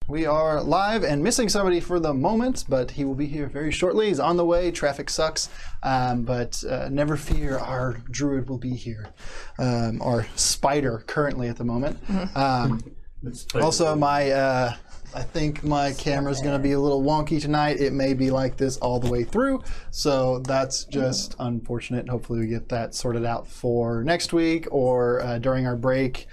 We are live and missing somebody for the moment, but he will be here very shortly. He's on the way. Traffic sucks, but never fear, our druid will be here. Our spider currently at the moment. Also, I think my camera's going to be a little wonky tonight. It may be like this all the way through, so that's just unfortunate. Hopefully we get that sorted out for next week or during our break.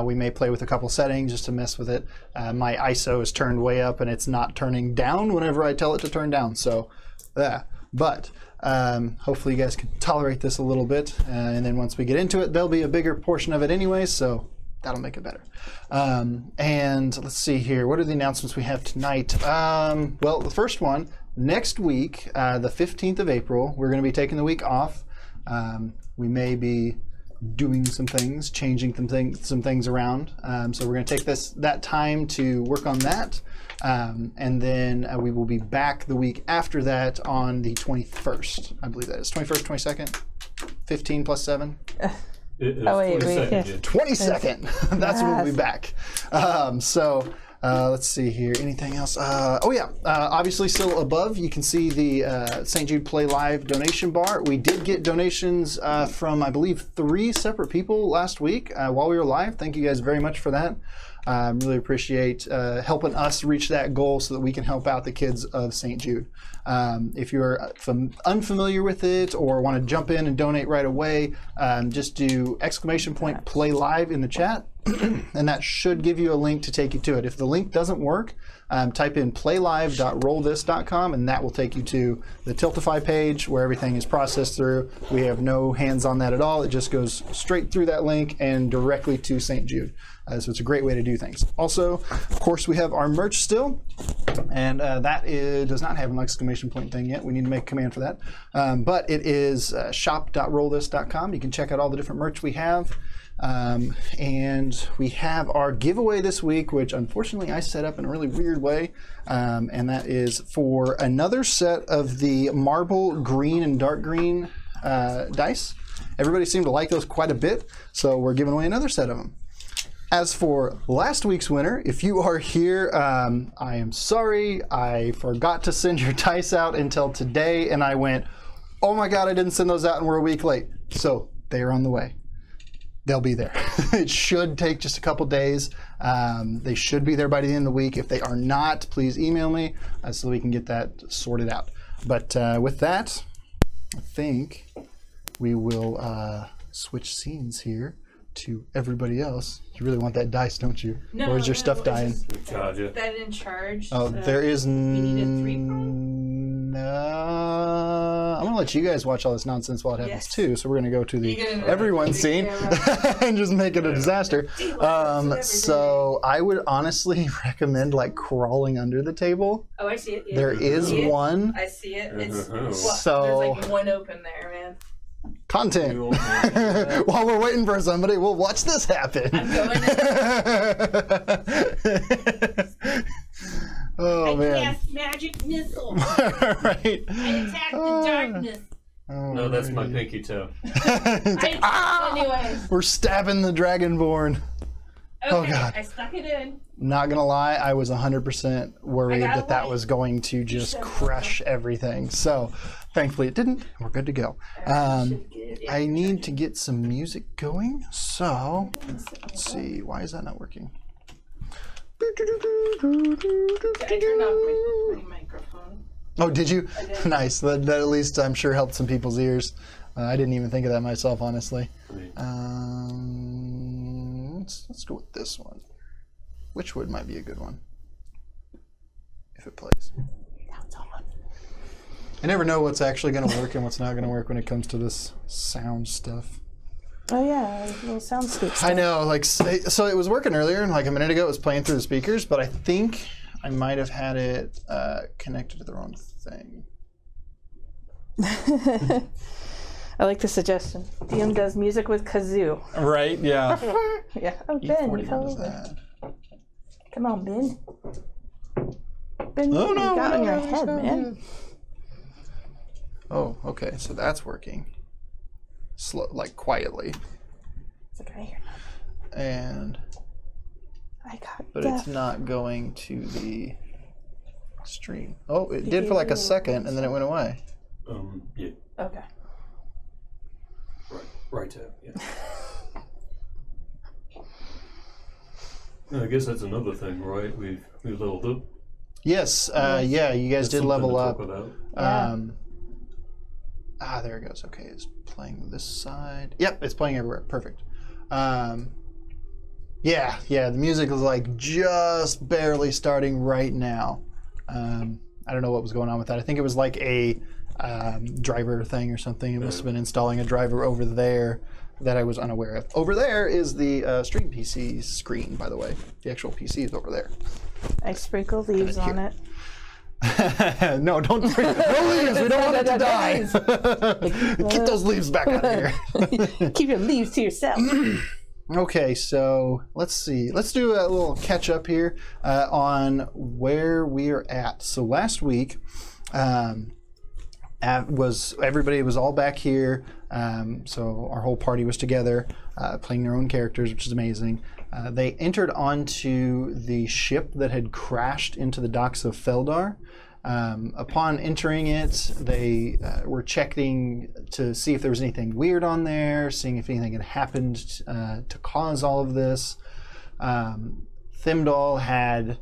We may play with a couple settings just to mess with it. My ISO is turned way up and it's not turning down whenever I tell it to turn down, so yeah. But hopefully you guys can tolerate this a little bit, and then once we get into it, there'll be a bigger portion of it anyway, so that'll make it better. And let's see here. What are the announcements we have tonight? Well, the first one, next week, the 15th of April, we're going to be taking the week off. We may be doing some things, changing some things around. So we're going to take that time to work on that. And then we will be back the week after that on the 21st. I believe that is 21st, 22nd, 15 plus 7. Oh, wait. 22nd. That's when we'll be back. Let's see here. Anything else? Obviously, still above, you can see the St. Jude Play Live donation bar. We did get donations from, I believe, 3 separate people last week while we were live. Thank you guys very much for that. Really appreciate helping us reach that goal so that we can help out the kids of St. Jude. If you're unfamiliar with it or want to jump in and donate right away, just do !play live in the chat, and that should give you a link to take you to it. If the link doesn't work, type in playlive.rollthis.com, and that will take you to the Tiltify page where everything is processed through. We have no hands on that at all. It just goes straight through that link and directly to St. Jude. So it's a great way to do things. Also, of course, we have our merch still, and that does not have an exclamation point thing yet. We need to make a command for that. But it is shop.rollthis.com. You can check out all the different merch we have. And we have our giveaway this week, which unfortunately I set up in a really weird way. And that is for another set of the marble green and dark green dice. Everybody seemed to like those quite a bit, so we're giving away another set of them. As for last week's winner, if you are here, I am sorry. I forgot to send your dice out until today, and I went, oh my God, I didn't send those out and we're a week late. So they are on the way. They'll be there. It should take just a couple days. They should be there by the end of the week. If they are not, please email me so we can get that sorted out. But with that, I think we will switch scenes here to everybody else. You really want that dice, don't you? No, or is your stuff dying? That in charge. Oh, there is we need a 3-prong? I'm gonna let you guys watch all this nonsense while it happens too. So we're gonna go to the everyone scene and just make it a disaster. So I would honestly recommend like crawling under the table. Oh, I see it. Yeah. There is one. I see it. It's so there's like one open there, man. Content. While we're waiting for somebody, we'll watch this happen. I'm going Oh, man. I cast magic missile. Right. I attack the darkness. Oh, no, that's my pinky toe. Anyways. We're stabbing the Dragonborn. Okay, oh, God. I stuck it in. Not gonna lie, I was 100% worried that was going to just crush everything. So, thankfully it didn't. We're good to go. I need to get some music going. So, let's see. Why is that not working? I turned off my microphone. Oh, did you? Nice. That at least I'm sure helped some people's ears. I didn't even think of that myself, honestly. Let's go with this one. Witchwood might be a good one if it plays. I never know what's actually going to work and what's not going to work when it comes to this sound stuff. Oh yeah, little soundscape stuff. I know, like, so it was working earlier, and like a minute ago it was playing through the speakers, but I think I might have had it connected to the wrong thing. I like the suggestion. DM does music with kazoo. Right, yeah. Yeah. Oh, Ben, you fell over. Come on, Ben. Ben, oh, you no, got on your no, head, man. Good. Oh, okay, so that's working. Slow, like quietly. It's like right here. And I got but deaf. it's not going to the stream. Oh, it did for like a second, and then it went away. Yeah. Okay. Right tab, yeah. I guess that's another thing, right? We've leveled up. Yes, yeah, you guys did level up. Yeah. There it goes. Okay, it's playing this side. Yep, it's playing everywhere. Perfect. Yeah, the music is like just barely starting right now. I don't know what was going on with that. I think it was like a driver thing or something. It must have been installing a driver over there that I was unaware of. Over there is the stream PC screen, by the way. The actual PC is over there. I sprinkle leaves on it. No, don't sprinkle. No leaves. We don't want it to die. Get those leaves back out of here. Keep your leaves to yourself. Okay, so let's see. Let's do a little catch up here on where we are at. So last week, everybody was all back here. So our whole party was together, playing their own characters, which is amazing. They entered onto the ship that had crashed into the docks of Feldar. Upon entering it, they were checking to see if there was anything weird on there, seeing if anything had happened to cause all of this. Thimdall had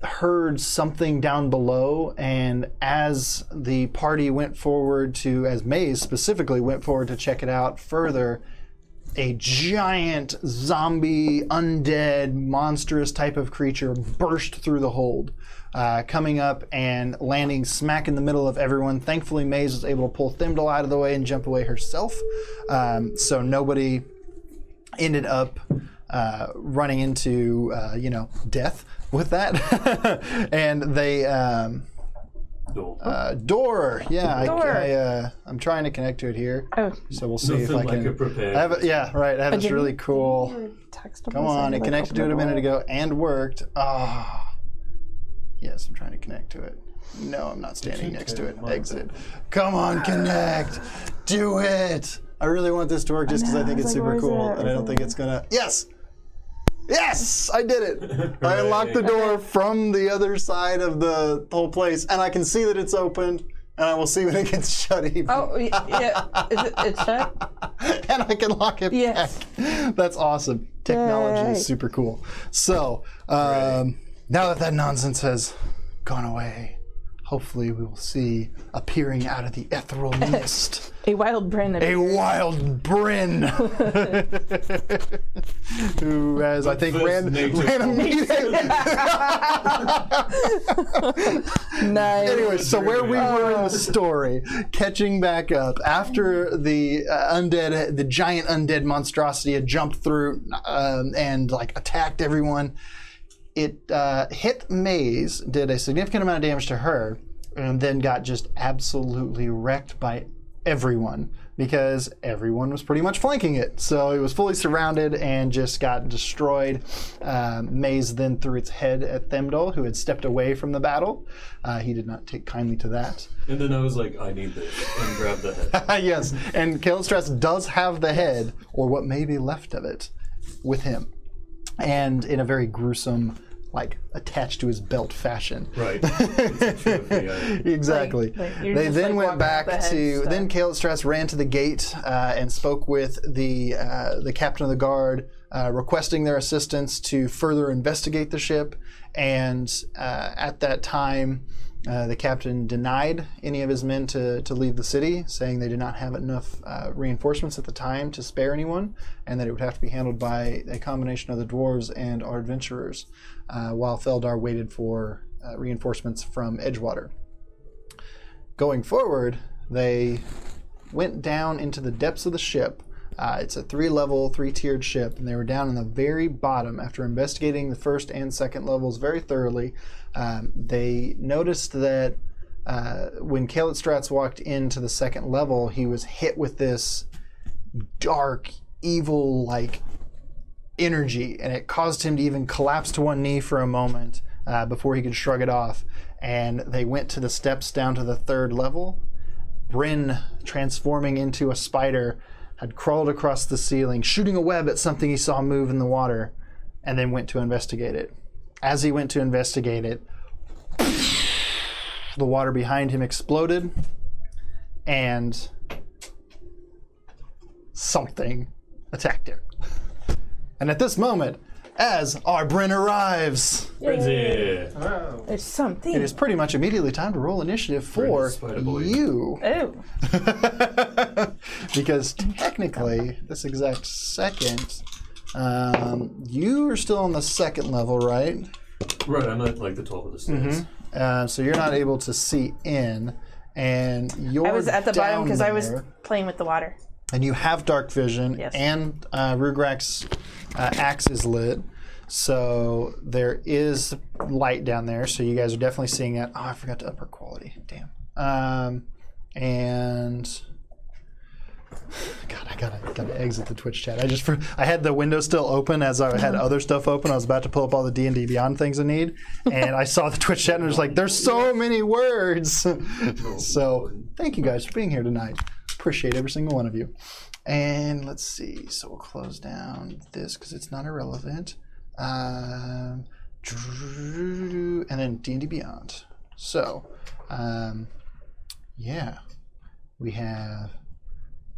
heard something down below, and as the party went forward to, as Maze specifically went forward to check it out further, a giant zombie, undead, monstrous type of creature burst through the hold, coming up and landing smack in the middle of everyone. Thankfully, Maze was able to pull Thimdall out of the way and jump away herself, so nobody ended up running into, death with that. And they... Door. Yeah, Door. I'm trying to connect to it here. Oh. So we'll see if I can. Prepare. I have I have this really cool. Text Come on, it connected to it a minute ago and worked. Yes, I'm trying to connect to it. No, I'm not standing next to it. Exit. Come on, connect. Do it. I really want this to work just because I think it's super cool, and I don't think it's gonna. Yes. Yes, I did it. I unlocked the door from the other side of the whole place, and I can see that it's open, and I will see when it gets shut even. Oh, yeah. It's shut? And I can lock it back. That's awesome. Technology is super cool. So, now that nonsense has gone away, hopefully we will see appearing out of the ethereal mist. A wild Bryn. A wild Bryn. Who has, I think, ran a meeting. Nice. Anyway, so where we were in the story, catching back up, after the the giant undead monstrosity had jumped through and attacked everyone, it hit Maze, did a significant amount of damage to her, and then got just absolutely wrecked by everyone, because everyone was pretty much flanking it. So it was fully surrounded and just got destroyed. Maze then threw its head at Thimdall, who had stepped away from the battle. He did not take kindly to that. And then I was like, I need this, and grabbed the head. Yes, and Kael'Strats does have the head, or what may be left of it, with him. And in a very gruesome, attached to his belt fashion. Right. It's a trophy, Exactly. They then went back to. Then Kael'Strats ran to the gate and spoke with the captain of the guard, requesting their assistance to further investigate the ship. And at that time, the captain denied any of his men to leave the city, saying they did not have enough reinforcements at the time to spare anyone, and that it would have to be handled by a combination of the dwarves and our adventurers, while Feldar waited for reinforcements from Edgewater. Going forward, they went down into the depths of the ship. It's a 3-level, 3-tiered ship, and they were down in the very bottom. After investigating the first and second levels very thoroughly, they noticed that when Kael'Strats walked into the second level, he was hit with this dark, evil, energy, and it caused him to even collapse to one knee for a moment before he could shrug it off. And they went to the steps down to the 3rd level. Bryn, transforming into a spider, had crawled across the ceiling, shooting a web at something he saw move in the water, and then went to investigate it. As he went to investigate it, the water behind him exploded, and something attacked him. And at this moment, as our Bryn arrives, Frenzy. Oh. There's something. it is pretty much immediately time to roll initiative for Spider boy. you. Oh. Because technically, this exact second, you are still on the second level, right? Right, I'm at like the top of the stairs. So you're not able to see in, and you're I was at the bottom down because I was there, playing with the water. and you have dark vision, Yes. and Rugrak's axe is lit, so there is light down there. So you guys are definitely seeing it. Oh, I forgot to up our quality. Damn. And God, I gotta exit the Twitch chat. I had the window still open as I had other stuff open. I was about to pull up all the D&D Beyond things I need, and I saw the Twitch chat and I was like, "There's so many words." So thank you guys for being here tonight. Appreciate every single one of you. And let's see. So we'll close down this because it's not irrelevant. And then D&D Beyond. So, yeah, we have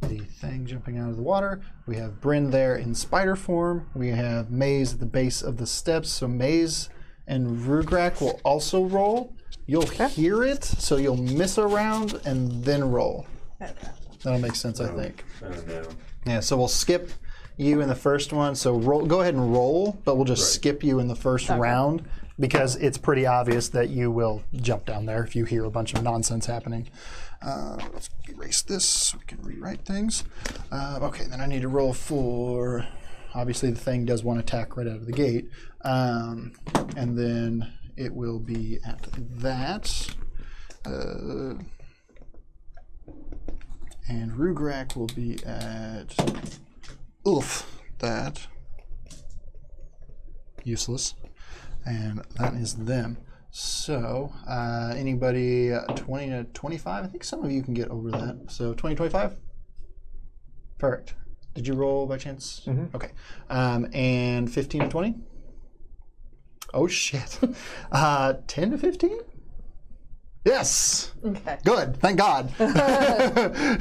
the thing jumping out of the water. We have Bryn there in spider form. We have Maze at the base of the steps. So Maze and Rugrak will also roll. You'll hear it, so you'll miss a round and then roll. Okay. That'll make sense, I think. I don't know. Yeah, so we'll skip you in the first one. So roll, go ahead and roll, but we'll just skip you in the first round because it's pretty obvious that you will jump down there if you hear a bunch of nonsense happening. Let's erase this so we can rewrite things. Okay, then I need to roll for, obviously the thing does one attack right out of the gate. And then it will be at that. And Rugrak will be at, that. Useless. And that is them. So, anybody 20 to 25? I think some of you can get over that. So, 20, 25? Perfect. Did you roll by chance? Mm-hmm. Okay. And 15 to 20? Oh, shit. 10 to 15? Yes. Okay. Good. Thank God.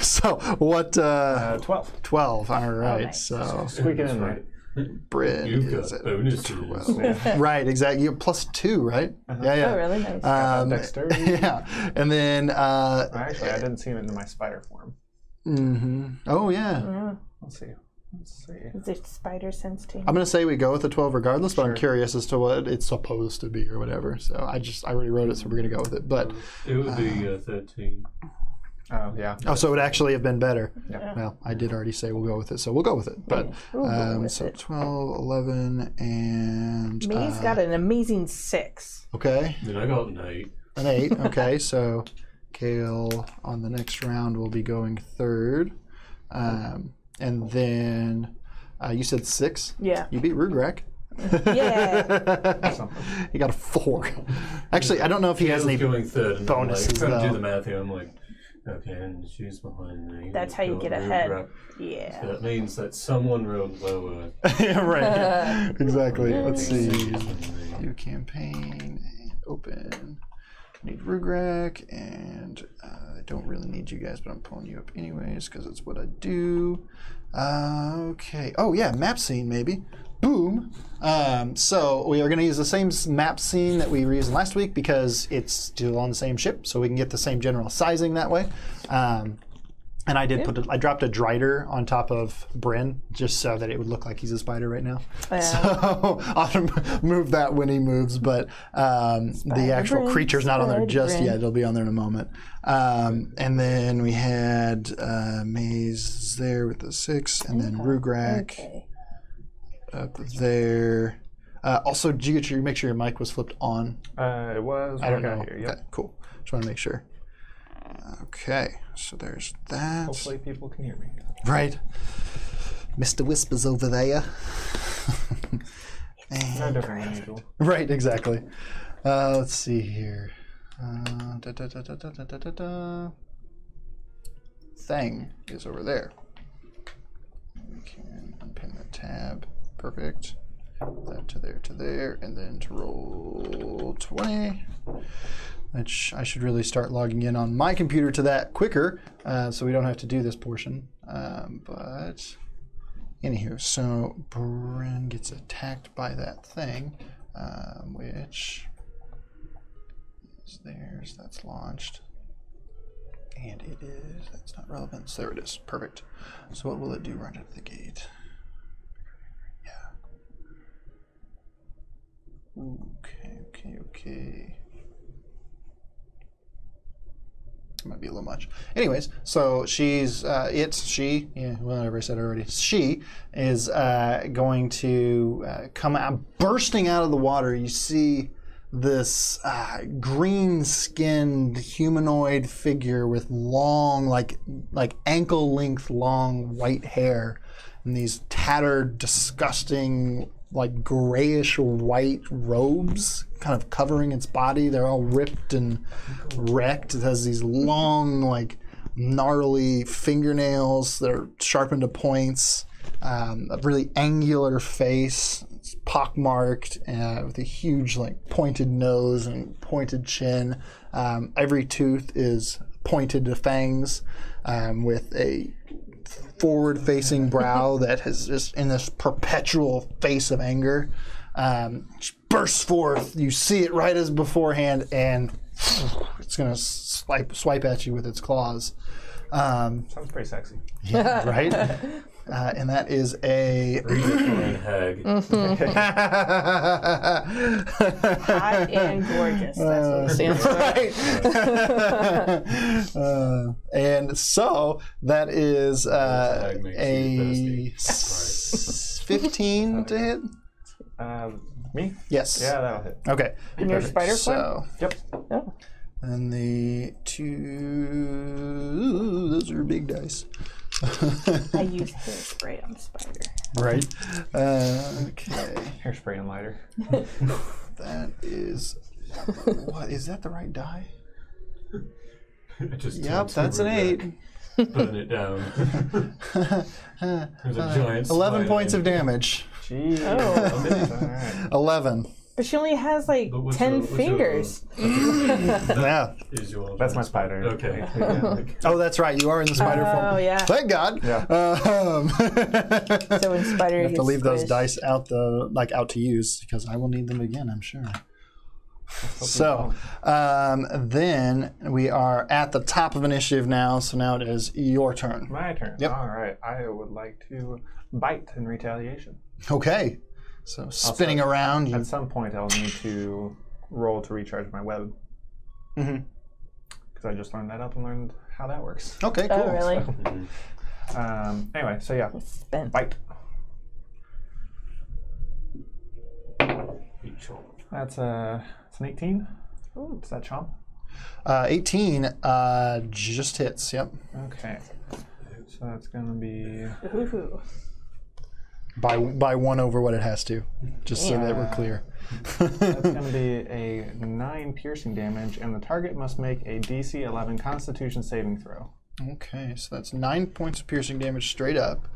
So, what? 12. 12. All right. nice. So, Squeaking in right. Bryn You've is got at bonuses. 12. Right, exactly. You're +2, right? Yeah, yeah. Oh, really? Nice. Dexterity. Yeah, and then Actually, I didn't see him in my spider form. Oh yeah. Yeah. Let's see. Is it spider sense team? I'm gonna say we go with the 12 regardless, but I'm curious as to what it's supposed to be or whatever. So I already wrote it, so we're gonna go with it. But It would be 13. Oh, yeah. oh, so it would actually have been better. Yeah. Well, I did already say we'll go with it, so we'll go with it. But We'll go with so it. 12, 11, and Me's got an amazing 6. okay, Then I got an 8. an 8. Okay, so Kale on the next round will be going third, and then you said 6. Yeah. You beat Rugrak. Yeah. He got a 4. Actually, I don't know if he has any. going third. And bonuses, I'm like, trying to though. do the math here. I'm like, okay, and she's behind me. That's how you get ahead. Yeah. So that means that someone rolled lower. Yeah, right. Exactly. Let's see. View campaign and open. Need Rugrak, and I don't really need you guys, but I'm pulling you up anyways because it's what I do. Okay. Oh yeah, map scene maybe. Boom. So we are going to use the same map scene that we were using last week because it's still on the same ship, so we can get the same general sizing that way. And I did I dropped a Drider on top of Bryn just so that it would look like he's a spider right now. So I'll move that when he moves, but the actual Bryn, creature's not on there just Bryn. yet. It'll be on there in a moment. And then we had Maze there with the 6, and then Rugrak up there. Also, did you get make sure your mic was flipped on? It was. I don't know. Here, yep. Okay, cool. Just want to make sure. Okay, so there's that. Hopefully people can hear me. Right. Mr. Whispers over there. No different than usual. Right, exactly. Let's see here. Thing is over there. We can unpin the tab. Perfect. That to there, and then to roll 20. Which I should really start logging in on my computer to that quicker, so we don't have to do this portion. But anywho, so Bryn gets attacked by that thing, which is theirs. That's launched. And it is, that's not relevant. So there it is. Perfect. So what will it do right out of the gate? Yeah. Okay. Might be a little much. Anyways, so she's, whatever I said already. She is going to come out, bursting out of the water. You see this green-skinned humanoid figure with long, like ankle-length long white hair, and these tattered, disgusting, like grayish white robes kind of covering its body. They're all ripped and wrecked. It has these long, like gnarly fingernails that are sharpened to points, a really angular face. It's pockmarked with a huge, like pointed nose and pointed chin. Every tooth is pointed to fangs, with a forward-facing brow that has just in this perpetual face of anger. She bursts forth. You see it right as beforehand, and it's going to swipe at you with its claws. Sounds pretty sexy. Yeah, right? And that is a Hag. Hot and gorgeous. That's what it stands for. right. And so that is Hag makes you a 15 to hit. Me? Yes. Yeah, that'll hit. Okay. In your spider So, Yep. Oh. and the 2, those are big dice. I use hairspray on spider. Right. Okay. Hairspray and lighter. That is. What is that? The right die? Yep, that's an 8. Putting it down. There's a giant 11 spider points of in- damage. Jeez. Oh. All right. 11. But she only has like But what's 10 your- what's fingers. Yeah. Is your That's my spider. Okay. Oh, that's right. You are in the spider form. Oh, yeah. Thank God. Yeah. So when spider you have to gets leave those squished- dice out out to use because I will need them again, I'm sure. So then we are at the top of initiative now. So now it is your turn. My turn. Yep. All right. I would like to bite in retaliation. Okay. So spinning around, you At some point, I'll need to roll to recharge my web. Mhm. Because I just learned that up and learned how that works. Okay, cool. Oh, really? Anyway, so yeah, Spin. bite. That's it's an 18. Ooh. Does that chomp? 18 just hits. Yep. Okay. So that's gonna be Ooh. By 1 over what it has to, just so that we're clear. that's gonna be a 9 piercing damage, and the target must make a DC 11 Constitution saving throw. Okay, so that's 9 points of piercing damage straight up,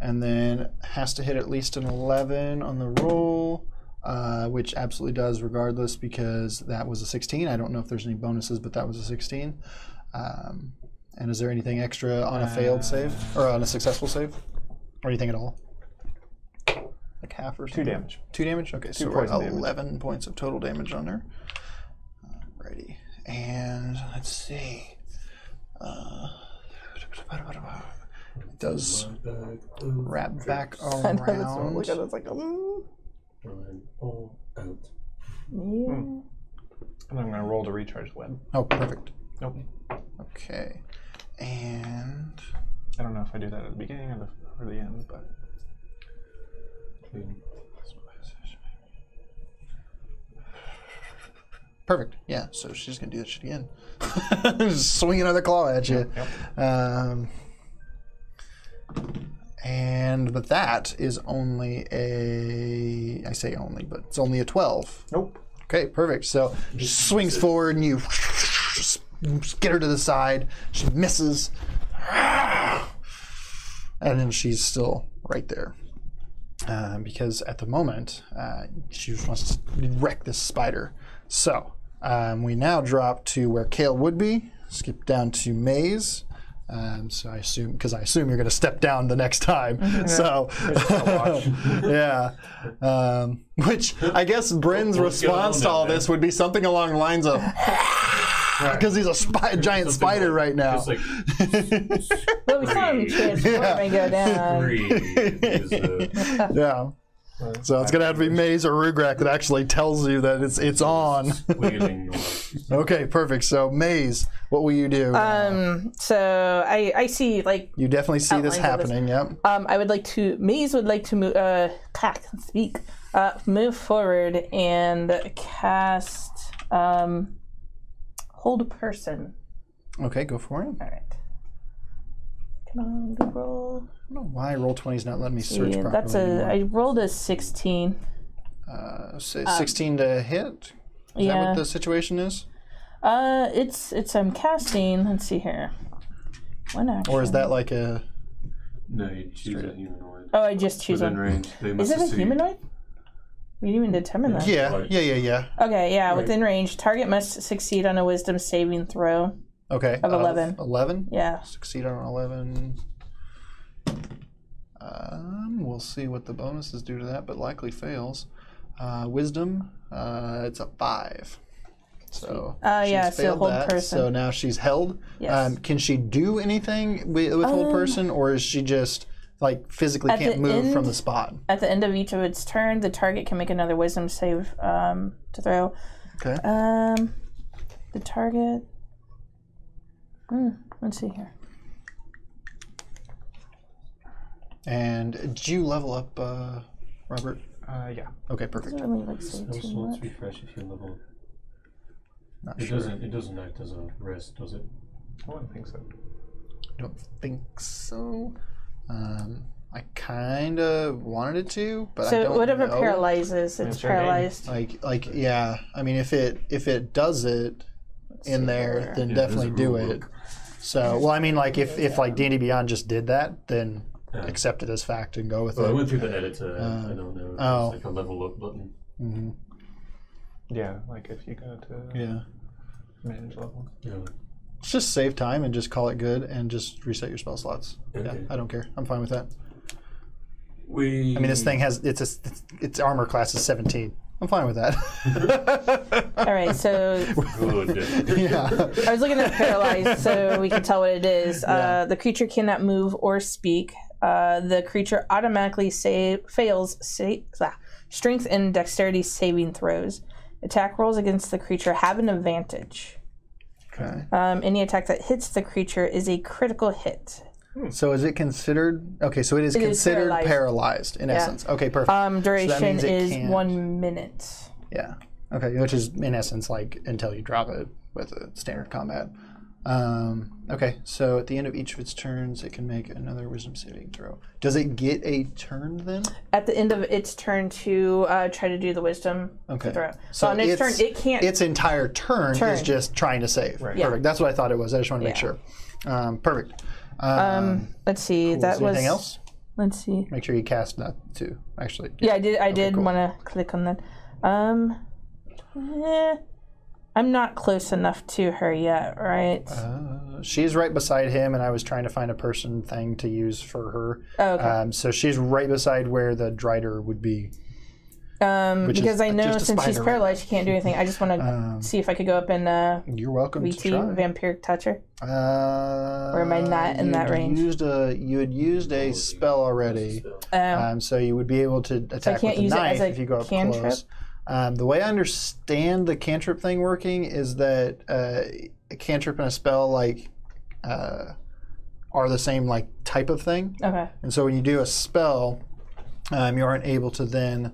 and then has to hit at least an 11 on the roll, which absolutely does regardless because that was a 16. I don't know if there's any bonuses, but that was a 16. And is there anything extra on a failed save or on a successful save, or anything at all? Like half or something? 2 damage. 2 damage? Okay, so we're at poison damage. 11 points of total damage on her. Alrighty. And let's see. It does wrap back I know this one. around. Look at it. It's like, All out. yeah. And I'm gonna roll to recharge the web. Oh, perfect. Nope. Okay. And I don't know if I do that at the beginning or the end, but perfect. Yeah, so she's going to do that shit again. Just swing another claw at you. Yep. But that is only I say only, but it's only a 12. nope. Okay, perfect. So she swings forward and you get her to the side. She misses. And then she's still right there. because at the moment she just wants to wreck this spider. So we now drop to where Kale would be. Skip down to Maze. So I assume you're going to step down the next time. So yeah, which I guess Bryn's response to all this would be something along the lines of. Because he's a giant spider right now. Just like, But we saw him transform and go down. Yeah. So it's gonna have to be Maze or Rugrak that actually tells you that it's on. Okay, perfect. So Maze, what will you do? So I see like You definitely see this happening. Yep. I would like to. Maze would like to move. Move forward and cast. Hold a person. Okay, go for it. All right. Come on, good roll. I don't know why Roll20 is not letting me search properly. That's I rolled a 16. 16 to hit. Is that what the situation is? It's I'm casting. Let's see here. One action. Or is that like a? No, you choose a humanoid. Oh, I just choose Within one. range. They Is must it a have seen- humanoid? We didn't even determine that. Yeah. Okay, yeah, Right. within range. Target must succeed on a wisdom saving throw. Okay. Of 11. 11? Yeah. Succeed on 11. We'll see what the bonuses do to that, but likely fails. Wisdom, it's a 5. So yeah, she's so failed hold that. person. So now she's held. Yes. Can she do anything with hold person, or is she just like physically At can't the move from end- the spot? At the end of each of its turn, the target can make another wisdom save to throw. Okay. The target. Let's see here. And did you level up, Robert? Yeah. Okay, perfect. Doesn't really like say Also, too let's much. refresh if you level. Not It sure. doesn't act as a rest, does it? I wouldn't think so. Don't think so. I kind of wanted it to, but I So don't whatever know. paralyzes, it's Sure, yeah. paralyzed. Like yeah. I mean, if it does it in see there, here. then Yeah, definitely there's a do rule it. book. So, well, I mean, like if like D&D Beyond just did that, then Yeah. accept it as fact and go with Well, I it. went through the editor. I don't know. oh. It's like a level up button. Hmm. Yeah, like if you go to Yeah. manage level. Yeah. Let's just save time and just call it good and just reset your spell slots. Yeah, Okay. I don't care. I'm fine with that. I I mean, this thing has its armor class is 17. I'm fine with that. All right, so Good. Yeah. I was looking at paralyzed so we can tell what it is. Yeah. The creature cannot move or speak. The creature automatically fails strength and dexterity saving throws. Attack rolls against the creature have an advantage. Okay. Any attack that hits the creature is a critical hit. So is it considered? Okay, so it is It is considered paralyzed. paralyzed in essence. Okay, perfect. Duration means it is can't- 1 minute. Yeah. Okay, which is in essence like until you drop it with a standard combat. Okay, so at the end of each of its turns, it can make another wisdom saving throw. Does it get a turn then? At the end of its turn to try to do the wisdom Okay. throw. So on its turn, it can't. Its entire turn is Turn. just trying to save. Right. Yeah. Perfect. That's what I thought it was. I just want to make Yeah. sure. Perfect. Let's see. Cool. That Is there was. anything else? Let's see. Make sure you cast that too. Actually. Yeah, I did. I did cool. want to click on that. I'm not close enough to her yet, right? She's right beside him, and I was trying to find a person thing to use for her. Oh, okay. So she's right beside where the Drider would be. which Because is I know just a since she's spider. paralyzed, she can't do anything. I just want to see if I could go up and You're welcome to VT, try. vampiric touch her. Or am I not in that range? You had used a spell already, so you would be able to attack can't with a use it knife as a if you go up cantrip? close. The way I understand the cantrip thing working is that a cantrip and a spell are the same like type of thing, Okay. and so when you do a spell, you aren't able to then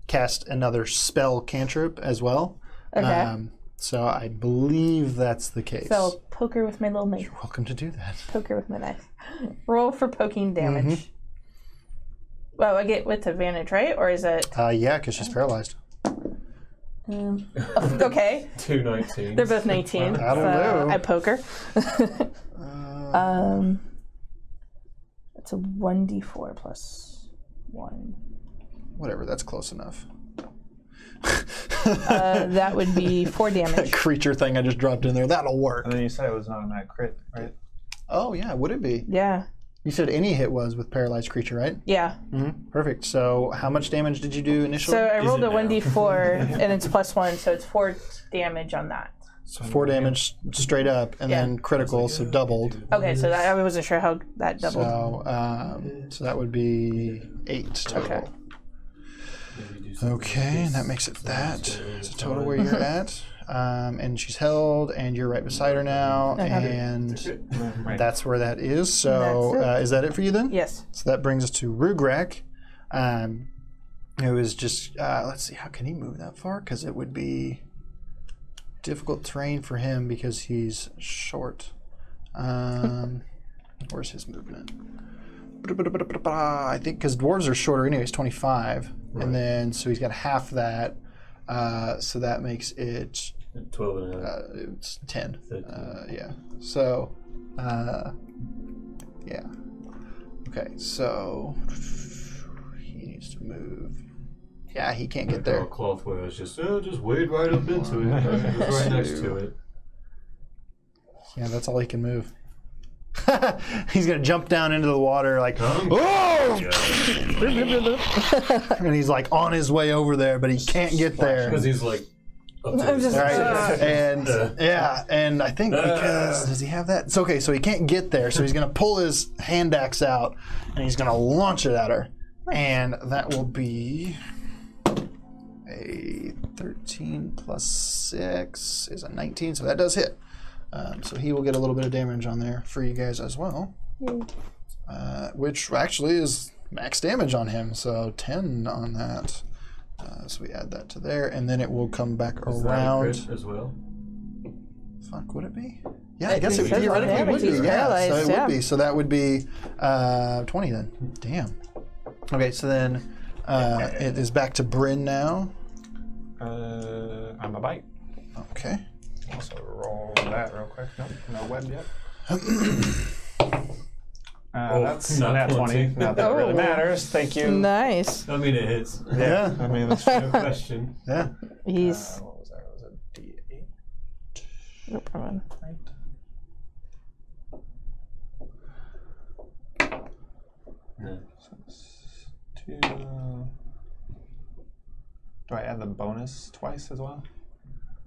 cast another spell cantrip as well. Okay. So I believe that's the case. So I'll poke her with my little knife. You're welcome to do that. Poke her with my knife. Roll for poking damage. Mm-hmm. Well, I get with advantage, right? Or is it? Yeah, because she's paralyzed. Okay. 2 19s. They're both 19. That'll so do. I poke her. It's a 1d4 plus 1. whatever, that's close enough. That would be 4 That damage. creature thing I just dropped in there, that'll work. And then you said it was an automatic crit, right? Oh, yeah, would it be? Yeah. You said any hit was with paralyzed creature, right? Yeah. Perfect. So how much damage did you do initially? So I rolled it a now? 1d4 and it's +1, so it's 4 damage on that. So 4 damage straight up, and then critical, so doubled. Okay, so that, I wasn't sure how that doubled. So that would be 8 total. Okay. Okay, and that makes it that. So total where you're at. And she's held, and you're right beside her now, and Right. that's where that is. So That's is that it for you then? Yes. So that brings us to Rugrak. It was just, let's see, how can he move that far? Because it would be difficult terrain for him because he's short. Where's his movement? I think because dwarves are shorter anyways, 25. Right. And then, so he's got half that. So that makes it 12 and a half. it's 10. 13. Yeah. So, yeah. Okay, so he needs to move. Yeah, he can't get there. Cloth where it's just wade right up into it. It's right next to it. Yeah, that's all he can move. He's gonna jump down into the water like, oh! And he's like on his way over there, but he can't get there. Because he's like up to I'm his just- Right, and yeah, and I think because does he have that? It's okay, so he can't get there, so he's gonna pull his hand axe out and he's gonna launch it at her, and that will be a 13 plus 6 is a 19, so that does hit. So he will get a little bit of damage on there for you guys as well, which actually is max damage on him, so 10 on that. So we add that to there, and then it will come back Is that a around. crit as well? Fuck, would it be? Yeah, I guess it says theoretically damage, would be. he's Yeah, so paralyzed, it yeah. would be. So that would be 20 then. Damn. Okay, so then it is back to Bryn now. I'm a bite. Okay. Also roll that real quick. Nope, no web yet. That's not nat 20. 20. Not that it really Oh. matters. Thank you. Nice. I mean, it hits. Yeah. I mean, that's No question. Yeah. He's. what was that? It was a D8. No problem. Right. No. So it's 2. Do I add the bonus twice as well?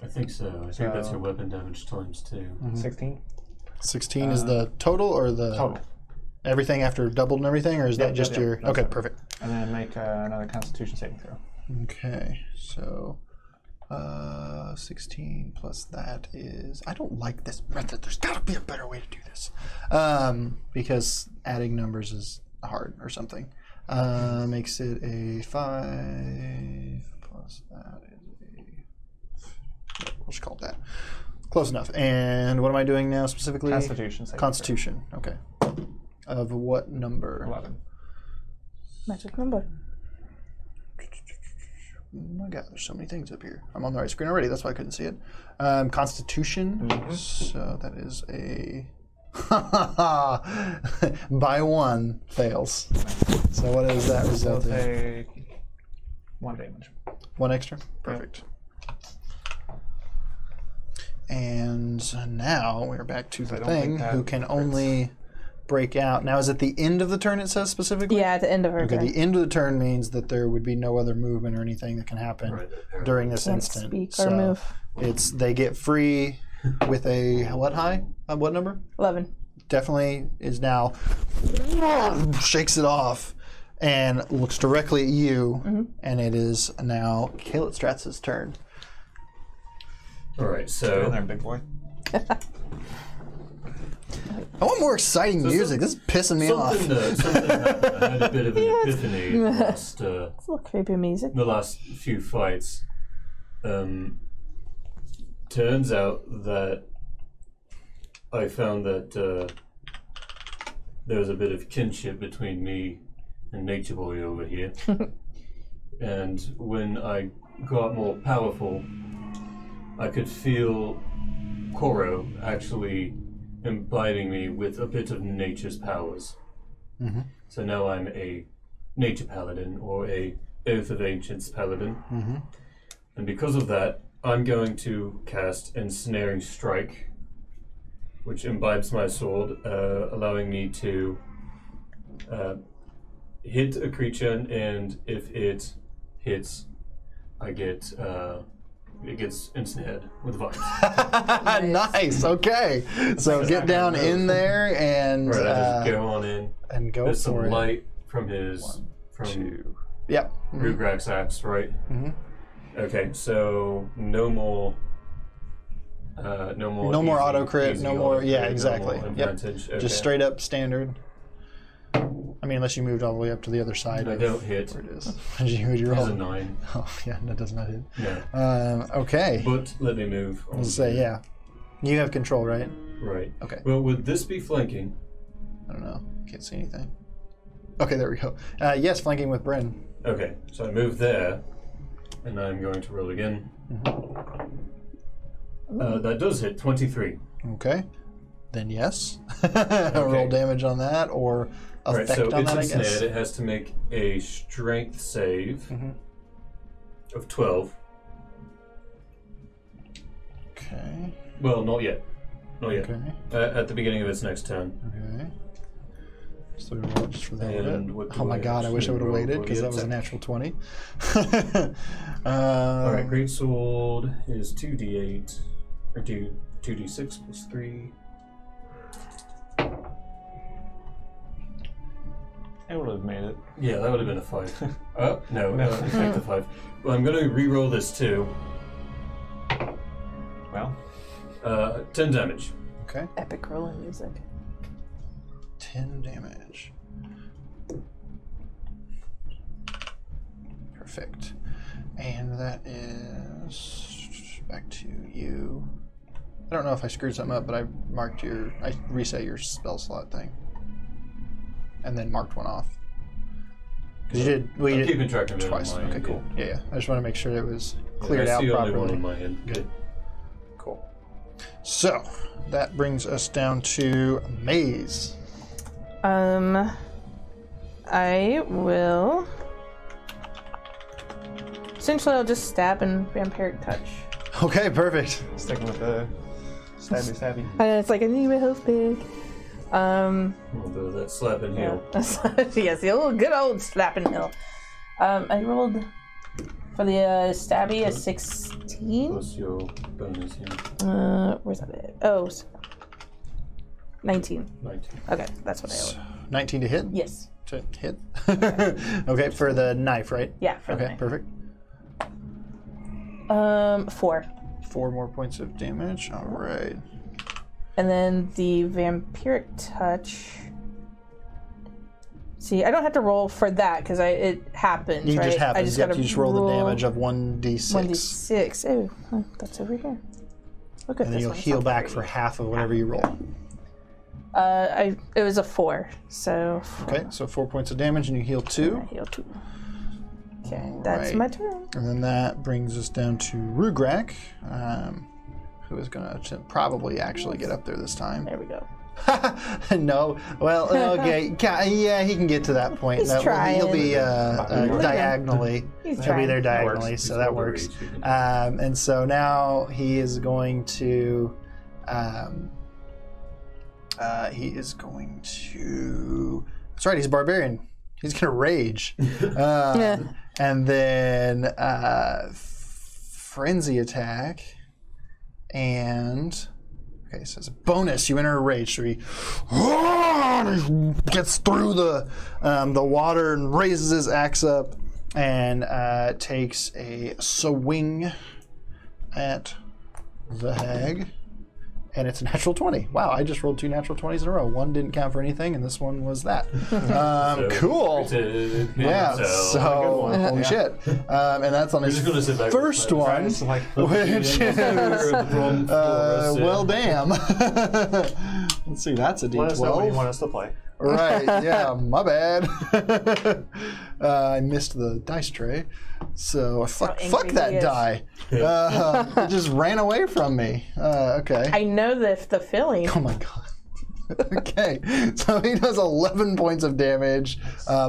I think so. I think that's your weapon damage times 2. 16 16 is the total or the total. everything after doubled and everything, or is that just your? That's Okay, it. perfect. And then make another Constitution saving throw. Okay, so 16 plus that is. I don't like this method. There's got to be a better way to do this, because adding numbers is hard or something. Makes it a 5 plus that is a. We'll just call it that. Close enough. And what am I doing now specifically? Constitution saving Constitution. Okay. Of what number? throw. 11. Magic number. Oh my god, there's so many things up here. I'm on the right screen already, that's why I couldn't see it. Constitution, so that is a by 1 fails. So what is that So result in? take 1 damage. 1 extra? Perfect. And now we're back to the I don't thing think that who can crits. only break out. Now is it the end of the turn it says specifically? Yeah, at the end of her Okay, turn. the end of the turn means that there would be no other movement or anything that can happen Right. during this Can't instant. speak so or move. it's they get free with a what high? What number? 11. Definitely is now shakes it off and looks directly at you, and it is now Caleb Stratz's turn. All right, In so there, big boy. I want more exciting music. This is pissing me off. something happened. I had a bit of an epiphany It's a little creepy music. the last few fights. Turns out that I found that there was a bit of kinship between me and Nature Boy over here. And when I got more powerful, I could feel Koro actually imbibing me with a bit of nature's powers. So now I'm a nature paladin, or a Oath of Ancients Paladin. Mm-hmm. And because of that, I'm going to cast Ensnaring Strike, which imbibes my sword, allowing me to hit a creature, and if it hits, I get it gets ensnared with vines. Nice. Okay. So get down in there and Right, I just go on in. and go There's for some it. light from his Yep. Rugrak's axe, right? Mhm. Okay, so no more No more easy- auto crit. easy No more. auto Yeah, crit, exactly. No more Yep. advantage. Okay. Just straight up standard. I mean, unless you moved all the way up to the other side. I of don't hit. Where it is. Who'd you There's roll? a 9. Oh, yeah, that does not hit. No. Okay. But let me move on. Let's say, yeah. You have control, right? Right. Okay. Well, would this be flanking? I don't know. Can't see anything. Okay, there we go. Yes, flanking with Bryn. Okay, so I move there, and I'm going to roll again. That does hit 23. Okay. Then yes. Roll damage on that or Right, effect so on it's that, I ensnared. guess. It has to make a strength save of 12. Okay. Well, not yet. Not yet. Okay. At the beginning of its next turn. Okay. So we roll just for that. And what do Oh my I god, I wish I would actually have roll waited for because the that was a attack? natural 20. Alright, Great Sword is 2d8, or 2d6 plus 3. I would have made it. Yeah, that would have been a 5. Oh, no, effect of 5. Well, I'm going to re-roll this too. Well, 10 damage. Okay. Epic rolling music. 10 damage. Perfect. And that is back to you. I don't know if I screwed something up, but I reset your spell slot thing. And then marked one off. Because you did, I'm keeping track of it twice. on my Okay, end, cool. Yeah. I just want to make sure it was Yeah, cleared I out see only properly. one on my end. Good. Cool. So, that brings us down to Maze. I will. Essentially, I'll just stab and vampiric touch. Okay, perfect. sticking with the stabby. And it's like, I need my health back. We'll do that slap and heal. Yes, the old, good old slapping hill. I rolled for the stabby a 16. Plus your bonus, yeah. Where's that at? Oh, 19. 19. Okay, that's what I owed. 19 to hit? Yes. To hit? Okay, for the knife, right? Yeah, for the Okay, knife. perfect. 4. 4 more points of damage. All right. And then the vampiric touch. See, I don't have to roll for that because it happens, You right? just happens. I just Yep, gotta you just roll the damage of 1d6. 1d6. Oh, huh, that's over here. Look at And then this you'll one. It's heal not back very- for half of whatever you roll. It was a 4, so Okay, so 4 points of damage and you heal 2. I heal 2. Okay, that's right. my turn. And then that brings us down to Rugrak, who is going to probably actually get up there this time. There we go. No, well, okay, yeah, he can get to that point. He's trying. He'll be diagonally. He's He'll be trying. there diagonally, works. so He's that got the works. reach, he can do And so now he is going to. That's right. He's a barbarian. He's gonna rage, and then frenzy attack, and. Okay, so as a bonus, you enter a rage. So he gets through the water and raises his axe up and takes a swing at the hag. And it's a natural 20. Wow, I just rolled 2 natural 20s in a row. One didn't count for anything, and this one was that. Cool. Yeah, so holy shit. And that's on his just gonna sit back first and one, It's like, which is well, damn. damn. Let's see, that's a let us know when you D12. want us to play. Right, yeah, my bad. I missed the dice tray, so fuck angry that he is. die. It just ran away from me. Okay. I know the feeling. Oh my god. Okay, so he does 11 points of damage,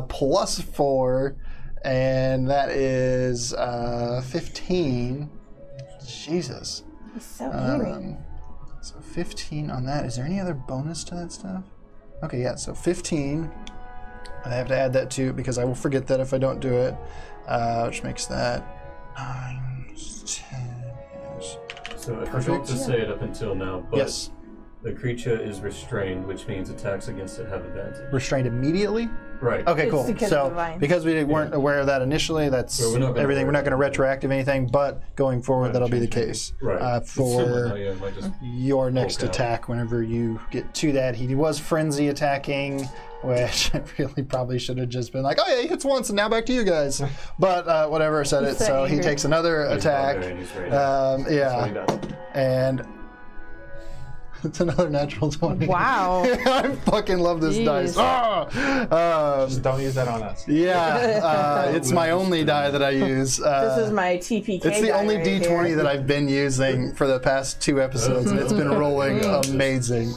plus 4, And that is 15. Jesus. He's so angry. So 15 on that. Is there any other bonus to that stuff? Okay, yeah, so 15. I have to add that too because I will forget that if I don't do it, which makes that 9, 10. Yes. So I forgot to say it up until now, but Yes. the creature is restrained, which means attacks against it have advantage. Restrained immediately? Right. Okay, It's cool. because So of the vines. because we weren't aware of that initially, that's Well, we're not gonna everything. We're worry not going to retroactive anything, but going forward, Right, that'll be the change case. Right. For I might just your next poke out. attack, whenever you get to that, he was frenzy attacking, which I really probably should have just been like, oh yeah, he hits once, and now back to you guys. But whatever, said it. so So he angry. takes another He's attack. barbarian, he's ready. That's what he Yeah, does. and it's another natural 20. Wow. I fucking love this Jeez. dice. Ah! Just don't use that on us. Yeah, it's my only die that I use. This is my TPK. It's the die only right D20 here. that I've been using for the past 2 episodes, and it's been rolling amazing.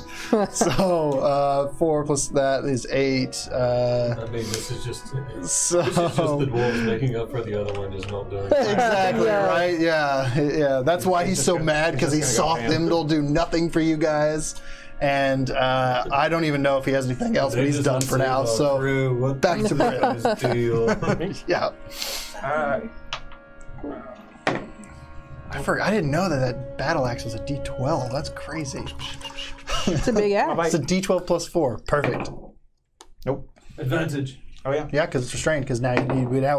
So 4 plus that is 8. I mean, this is just So the dwarves making up for the other one just not doing it. exactly Yeah. right. Yeah. That's why he's so mad because he just saw gonna go ham. Thimble do nothing for you guys, and I don't even know if he has anything else, but They he's just done want for to now. say, So "Crew, what back to Brit. is deal?" Yeah. I forgot. I didn't know that battle axe was a D12. That's crazy. It's a big axe. It's a D12 plus 4. Perfect. Nope. Advantage. Oh yeah. Yeah, because it's restrained. Because now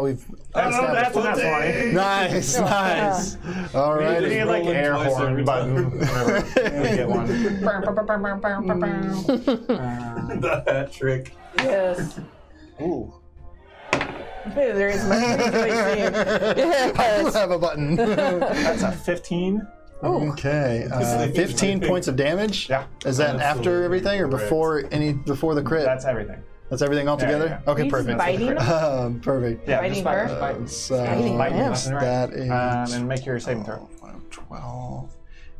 we've Oh, that's what that's 20. nice, nice. All We right. need like rolling air twice every horn button. Whatever. We get one. The hat trick. Yes. Ooh. There is much situation. I do Yes. have a button. That's a 15. Okay, 15 points of damage. Yeah. Is that after Absolutely everything or correct. before the crit? That's everything. That's everything all together. yeah. Okay, Are you just perfect. biting him? Perfect. Yeah. Biting just bite, her? just bite. So Biting Biting him. left and right. that is And make your saving throw. 12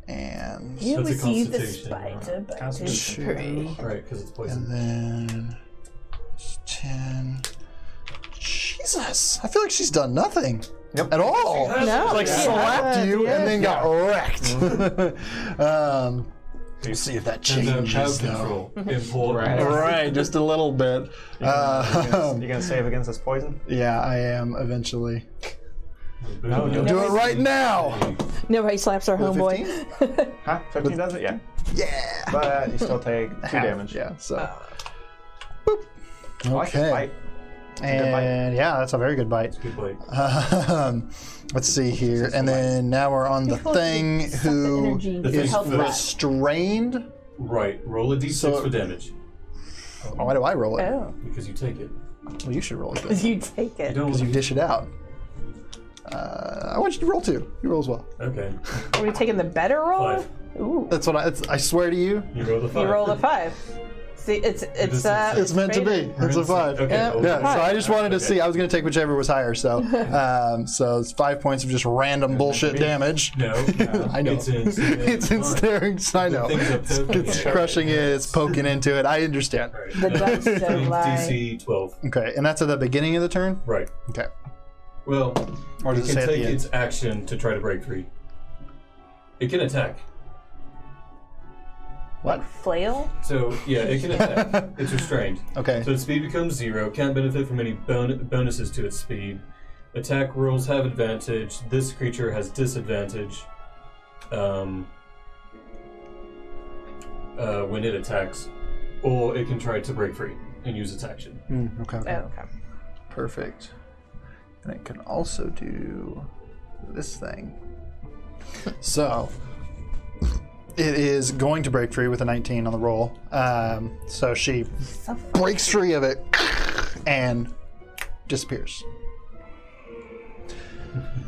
and You That's a receive the constitution, spider bite. Constitution. two, Right, because it's poison. and then 10. Jesus, I feel like she's done nothing. Yep. At all. No, It's like she slapped has, you yeah. and then got wrecked. Let's see if that And changes crowd though. control. Important. Right. Right, just a little bit. You gonna save against this poison? Yeah, I am eventually. No, Boom. Do it right now. Nobody slaps our With homeboy. Huh? 15 does it? Yeah. Yeah. But you still take 2 Half, damage. Yeah. So. I like this Okay. bite. a good bite. And yeah, that's a very good bite. Good bite. Let's see here, and then now we're on the thing Suck the who energy The to thing help that- that. restrained. Right. Roll a d6 So- for damage Why do I roll it? Oh. because you take it. Well, you should roll it then, You take You it. don't. because you dish it out. I want you to roll 2. You roll as well. Okay. Are we taking the better roll? 5. Ooh. That's what I swear to you, You roll the 5. You roll a 5. See, it's it's meant to be. It's a 5. Okay. Yeah. Yeah, so I just wanted to Okay. see. I was going to take whichever was higher. So, so it's 5 points of just random bullshit damage. No. I know. It's in. It's in staring. I know. Things are poking It's at it. crushing it. It's poking into it. I understand. Right. The dice don't lie. DC 12. Okay, and that's at the beginning of the turn. Right. Okay. Well, Or it does it can say at take the end? its action to try to break free. It can attack. What? Flail? So, yeah, it can attack. It's restrained. Okay. So its speed becomes 0. Can't benefit from any bonuses to its speed. Attack rolls have advantage. This creature has disadvantage when it attacks. Or it can try to break free and use its action. Okay. Oh, okay. Perfect. And it can also do this thing. So it is going to break free with a 19 on the roll. So she So breaks free of it and disappears.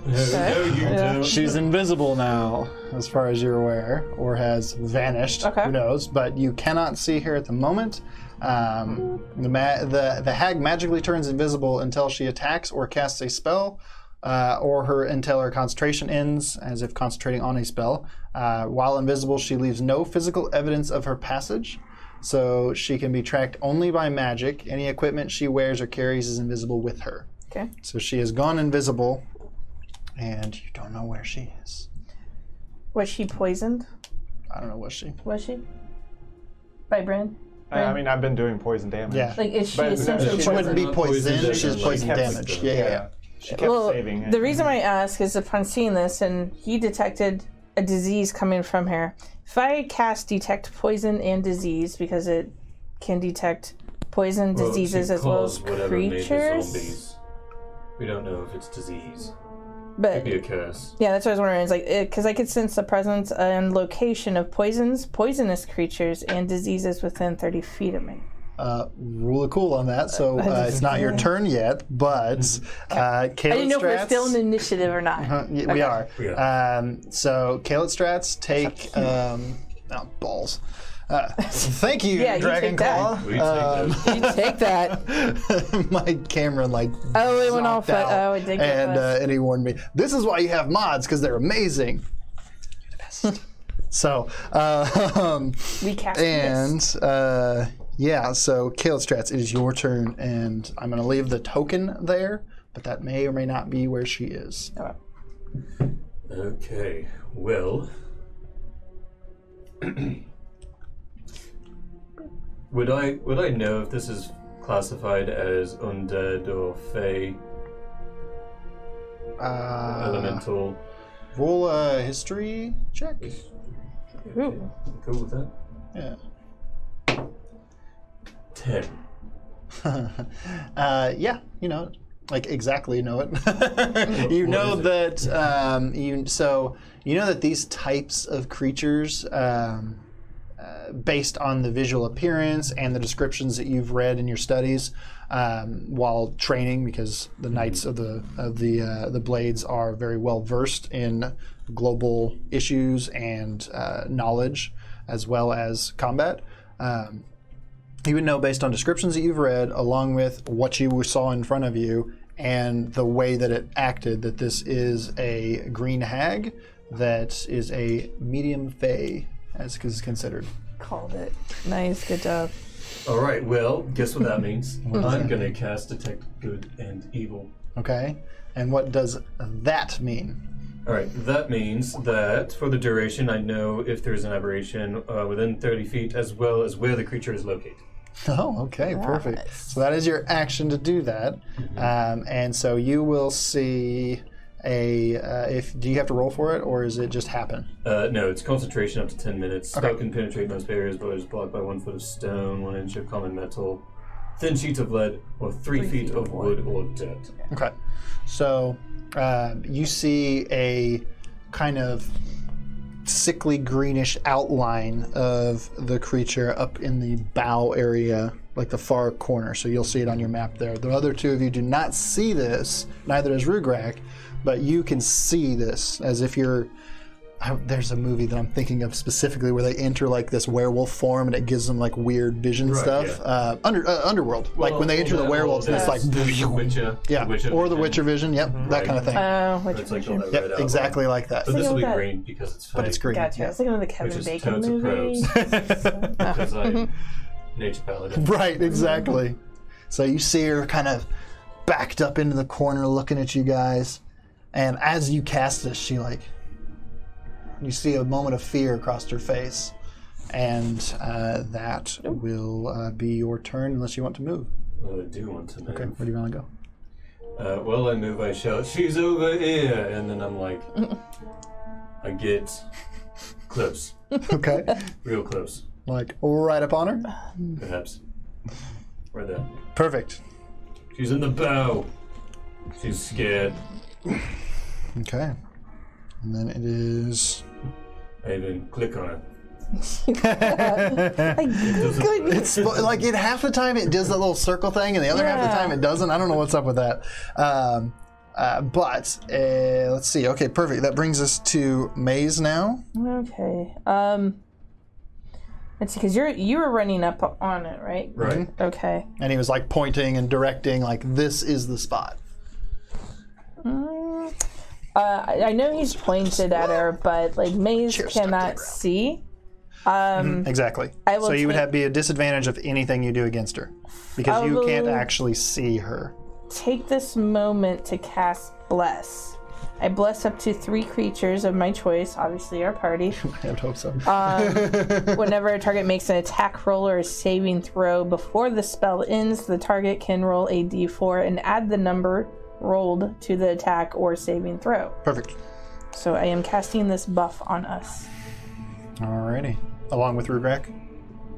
No, you don't. She's invisible now, as far as you're aware, or has vanished. Okay. Who knows? But you cannot see her at the moment. The hag magically turns invisible until she attacks or casts a spell, or until her concentration ends, as if concentrating on a spell. While invisible, she leaves no physical evidence of her passage, so she can be tracked only by magic. Any equipment she wears or carries is invisible with her. Okay. So she has gone invisible, and you don't know where she is. Was she poisoned? I don't know, was she? Was she? By Bryn? I mean, I've been doing poison damage. Yeah. Like, is she But essentially She wouldn't poisoned? be Not poisoned, poisoned, she's like poison kept damage. the- Yeah. She kept saving it. The reason why I ask is upon seeing this, and he detected a disease coming from her. If I cast Detect Poison and Disease, because it can detect poison, Well, diseases, she as well as caused whatever made the creatures. zombies. We don't know if it's disease. But Could be a curse. yeah, that's what I was wondering. It's like because I could sense the presence and location of poisons, poisonous creatures, and diseases within 30 feet of me. Rule of cool on that. So it's not your turn yet, but Caleb I didn't know if we're Strats- still in the initiative or not. We are. We are. So Caleb Strats take balls. Thank you, Yeah, you Dragon take that. Claw. We take those. You take that. My camera Oh, it went off. zonked out, Oh, it did get and us. and he warned me. This is why you have mods, because they're amazing. You're the best. So We cast this. and yeah, so Caleb Strats, it is your turn, and I'm going to leave the token there, but that may or may not be where she is. Okay, well. Would I know if this is classified as undead or fey, elemental? Roll a history check. Ooh. Cool with that? Yeah. 10. Yeah, you know, like exactly know it. You What know is it? that you know that these types of creatures, based on the visual appearance and the descriptions that you've read in your studies while training, because the Knights of the Blades are very well versed in global issues and knowledge, as well as combat. You would know based on descriptions that you've read, along with what you saw in front of you and the way that it acted, that this is a green hag that is a medium fey, as is considered. Called it. Nice. Good job. Alright, well, guess what that means? I'm gonna cast Detect Good and Evil. Okay? And what does that mean? Alright, that means that for the duration I know if there's an aberration within 30 feet as well as where the creature is located. Oh, okay, perfect. Nice. So that is your action to do that. And so you will see do you have to roll for it, or is it just happen? No, it's concentration up to 10 minutes. Okay. Spell can penetrate most barriers, but is blocked by 1 foot of stone, 1 inch of common metal, thin sheets of lead, or 3 feet of wood or dirt. Okay. So you see a kind of sickly greenish outline of the creature up in the bow area, like the far corner. So you'll see it on your map there. The other two of you do not see this, neither does Rugrak, but you can see this as if you're... there's a movie that I'm thinking of specifically where they enter like this werewolf form and it gives them like weird vision Right, stuff. yeah. Underworld, like when they enter the werewolves and it's like... the Witcher. Yeah, or the Witcher vision, yep, that kind of thing. Which It's like all that Yep, red exactly like that. But this will be That- green because it's fake. But it's green. Gotcha. I Yeah. was thinking of the Kevin Which is Bacon totes of movie. Because I'm nature paladin. Right, exactly. So you see her kind of backed up into the corner looking at you guys. And as you cast this, you see a moment of fear across her face. And that will be your turn unless you want to move. Well, I do want to move. Okay, where do you want to go? Well, I move, I shout, "She's over here!" And then I'm like, I get close. Okay, Real close, like right up on her? perhaps. Right there. Perfect. She's in the bow. She's scared. Okay. And then it is... I even click on her. Good. It's like half the time it does that little circle thing, and the other half the time it doesn't. I don't know what's up with that. But let's see. Okay, perfect. That brings us to Maze now. Okay. Let's see, because you were running up on it, right? Right. Okay. And he was like pointing and directing, like this is the spot. I know he's pointed at her, but like Maze Cheers, cannot Dr. see. Exactly. I will So you would take- have be a disadvantage of anything you do against her, because you can't actually see her. take this moment to cast Bless. I bless up to 3 creatures of my choice, obviously our party. I would hope so. Whenever a target makes an attack roll or a saving throw before the spell ends, the target can roll a d4 and add the number rolled to the attack or saving throw. Perfect. So I am casting this buff on us. Alrighty. Along with Rugrak?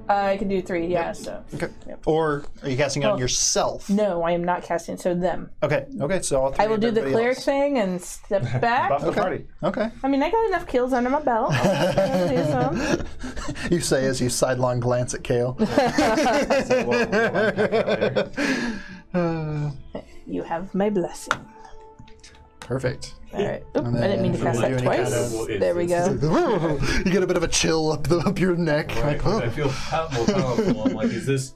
I can do 3, yeah, so. Okay. Or are you casting it on yourself? No, I am not casting, so them. Okay, so all 3 I will of do the everybody cleric else. thing and step back. Buff the party. Okay. I mean, I got enough kills under my belt. I'll do some. You say as you sidelong glance at Kale. We'll unpack that later. You have my blessing. Perfect. All right. Oop, And I didn't mean to then cast will that you any twice. kind of- There we go. You get a bit of a chill up your neck. Right, Like, oh. I feel more powerful. I'm like, is this?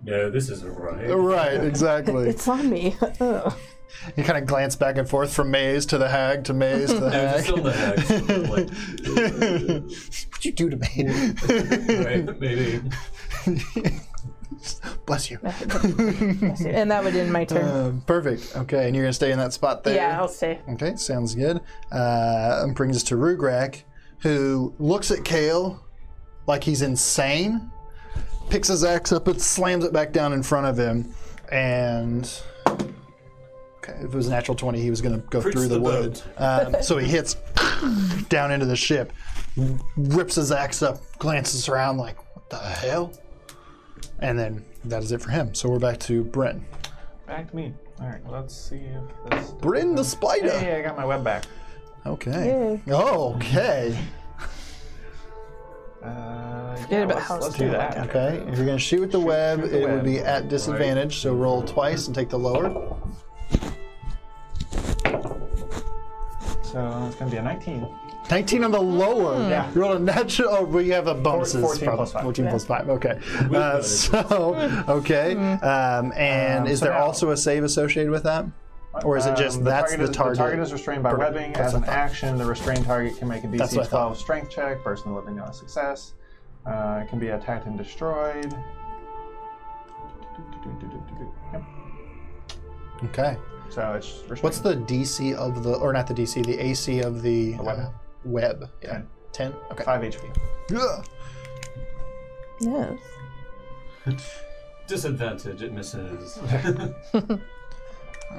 No, this isn't right. Right, exactly. It's on me. Ugh. You kind of glance back and forth from maze to the hag to maze to the No, hag. it's still the hag. So I'm like, What'd you do to me? right, maybe. Bless you. And that would end my turn. Perfect. Okay, and you're gonna stay in that spot there. Yeah, I'll stay. Okay, sounds good. And brings us to Rugrak, who looks at Kale like he's insane, picks his axe up and slams it back down in front of him, and okay, if it was a natural 20, he was going to go Crits through the the wood. So he hits down into the ship, rips his axe up, glances around like, what the hell? And then that is it for him. So we're back to Bryn. Back to me. All right, let's see if this. Bryn the spider. Hey, I got my web back. Okay. Okay. Forget about how let's it's do doing. that. Okay. If you're going to shoot with the web, with the it would web. be at disadvantage. So roll twice and take the lower. So it's going to be a 19. 19 on the lower. Yeah. You rolled a natural. Oh, well, you have a bonuses. 14 problem. plus 5. 14 plus 5. Okay. bonuses. Okay. And is so there now- also a save associated with that? Or is it just that's the target? The target is restrained by Perfect. webbing. That's As an what I thought. action, the restrained target can make a That's what I DC thought. 12 strength check. Person living on success. It can be attacked and destroyed. Yep. Okay. So it's restrained. What's the DC of the, or not the DC, the AC of the web? web? Yeah. 10. 10? Okay. 5 HP. Ugh. Yes. Disadvantage, it misses.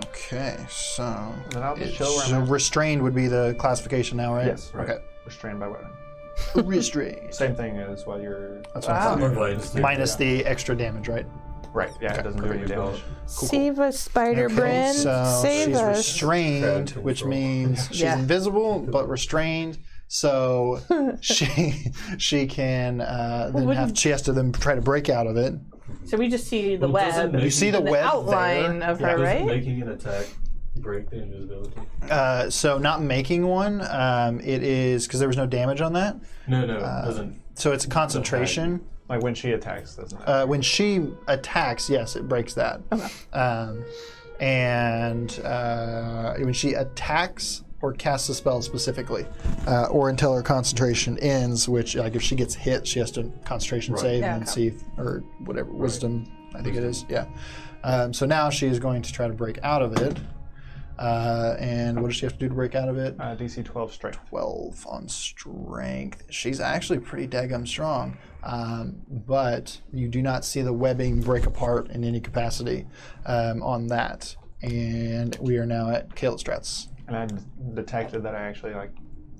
Okay, so Then I'll just it's- show where I'm so at. restrained would be the classification now, right? Yes, right. Okay. Restrained by webbing. Restrained. Same thing as while you're. That's what I thought. More violence too. Minus the extra damage, right? Right. Yeah, Okay, it doesn't do any damage. Save us, Spider Bryn. So Save she's us. restrained, Crowd which control. means she's Yeah. invisible but restrained. So she can she has to then try to break out of it. So we just see the Well, doesn't web. make- You see the and web outline there. of her, Doesn't right? making an attack break the invisibility? So not making one, it is because there was no damage on that. No, it doesn't. So it's a concentration. Like when she attacks, doesn't it? When she attacks, yes, it breaks that. When she attacks or casts a spell specifically, or until her concentration ends, which like if she gets hit, she has to concentration Right. save Yeah, and okay. see or whatever wisdom I think it is. Yeah. So now she is going to try to break out of it. And what does she have to do to break out of it? DC 12 strength. 12 on strength. She's actually pretty daggum strong, but you do not see the webbing break apart in any capacity on that. And we are now at Kale Strats. And I detected that I actually like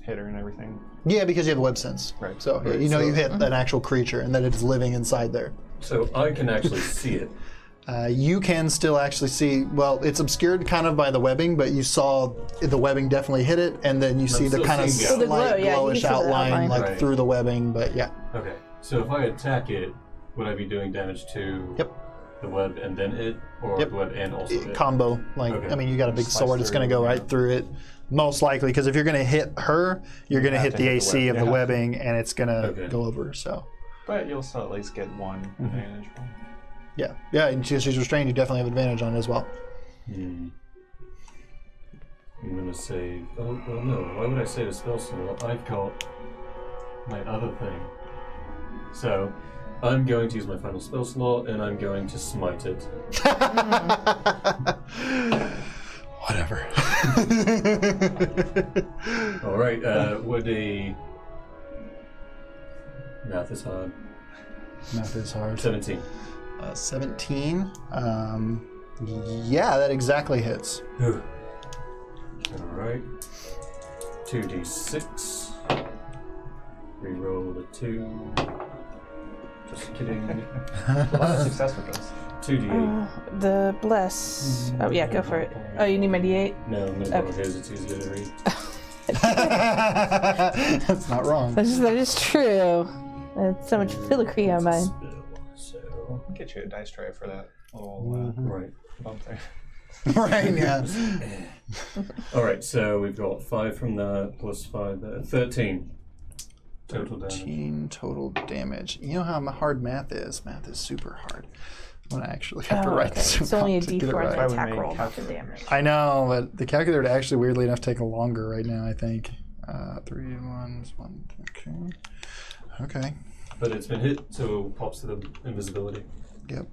hit her and everything. Yeah, because you have the web sense. Right. So Right, you know so- you hit an actual creature and that it's living inside there. So I can actually see it. You can still actually see, well, it's obscured kind of by the webbing, but you saw the webbing definitely hit it, and then you see the still kind of seeing it. Oh, the glow, slight yeah, you can glowish see the outline outline. like Right. through the webbing, but yeah. Okay. So if I attack it, would I be doing damage to Yep. the web and then it, or Yep. the web and also it? Combo. Like, Okay. I mean, you got a big Slice sword, it's going to through, go right through it. Most likely, because if you're going to hit her, you're going to have hit to the hit the AC web, of the yeah. webbing, and it's going to Okay. go over. So, But you'll still at least get one advantage. yeah. Yeah, and since she's restrained, you definitely have advantage on it as well. Hmm. I'm gonna save. Oh well, no. Why would I save a spell slot? I've got my other thing. So I'm going to use my final spell slot, and I'm going to smite it. Whatever. All right. Would a math is hard. Math is hard. 17. 17. Yeah, that exactly hits. All right. 2d6. Reroll the 2. Just kidding. A lot of success with this. 2d8. The bless. Oh yeah, go for it. Oh, you need my D8. No, I'm going to borrow his. It's easier to read. That's not wrong. That is true. That's so much filigree on mine. So, I'll get you a dice tray for that little right. bump there. Right, yeah. All right, so we've got 5 from that plus 5 there. 13 total damage. 13 total damage. You know how hard math is? Math is super hard. I'm gonna actually have to write this. It's only a out to get it D4 right. on the attack roll, not the damage. I know, but the calculator would actually, weirdly enough, take longer right now, I think. 3 1 1. Okay. Okay. But it's been hit, so pops to the invisibility. Yep.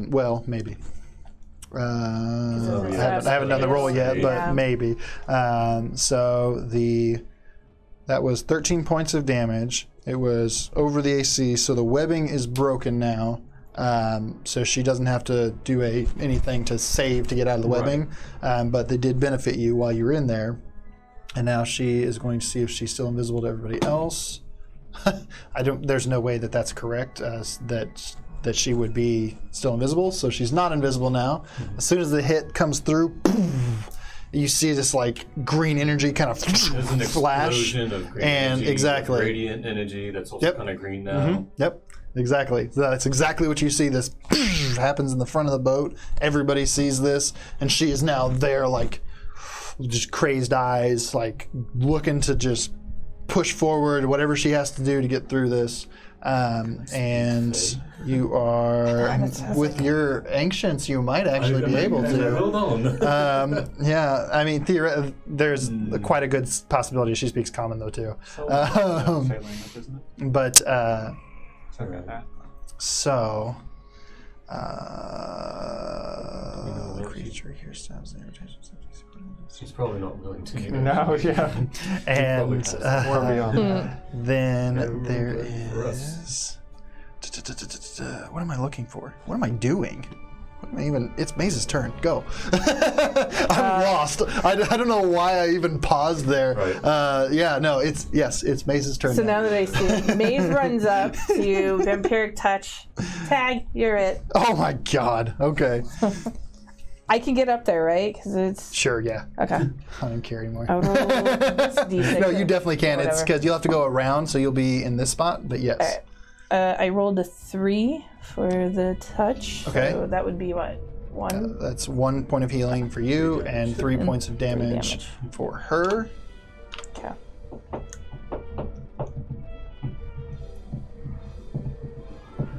Well, maybe. I haven't done the roll yet, but Yeah. maybe. That was 13 points of damage. It was over the AC, so the webbing is broken now. So she doesn't have to do anything to save to get out of the webbing. But they did benefit you while you were in there. And now she is going to see if she's still invisible to everybody else. There's no way that that's correct. That she would be still invisible, so she's not invisible now. As soon as the hit comes through, you see this like green energy kind of There's an flash, explosion of green and energy, exactly radiant energy that's also kind of green now. Yep, exactly. So that's exactly what you see. This happens in the front of the boat. Everybody sees this, and she is now there, like just crazed eyes, like looking to just push forward, whatever she has to do to get through this. And you are, with your ancients, you might actually be able to. Hold on. Yeah, I mean, there's quite a good possibility she speaks common, though, too. But, so, the creature here stabs the irritation. She's probably not willing to. No, yeah. And We're beyond that. then there is. What am I looking for? What am I doing? What am I even? It's Maze's turn. Go. I'm lost. I don't know why I even paused there. Right. Yeah, no, it's Maze's turn. So now that I see, Maze runs up to you, vampiric touch. Tag, you're it. Oh my god. Okay. I can get up there, right? Because it's Sure. Yeah. okay. I don't care anymore. I'll roll this D6 No, you definitely can. It's whatever. because you'll have to go around, so you'll be in this spot. But yes. I rolled a 3 for the touch. Okay. So that would be what? 1? That's 1 point of healing for you and 3 points of damage for her. Okay.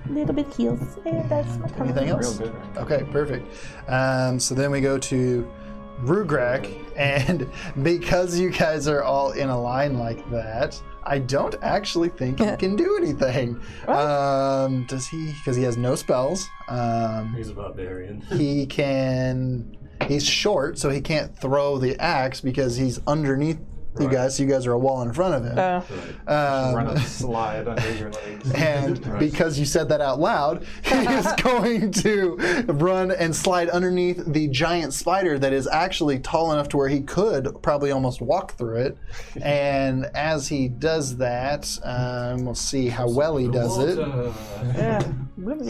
Little bit heals. And that's my cover. Anything else? Real good right now. Okay, perfect. So then we go to Rugrak, and because you guys are all in a line like that, I don't actually think he can do anything. Does he? Because he has no spells. He's a barbarian. He's short, so he can't throw the axe because he's underneath you guys. So you guys are a wall in front of him. Run a slide under your legs. And because you said that out loud, he is going to run and slide underneath the giant spider that is actually tall enough to where he could probably almost walk through it. And as he does that, we'll see how well he does it. Yeah.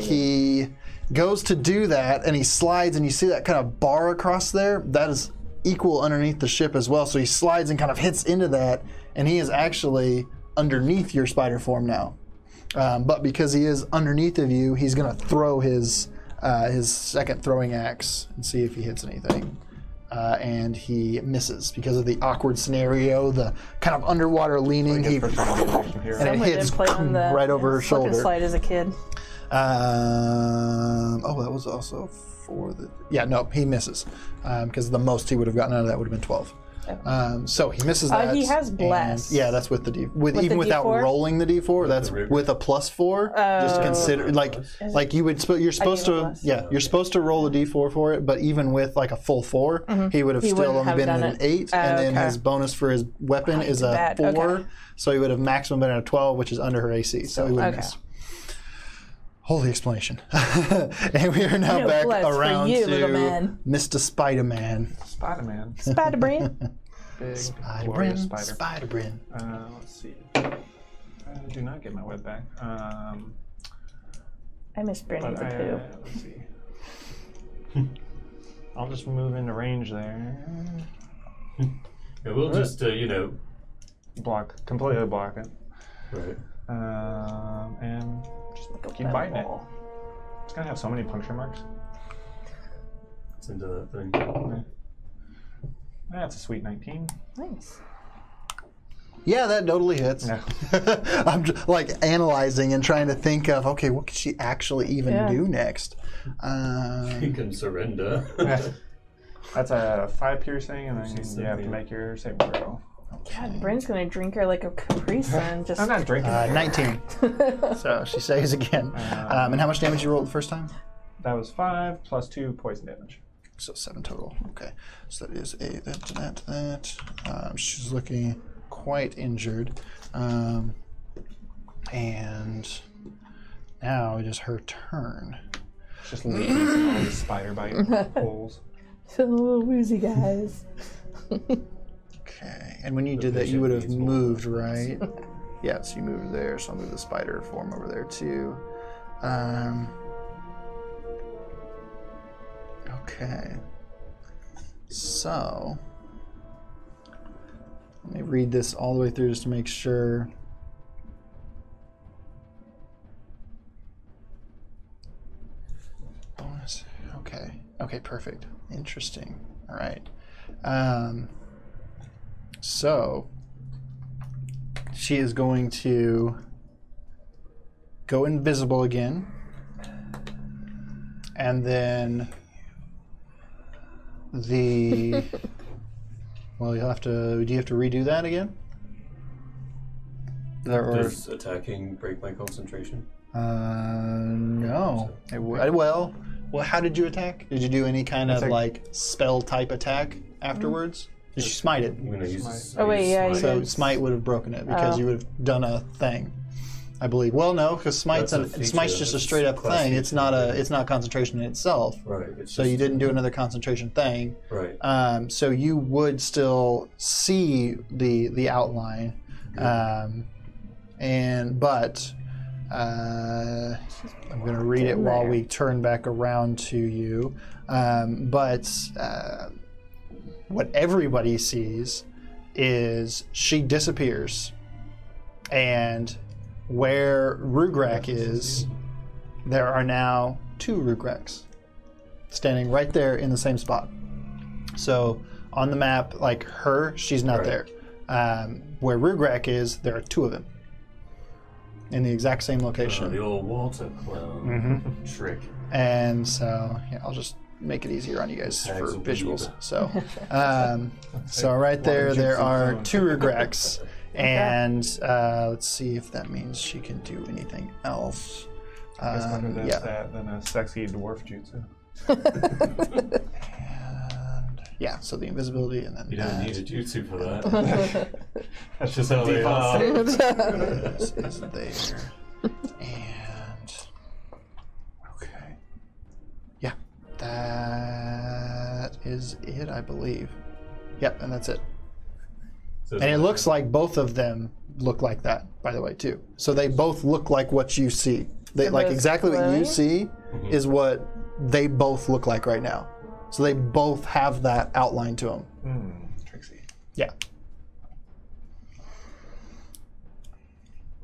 He goes to do that, and he slides, and you see that kind of bar across there? That is equal underneath the ship as well. So he slides and kind of hits into that, and he is actually underneath your spider form now. But because he is underneath of you, he's going to throw his second throwing axe and see if he hits anything. And he misses because of the awkward scenario, the kind of underwater leaning. And it hits right over her shoulder. Slide as a kid. That was also for the... Yeah, no, he misses. Because the most he would have gotten out of that would have been 12. So he misses that. He has and- bless. Yeah, that's with the D. With Even the without D4? rolling the D4, that's with a +4. Just consider like you would. You're supposed gave a to. plus. Yeah, you're supposed to roll a D4 for it. But even with like a full 4, he would have He still wouldn't only have been done an it. 8, and then Okay. his bonus for his weapon is a bad. 4. Okay. So he would have maximum been at a 12, which is under her AC. So he would have Okay. missed. Holy explanation. And we are now No back bless for around you, to little man. Mr. Spider-Man. Spider-Man. Spider-Brain. Big, Spider-Brin. glorious spider. Spider-Brin. Let's see. I do not get my web back. I miss Brandy But the Pooh. let's see. I'll just move into range there. Yeah, we'll just, Completely block it. right. And just keep biting it. It's gonna have so many puncture marks. It's into that thing. That's a sweet 19. Nice. Yeah, that totally hits. Yeah. I'm just, like analyzing and trying to think of, okay, what could she actually even Yeah. do next? You can surrender. That's a 5 piercing, and then She's you have to something. make your saving throw. God, Bryn's gonna drink her like a Capri Sun. Just I'm not drinking. 19. So she saves again. And how much damage you rolled the first time? That was 5 plus 2 poison damage. So 7 total. Okay. So that is that. She's looking quite injured. And now it is her turn. It's just leaking all these spider bite holes. some little woozy guys. Okay. And when you did that, patient you would have needs more moved, right? Yeah, so you moved there. So I'll move the spider form over there too. Okay. So let me read this all the way through just to make sure. Bonus. Okay. Okay, perfect. Interesting. All right. So she is going to go invisible again. And then the well, you'll have to. Do you have to redo that again? Does attacking break my concentration? No. Well, how did you attack? Did you do any kind of like spell type attack afterwards? Did you smite it? I'm gonna use Smite. this. Oh, wait, yeah, So did. smite would have broken it because Oh. you would have done a thing, I believe. Well, no, because smite's That's a smite's feature. just a That's straight up class thing. feature. It's not concentration in itself. Right. It's So just, you didn't do another concentration thing. Right. So you would still see the outline, but I'm going to read it while we turn back around to you. But what everybody sees is she disappears, and where Rugrak is, there are now 2 Rugraks standing right there in the same spot. So on the map, like her, she's not Right. there. Where Rugrak is, there are 2 of them in the exact same location. The old water clown trick. And so yeah, I'll just make it easier on you guys Tags for will be visuals. either. So right there, there are 2 Rugraks. And let's see if that means she can do anything else. I guess better than Yeah. that than a sexy dwarf jutsu. And yeah, so the invisibility and then You don't that. need a jutsu for that. That's just how they are. This is there. And okay. Yeah, that is it, I believe. Yep, and that's it. So And it looks like both of them look like that, by the way, too. So they both look like what you see. They like both exactly what you glowing? see is what they both look like right now. So they both have that outline to them. Trixie. Yeah.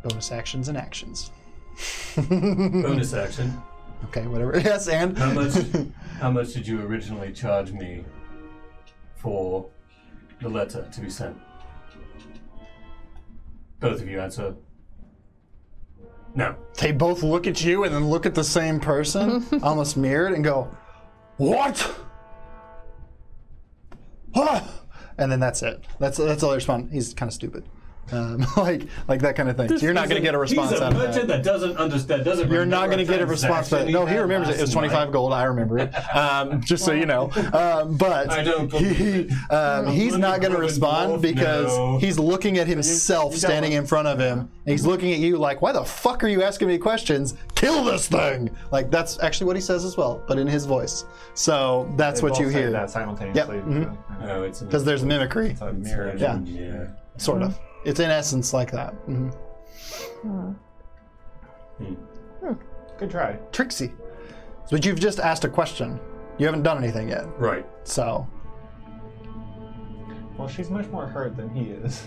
Bonus actions and actions. bonus action. Okay, whatever. Yes, and How much did you originally charge me for the letter to be sent? Both of you answer. No. They both look at you and then look at the same person, almost mirrored, and go, "What? Huh?" and then that's it. That's all they respond. He's kind of stupid. Like that kind of thing. So you're not going to get a response He's a out of merchant that. that doesn't understand. Doesn't. You're not going to get a response, but no, he remembers it. It was 25 gold. I remember it. Just so you know. But I don't he's not going to respond because he's looking at himself standing in front of him. And he's looking at you like, why the fuck are you asking me questions? Kill this thing! Like, that's actually what he says as well, but in his voice. So that's They what you both say hear. that simultaneously. Yep, mhm. Oh, it's Because there's mimicry. It's a mirror. Yeah. Yeah. Sort of. It's in essence like that. Good try. Trixie. But you've just asked a question. You haven't done anything yet. Right. So. Well, she's much more hurt than he is.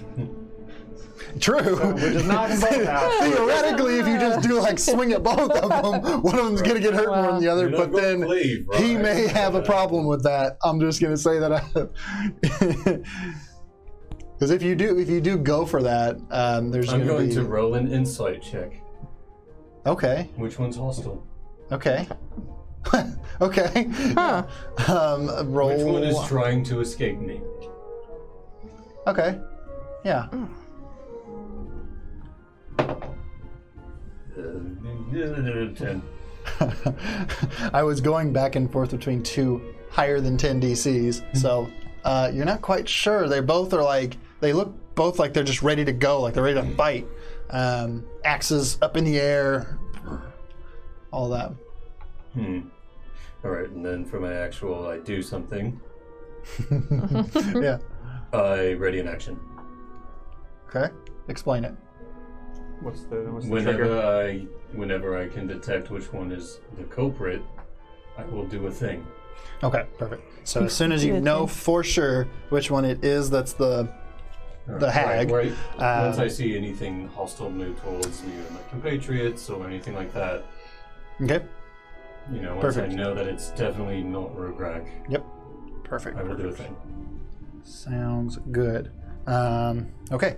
True. Which is not both out. Theoretically, if you just do like swing at both of them, one of them's gonna get hurt more than the other. You're But not then gonna leave, right? he may have a problem with that. I'm just gonna say that. Because if you do go for that, there's I'm going be to roll an insight check. Okay. Which one's hostile? Okay. Okay. Huh. Roll. Which one is trying to escape me? Okay. Yeah. 10. I was going back and forth between two higher than 10 DCs, so you're not quite sure. They both are like, they look both like they're just ready to go, like they're ready to fight. Axes up in the air, all that. All right, and then for my actual, I do something. Yeah. I ready in action. Okay. Explain it. What's the trigger? Whenever I can detect which one is the culprit, I will do a thing. Okay, perfect. So as soon as you know for sure which one it is, that's the hag. Right. Once I see anything hostile move towards me or my compatriots or anything like that, Okay. you know, once Perfect. I know that it's definitely not Rograg, Yep. Perfect. I will do a thing. Sounds good. Okay.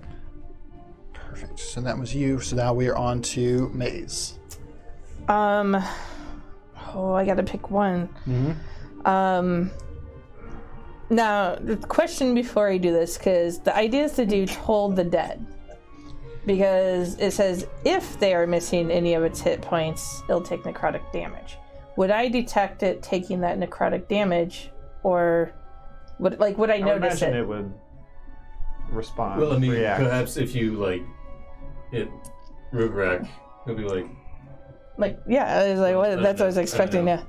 Perfect. So that was you. So now we are on to Maze. Oh, I gotta pick one. Now, the question before I do this, because the idea is to do Toll the Dead. Because it says if they are missing any of its hit points, it'll take necrotic damage. Would I detect it taking that necrotic damage, or would I I would notice imagine it? it would respond. Well, I mean, react. perhaps if you hit Rograg, he'll be like, Yeah, I was like, that's what I was I don't expecting. know. Yeah.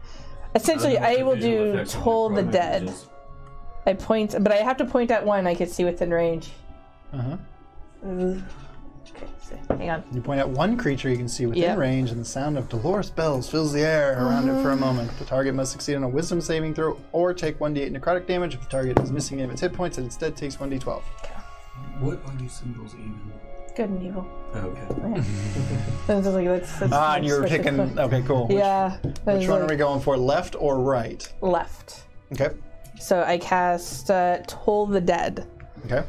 Essentially, I will visual do effects on Toll the necrotic Dead. images. I point, but I have to point at one I can see within range. Okay, so hang on. You point at one creature you can see within Yep. range, and the sound of Dolores bells fills the air around it for a moment. The target must succeed on a Wisdom saving throw or take 1d8 necrotic damage. If the target is missing any of its hit points, it instead takes 1d12. What are these symbols even? Good and evil. Okay. Yeah. That's like, that's And you're picking. Okay, cool. Yeah. Which one are we going for? Left or right? Left. Okay. So I cast Toll the Dead. Okay.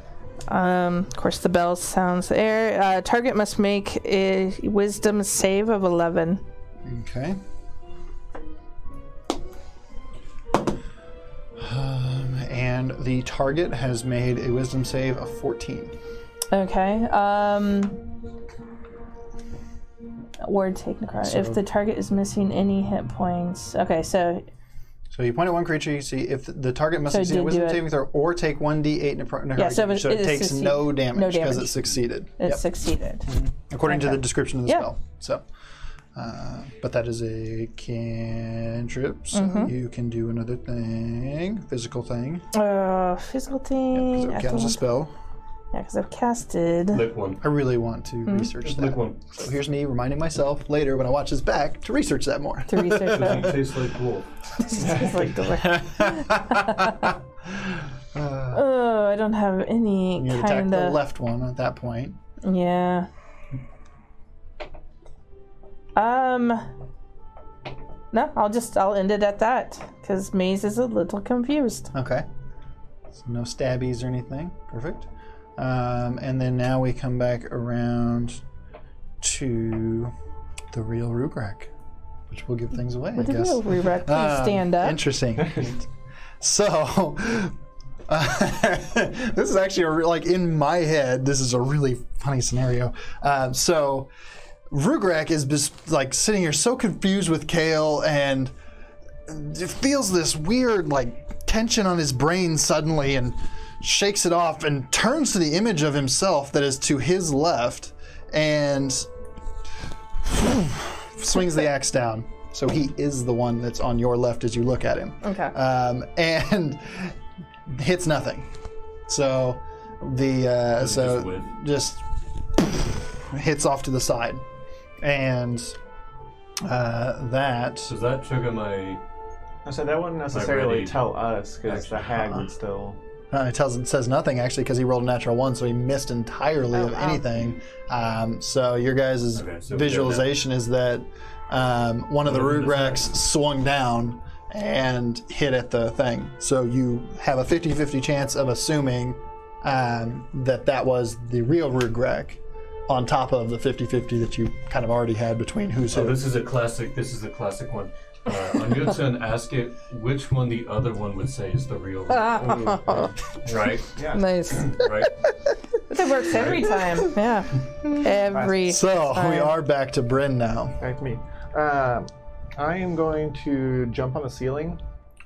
Of course, the bell sounds there. Target must make a Wisdom save of 11. Okay. And the target has made a Wisdom save of 14. Okay. Or take necrotic. If the target is missing any hit points. Okay, so So you point at one creature, you see if the target must So succeed a did Wisdom do it. saving throw or take 1d8 necrotic Yeah, so damage. it It takes succeed- no damage because damage. it succeeded. it Yep. succeeded. According to Okay. the description of the Yeah. spell. So, but that is a cantrip, so you can do another thing, physical thing, Physical because thing. it counts as a spell. Yeah, because I've casted. Lick one. I really want to research Just that. lick one. So here's me reminding myself later when I watch this back to research that more. To research Doesn't that. taste like wolf. It's like oh, I don't have any You attack kind the of. left one at that point. Yeah. No, I'll end it at that because Maze is a little confused. Okay. So no stabbies or anything. Perfect. And then now we come back around to the real Rugrak, which will give things away, What I did guess. you Rerec? Please stand up. Interesting. So, this is actually like in my head. This is a really funny scenario. So Rugrek is just like sitting here so confused with Kale, and it feels this weird like tension on his brain suddenly, and shakes it off and turns to the image of himself that is to his left, and swings the axe down. So he is the one that's on your left as you look at him. Okay. And hits nothing. So the just hits off to the side, and that. Does that trigger my? So that wouldn't necessarily ready tell us, because the hag would still. It says nothing actually, because he rolled a natural 1, so he missed entirely of anything. So your guys' visualization is that one of the Rugreks swung down and hit at the thing. So you have a 50-50 chance of assuming that was the real Rugrek, on top of the 50-50 that you kind of already had between who's who. This is a classic one. On your turn, ask it which one the other one would say is the real one. Right? Yeah. Nice. Right? That works every time. Yeah. Every So time. we are back to Bryn now. Back to me. I am going to jump on the ceiling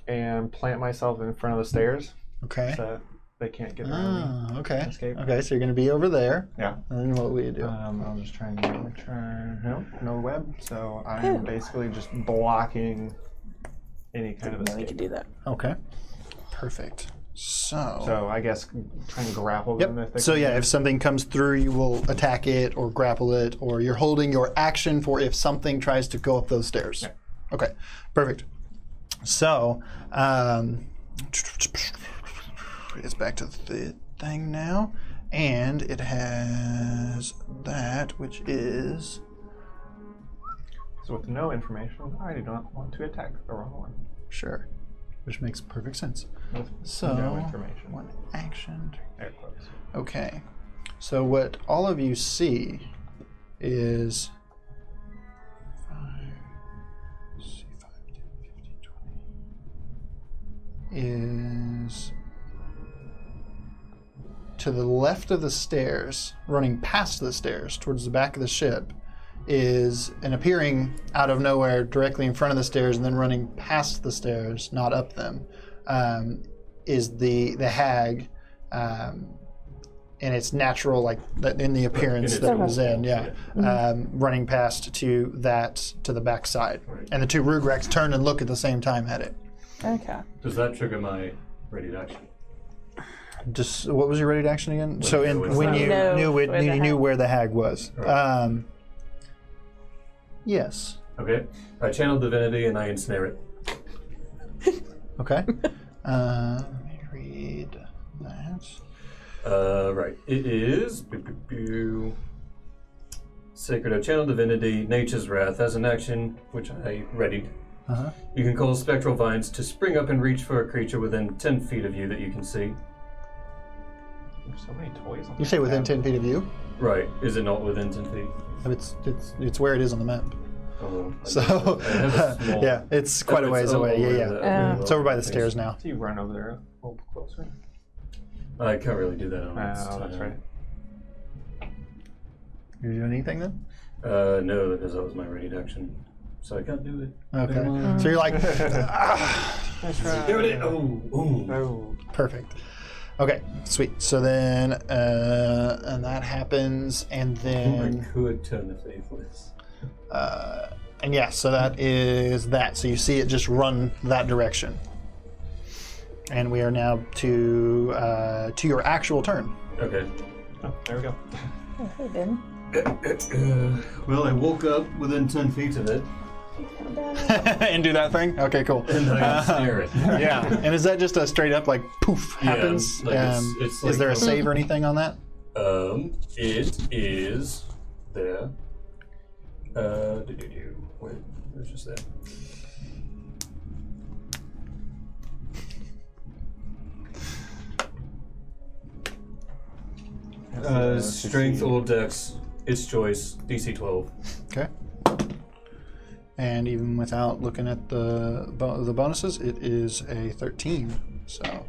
and plant myself in front of the stairs Okay. so they can't get around me. Okay. Escape. Okay, so you're going to be over there. Yeah. And then what will you do? I'll just try and no web. So I'm basically just blocking any kind of We escape. could do that. Okay. Perfect. So I guess trying to grapple them if they So can. yeah, if something comes through, you will attack it or grapple it, or you're holding your action for if something tries to go up those stairs. Yeah. Okay, perfect. So it's back to the thing now, and it has that, which is So with no information, I do not want to attack the wrong one. sure, which makes perfect sense. With So no information. one action. Air quotes. Okay, so what all of you see is 5, 10, 15, 20, is to the left of the stairs, running past the stairs towards the back of the ship, is and appearing out of nowhere directly in front of the stairs and then running past the stairs, not up them, is the hag in its natural, like in the appearance that it was in, running past to the back side. Right. And the two Rugreks turn and look at the same time at it. Okay. Does that trigger my ready to action? Just what was your ready to action again? So when you Know knew where the hag- where the hag was. Right. Yes. Okay. I channel divinity and I ensnare it. Okay. Let me read that. Right. It is Sacred of Channel Divinity, Nature's Wrath. As an action, which I readied, Uh-huh. you can cause spectral vines to spring up and reach for a creature within 10 feet of you that you can see. There's so many toys on You say within map. 10 feet of you? Right. Is it not within 10 feet? It's where it is on the map. Oh, So I have a small- yeah, it's quite a ways Oh, away. Yeah, over yeah. the- It's over by the stairs now. So you run over there a little closer. I can't really do that on its Oh, that's turn. right. You doing anything then? No, because that was my ready to action. So I can't do it. Okay. So you're like, There it is. Oh, ooh. Oh. perfect. Okay, sweet. So then, and that happens, and I then, could turn the faithless. and yeah, so that is that. So you see it just run that direction. And we are now to your actual turn. Okay. Oh, there we go. Oh, hey, Ben. Well, I woke up within 10 feet of it, And do that thing? Okay, cool. and I ensnare it. Yeah. And is that just a straight up, like, poof, Yeah, happens? like it's Is like there a from- save or anything on that? It is there. Wait, it was just there. Strength or Dex, its choice. DC 12. Okay. And even without looking at the bonuses, it is a 13. So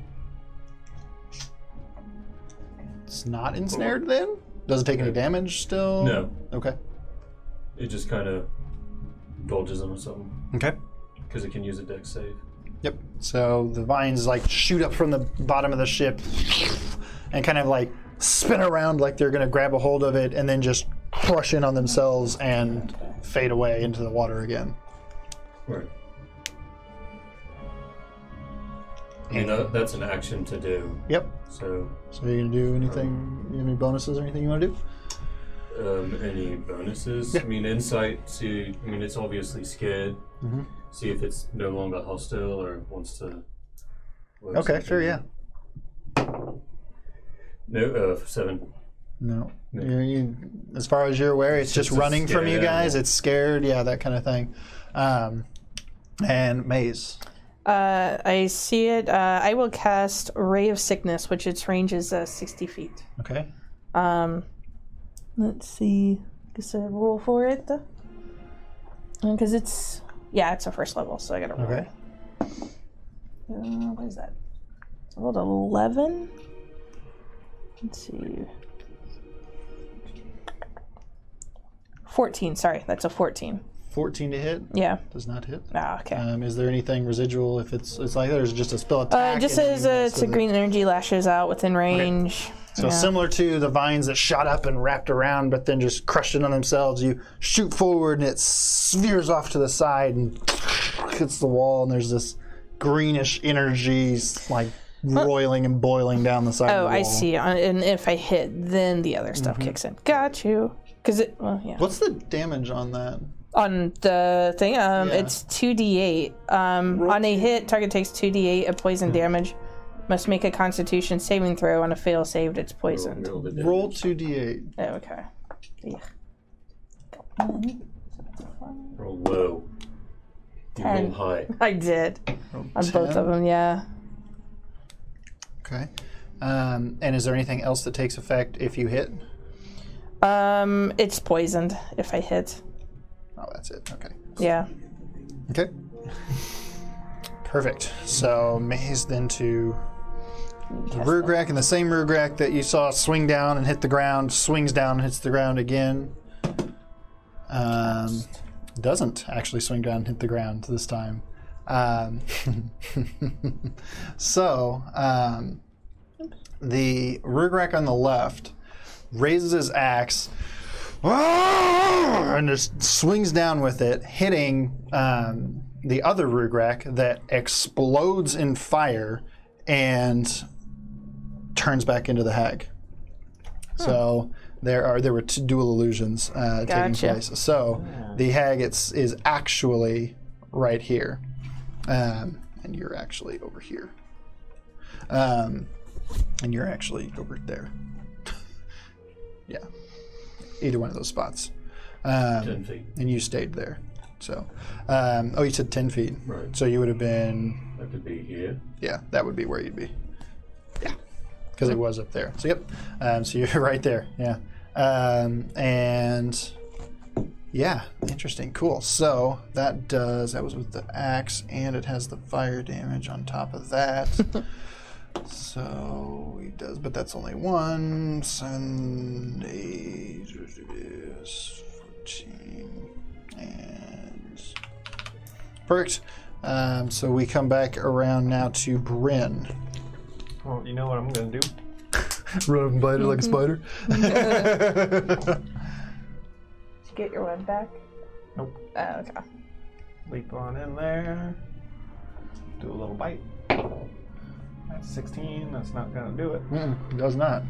It's not ensnared then? Does it take any damage still? No. Okay. It just kind of dodges them or something. Okay. Because it can use a dex save. Yep. So the vines like shoot up from the bottom of the ship and kind of like spin around like they're going to grab a hold of it and then just crush in on themselves and fade away into the water again. Right. I mean, that's an action to do. Yep. So you're going to do anything, any bonuses or anything you want to do? Any bonuses? Yeah. I mean, insight to, I mean, it's obviously scared. Mm-hmm. See if it's no longer hostile or wants to work Okay, something. sure, yeah. No, 7. No. No. As far as you're aware, it's just It's a running from you scared guys. animal. It's scared, yeah, that kind of thing. And Maze. I see it. I will cast Ray of Sickness, which its range is 60 feet. Okay. Let's see. Guess I roll for it. Because it's a first level, so I gotta roll. Okay. What is that? I rolled 11. Let's see. 14. Sorry, that's a 14. 14 to hit. Yeah. Does not hit. Ah, okay. Is there anything residual if it's like there's just a spell attack? It just and says then it's a green energy lashes out within range. So similar to the vines that shot up and wrapped around, but then just crushed in on themselves, you shoot forward and it veers off to the side and hits the wall, and there's this greenish energy like roiling and boiling down the side of the Oh, wall. I see. And if I hit, then the other stuff kicks in. Got you. Because it, well, yeah. What's the damage on that? On the thing, it's 2d8. On a hit, target takes 2d8 of poison damage. Must make a Constitution saving throw. On a fail saved, it's poisoned. Roll 2d8. Oh, okay. Yeah. Roll low. You roll 10. high. I did. Roll On 10. both of them, yeah. Okay. And is there anything else that takes effect if you hit? It's poisoned if I hit. Oh, that's it. Okay. Yeah. Okay. Perfect. So Maze then to the Rugrak, and the same Rugrak that you saw swing down and hit the ground, swings down and hits the ground again. Doesn't actually swing down and hit the ground this time. The Rugrak on the left raises his axe and just swings down with it, hitting the other Rugrak that explodes in fire and turns back into the hag. So there were two dual illusions taking Gotcha. place. So the hag is actually right here, and you're actually over here, and you're actually over there. Yeah, either one of those spots. 10 feet. And you stayed there. So, you said 10 feet. Right. So you would have been, That could be here. yeah, that would be where you'd be. Yeah, because it was up there. So, yep. So you're right there. Yeah. And yeah, interesting. Cool. So that was with the axe, and it has the fire damage on top of that. So he does, but that's only 1. 7, 8, 14, and perfect. So we come back around now to Bryn. Well, you know what I'm gonna do? Run up and bite her like a spider. Did you get your web back? Nope. Oh, okay. Leap on in there. Do a little bite. That's 16. That's not gonna do it. Does not.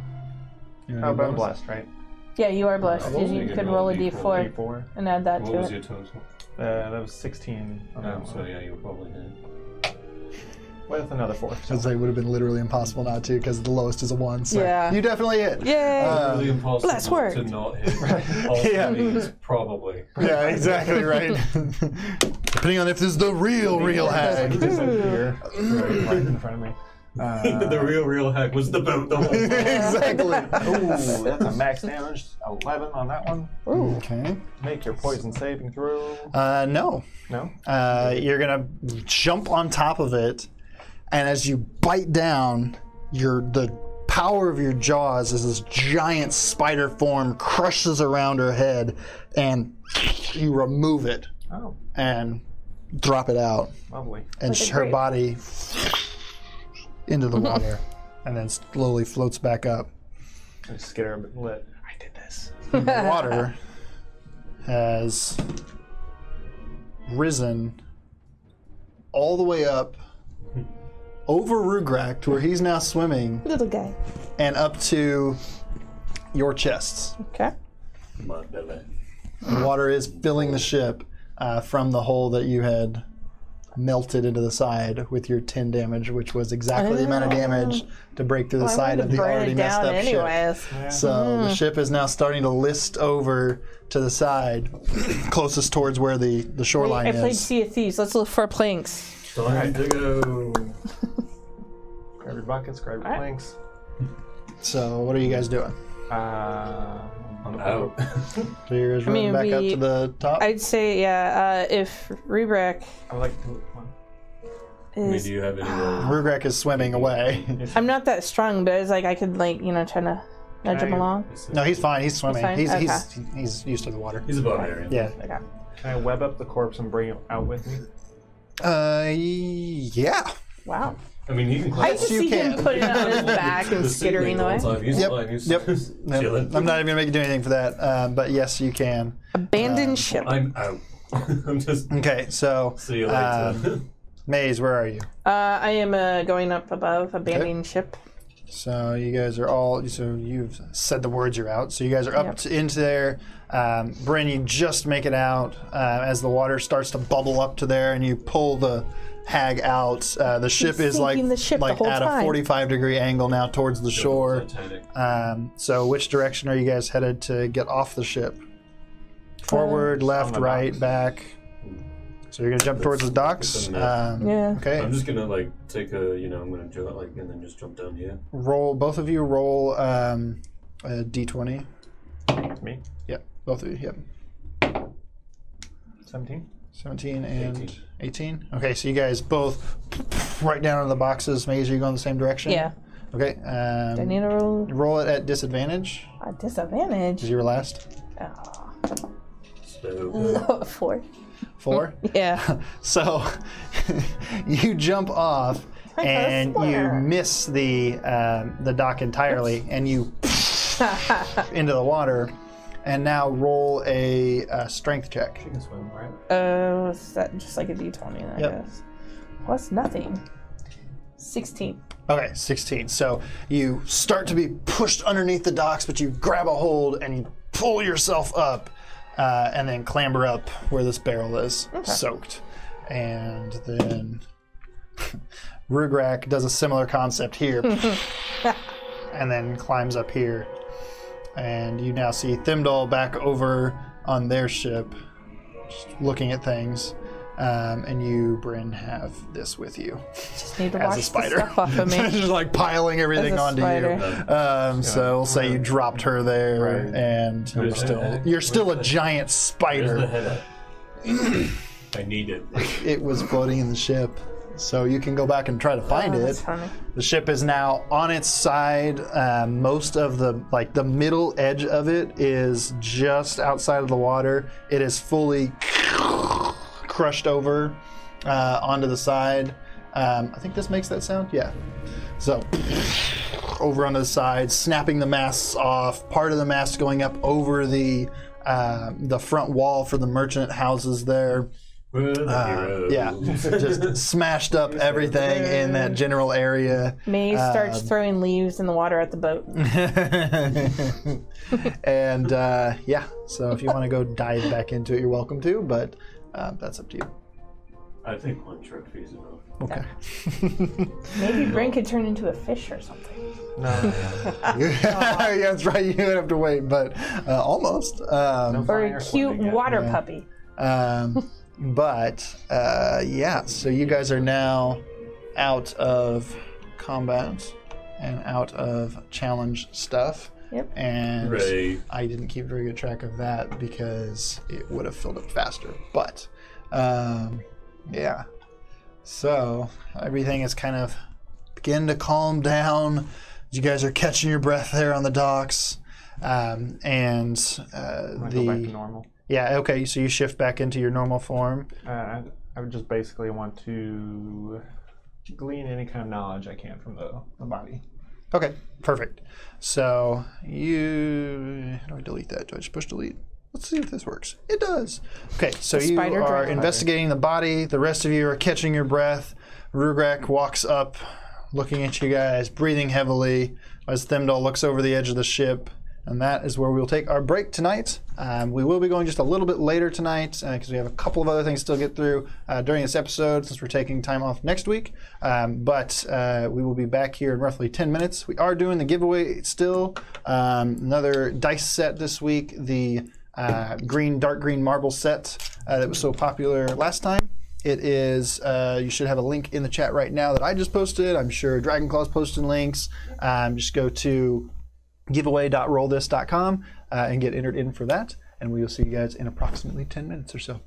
How about blessed, right? Yeah, you are blessed. Oh, You you could can roll roll a a d4 D4. and add that What to was it. your total? That was 16 on that So one. yeah, you were probably here. With another 4. I'd say it would have been literally impossible not to, because the lowest is a 1. So Yeah. you definitely hit. Yay! Really impossible bless word. to not hit. All Yeah. means probably. Yeah, exactly right. Depending on if this is the real hag. Just like here, right in front of me. The real hack was the boat the whole time. Exactly. Ooh, that's a max damage. 11 on that one. Okay. Make your poison saving throw. No. No? You're gonna jump on top of it, and as you bite down, the power of your jaws as this giant spider form crushes around her head, and you remove it Oh, and drop it out, lovely. and Like a her grape. body into the water, and then slowly floats back up. I just get her a bit lit. I did this. The water has risen all the way up over Rugrak to where he's now swimming, Little guy. and up to your chests. Okay. My belly. The water is filling the ship from the hole that you had melted into the side with your 10 damage, which was exactly the amount of damage to break through the Well, I side wanted of to the burn already it messed down up ship. anyways. So the ship is now starting to list over to the side, closest towards where the shoreline I played is. Sea of Thieves. Let's look for planks. Time to go. Grab your buckets, grab your planks. So what are you guys doing? On the Out. So you're guys running mean, back up we- to the top? I'd say, yeah, if Rubrek I would like to. Come I mean, is... do you have any Rugrak is swimming away. I'm not that strong, but it's like I could, like, try to nudge him Hey. along. No, he's fine. He's swimming. fine? He's used to the water. He's a barbarian. Yeah. Okay. Can I web up the corpse and bring it out with me? Yeah. Wow. I mean, he can I climb. just you see him can. putting it on his back and skittering away. He's Yep. fine. He's Yep. chilling. I'm not even gonna make you do anything for that. But yes, you can. Abandoned ship. I'm out. I'm just. Okay, so See you later. Maze, where are you? I am going up above, abandoned ship. So you guys are all. So you've said the words. You're out. So you guys are up Yep. into there. Bryn, you just make it out as the water starts to bubble up to there, and you pull the hag out. The ship is like sinking the ship the whole at a time. 45-degree angle now towards the shore. Titanic. So which direction are you guys headed to get off the ship? Forward, left, the right, docks. back. So you're gonna jump towards the docks. Yeah. Yeah. Okay. I'm just gonna like take a, I'm gonna do it like, and then just jump down here. Roll. Both of you roll a d20. Me? Yep. Both of you. Yep. 17? 17 and 18. Okay. So you guys both right down into the boxes. Maze, are you going the same direction? Yeah. Okay. I need a roll. Roll it at disadvantage A disadvantage. because you were last. So 4. 4. Yeah. So you jump off and you miss the dock entirely, and you into the water. And now roll a strength check. You can swim, right? Is that just like a d20, I Yep. guess? Plus nothing. 16. Okay, 16. So you start to be pushed underneath the docks, but you grab a hold and you pull yourself up, and then clamber up where this barrel is, soaked. And then Rugrak does a similar concept here, and then climbs up here. And you now see Thimdall back over on their ship, just looking at things. And you, Bryn, have this with you Just need to as wash a spider. the stuff off of me. Just like piling everything As a onto spider. you. So we'll say you dropped her there, Right. and you're still a giant where's the spider. head at? I need it. It was floating in the ship, so you can go back and try to find Oh, it. that's funny. The ship is now on its side. Most of the middle edge of it is just outside of the water. It is fully crushed over onto the side. I think this makes that sound. Yeah. So over onto the side, snapping the masts off. Part of the mast going up over the front wall for the merchant houses there. We're the heroes. Yeah, just smashed up everything in that general area. Maze starts throwing leaves in the water at the boat. And yeah, so if you want to go dive back into it, you're welcome to, but that's up to you. I think one trophy is enough. Okay. Maybe Bryn could turn into a fish or something. No. Yeah, that's right. You would have to wait, but almost. Or a cute water puppy. But yeah, so you guys are now out of combat and out of challenge stuff. Yep. And Hooray. I didn't keep very good track of that because it would have filled up faster. But yeah, so everything is kind of beginning to calm down. You guys are catching your breath there on the docks, and I'm gonna go back to normal. yeah, okay. So you shift back into your normal form. I would just basically want to glean any kind of knowledge I can from the body. Okay, perfect. So you, how do I delete that? Do I just push delete? Let's see if this works. It does. Okay, so you spider are dragon. investigating the body. The rest of you are catching your breath. Rugrak walks up, looking at you guys, breathing heavily as Themdall looks over the edge of the ship. And that is where we'll take our break tonight. We will be going just a little bit later tonight because we have a couple of other things to still get through during this episode since we're taking time off next week. But we will be back here in roughly 10 minutes. We are doing the giveaway still. Another dice set this week, the dark green marble set that was so popular last time. It is, you should have a link in the chat right now that I just posted. I'm sure Dragonclaw's posting links. Just go to giveaway.rollthis.com and get entered in for that. And we will see you guys in approximately 10 minutes or so.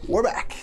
we're back.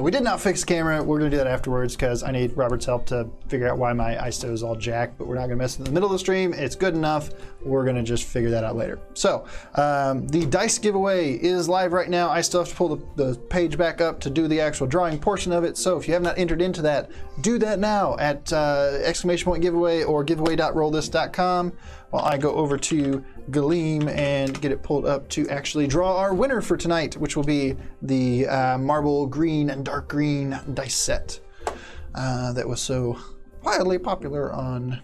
We did not fix the camera. We're going to do that afterwards because I need Robert's help to figure out why my ISO is all jacked, but we're not going to mess in the middle of the stream. It's good enough. We're going to just figure that out later. So the dice giveaway is live right now. I still have to pull the page back up to do the actual drawing portion of it. So if you have not entered into that, do that now at ! Giveaway or giveaway.rollthis.com while I go over to Galeem and get it pulled up to actually draw our winner for tonight, which will be the marble green and dark green dice set that was so wildly popular on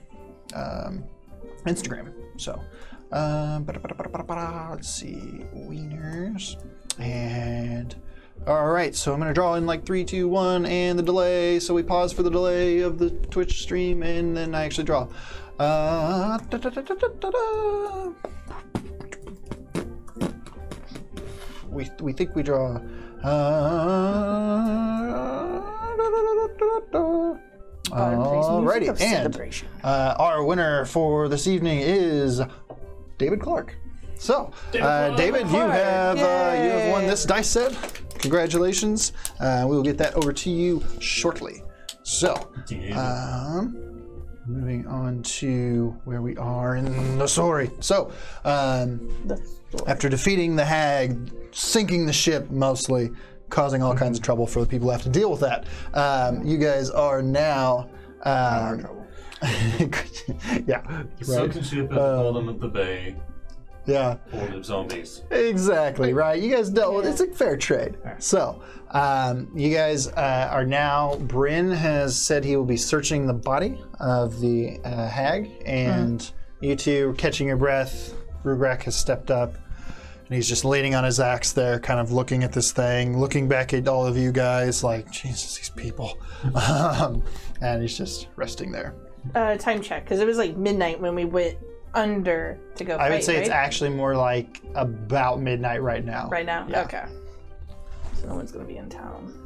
Instagram. So let's see, wieners. And all right, so I'm gonna draw in like 3, 2, 1 and the delay. So we pause for the delay of the Twitch stream and then I actually draw. We think we draw. Alrighty, and our winner for this evening is David Clark. So, David, you have won this dice set. Congratulations. We will get that over to you shortly. So, moving on to where we are in the story. So, after defeating the hag, sinking the ship mostly, causing all kinds of trouble for the people who have to deal with that, you guys are now. Yeah. The sunken ship at the bottom of the bay. Yeah. Full of zombies. Exactly, right. You guys dealt with it's a fair trade. So, you guys are now, Bryn has said he will be searching the body of the hag, and you two are catching your breath. Rugrak has stepped up, and he's just leaning on his axe there, kind of looking at this thing, looking back at all of you guys like, Jesus, these people. And he's just resting there. Time check, because it was like midnight when we went under to go fight, I would say right? it's actually more like about midnight right now. Right now? Yeah. Okay. So no one's going to be in town.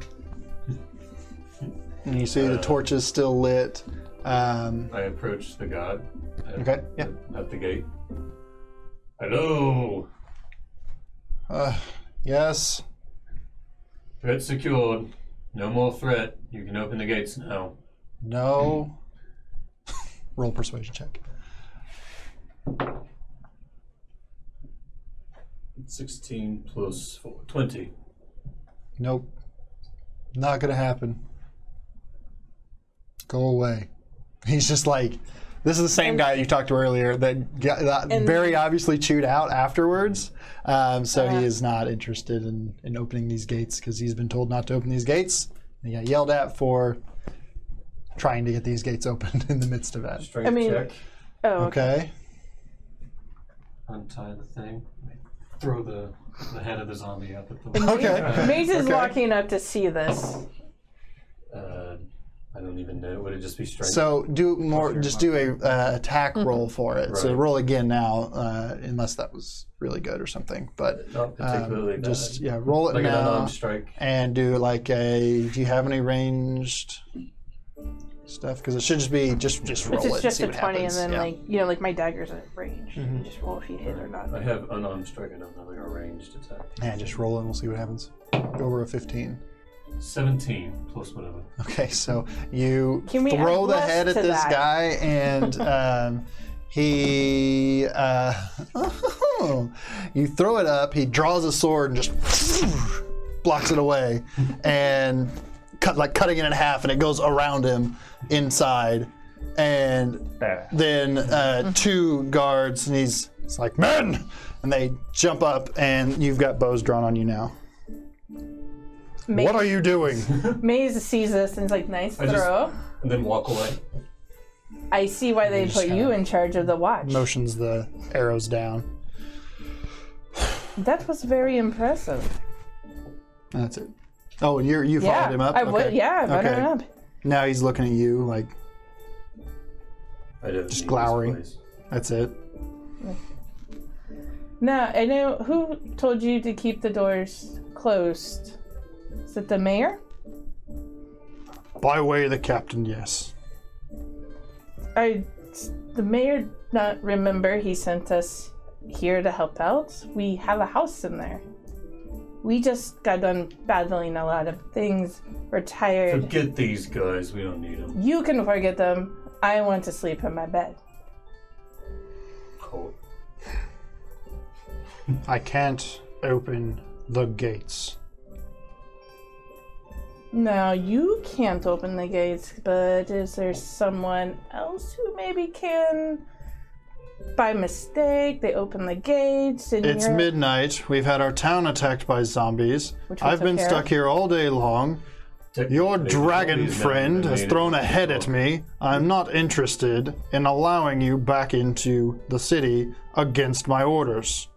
And you see the torches still lit. I approached the god at the gate. Hello. Yes. Threat secured. No more threat. You can open the gates now. No. Roll persuasion check. 16 plus 4, 20. Nope. Not gonna happen. Go away. He's just like, this is the same guy you talked to earlier that got very obviously chewed out afterwards. So he is not interested in opening these gates because he's been told not to open these gates. He got yelled at for trying to get these gates opened in the midst of that. Strength check. Oh, Okay. Untie the thing. Throw the head of the zombie up at the Okay. Maze is walking up to see this. I don't even know. Would it just be strength? So do more. Just do a attack roll for it. So Right. roll again now, unless that was really good or something. But Not particularly bad. just roll it like an now unarmed strike. and do like a. Do you have any ranged stuff? Because it should just be just roll It's it. just and see a what 20, happens. and then Yeah. like my dagger's at range. You just roll if you hit or not. I have unarmed strike. I don't have like a ranged attack. Yeah, just roll it and we'll see what happens. Go over a 15. 17 plus whatever. Okay, so you Can we throw add the less head at to this that? guy, and he you throw it up. He draws a sword and just blocks it away, and cutting it in half, and it goes around him inside, and then two guards, and he's like, "Men!" and they jump up, and you've got bows drawn on you now. What are you doing? Maze sees this and is like, nice I just- throw. And then walk away. I see why they put you in charge of the watch. Motions the arrows down. That was very impressive. That's it. Oh, and you followed him up? I would. Okay. Yeah, I followed Okay. him up. Now he's looking at you like, I didn't Just leave glowering. this place. that's it. Now, I know who told you to keep the doors closed. Is it the mayor? By way of the captain, yes. The mayor not remember he sent us here to help out. We have a house in there. We just got done battling a lot of things. We're tired. Forget these guys. We don't need them. You can forget them. I want to sleep in my bed. Cool. I can't open the gates. No, you can't open the gates, but is there someone else who maybe can? By mistake, they open the gates and It's midnight. We've had our town attacked by zombies. Which we I've took been care stuck of. here all day long. Your dragon friend has thrown a head at me. I'm not interested in allowing you back into the city against my orders.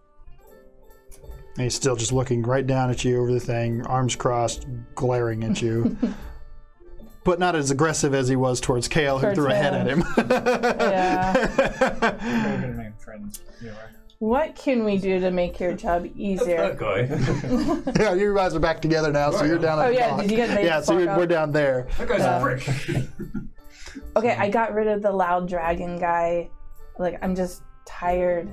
And he's still just looking right down at you over the thing, arms crossed, glaring at you. But not as aggressive as he was towards Kale, who Towards threw a head at him. Yeah. We're gonna make friends. You are. What can we do to make your job easier? That guy. Yeah, you guys are back together now, so you're down at Oh, the yeah, dock. did you get Yeah, so we're down there. That guy's a prick. Okay, I got rid of the loud dragon guy. Like, I'm just tired.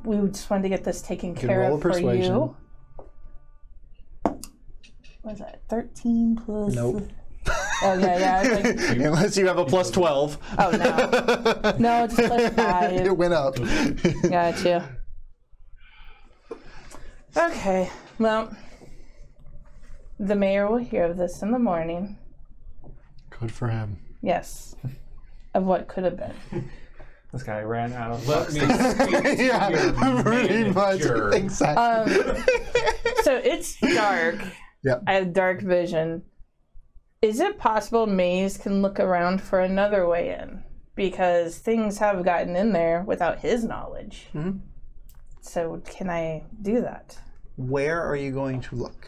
We just wanted to get this taken can care roll of a for persuasion. you. What is that? 13 plus. Nope. Oh yeah. It's like, Unless you have a plus 12. oh no. No, it's plus 5. It went up. Gotcha. Okay. Well, the mayor will hear of this in the morning. Good for him. Yes. Of what could have been. This guy ran out of. Let me speak to Yeah, your pretty much. manager. Exactly. So it's dark. Yep. I have dark vision. Is it possible Maze can look around for another way in? Because things have gotten in there without his knowledge. Mhm. So can I do that? Where are you going to look?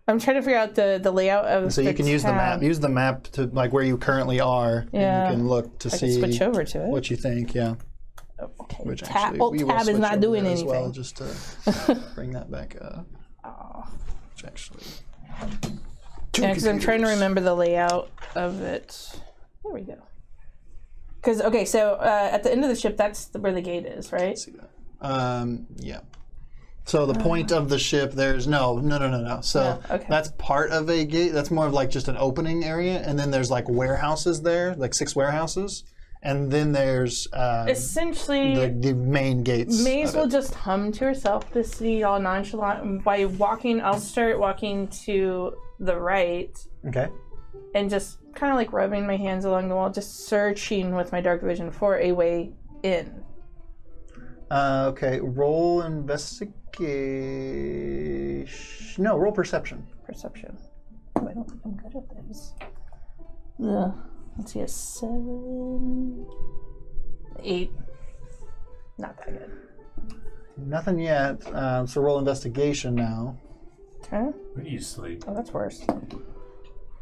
I'm trying to figure out the layout of So you can use the map. Use the map to like where you currently are. Yeah. And you can look to I can see switch over to it. what you think. Yeah. Okay. Which Tab, actually well, we will tab is switch not over doing there as anything. well, just to bring that back up. Oh. Which actually. Yeah, because I'm trying to remember the layout of it. There we go. Because, okay, so at the end of the ship, that's where the gate is, right? See that. Yeah. So the point of the ship, there's no. So No, okay. that's part of a gate. That's more of like just an opening area, and then there's like warehouses there, like 6 warehouses, and then there's Essentially, the main gates. Maze of will it. just hum to herself to see all nonchalant. By walking, I'll start walking to the right Okay. and just kind of like rubbing my hands along the wall, just searching with my dark vision for a way in. Okay. Roll investigation. No, roll perception. Perception. Oh, I don't think I'm good at this. Let's see, a 7, 8. Not that good. Nothing yet. So roll investigation now. Okay. Where do you sleep? Oh, that's worse. Find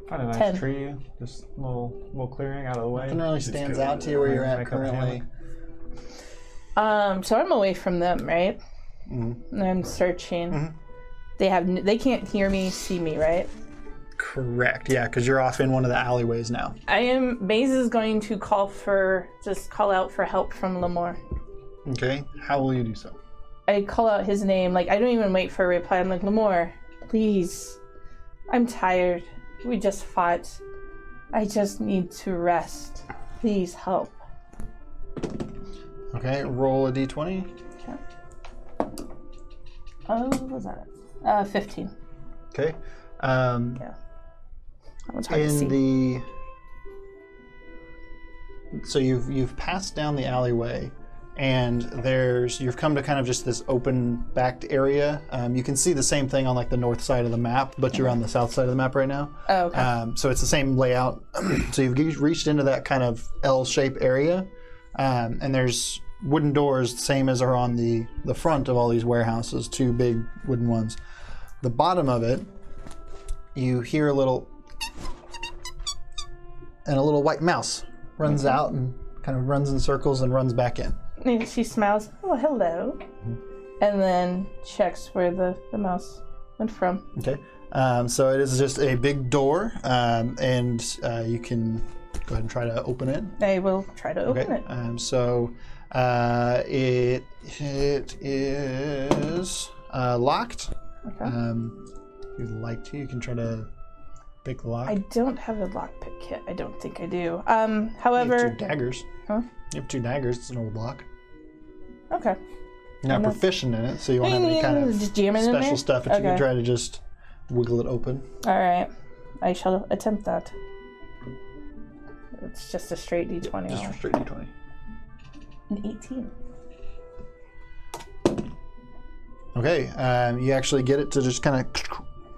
a nice 10. tree, just a little clearing out of the way. Nothing really stands out to you where you're at Make up a currently. So I'm away from them, right? Mm-hmm. And I'm searching. Mhm. They can't hear me, see me, right? Correct. Yeah, because you're off in one of the alleyways now. Maze is going to call out for help from Lamore. Okay. How will you do so? I call out his name, like I don't even wait for a reply. I'm like, Lamore, please. I'm tired. We just fought. I just need to rest. Please help. Okay. Roll a d20. Okay. Oh, what was that? 15. Okay. Yeah. That one's hard to see. In the so you've passed down the alleyway, and you've come to kind of just this open backed area. You can see the same thing on like the north side of the map, but you're on the south side of the map right now. Oh, okay. So it's the same layout. So you've reached into that kind of L-shaped area, and there's wooden doors, same as are on the front of all these warehouses, 2 big wooden ones. The bottom of it, you hear a little, and a little white mouse runs out and kind of runs in circles and runs back in. And she smiles, oh, hello. And then checks where the mouse went from. Okay. So it is just a big door, and you can go ahead and try to open it. I will try to open it. It is locked. Okay. If you'd like to, you can try to pick the lock. I don't have a lockpick kit. I don't think I do. You have However, 2 daggers. Huh? You have 2 daggers. It's an old lock. okay. You're not proficient in it, so you won't have any kind of Just jam it in there? special stuff, but you can Okay. try to just wiggle it open. All right. I shall attempt that. It's just a straight D20. Just for straight D20. An 18. Okay, you actually get it to just kind of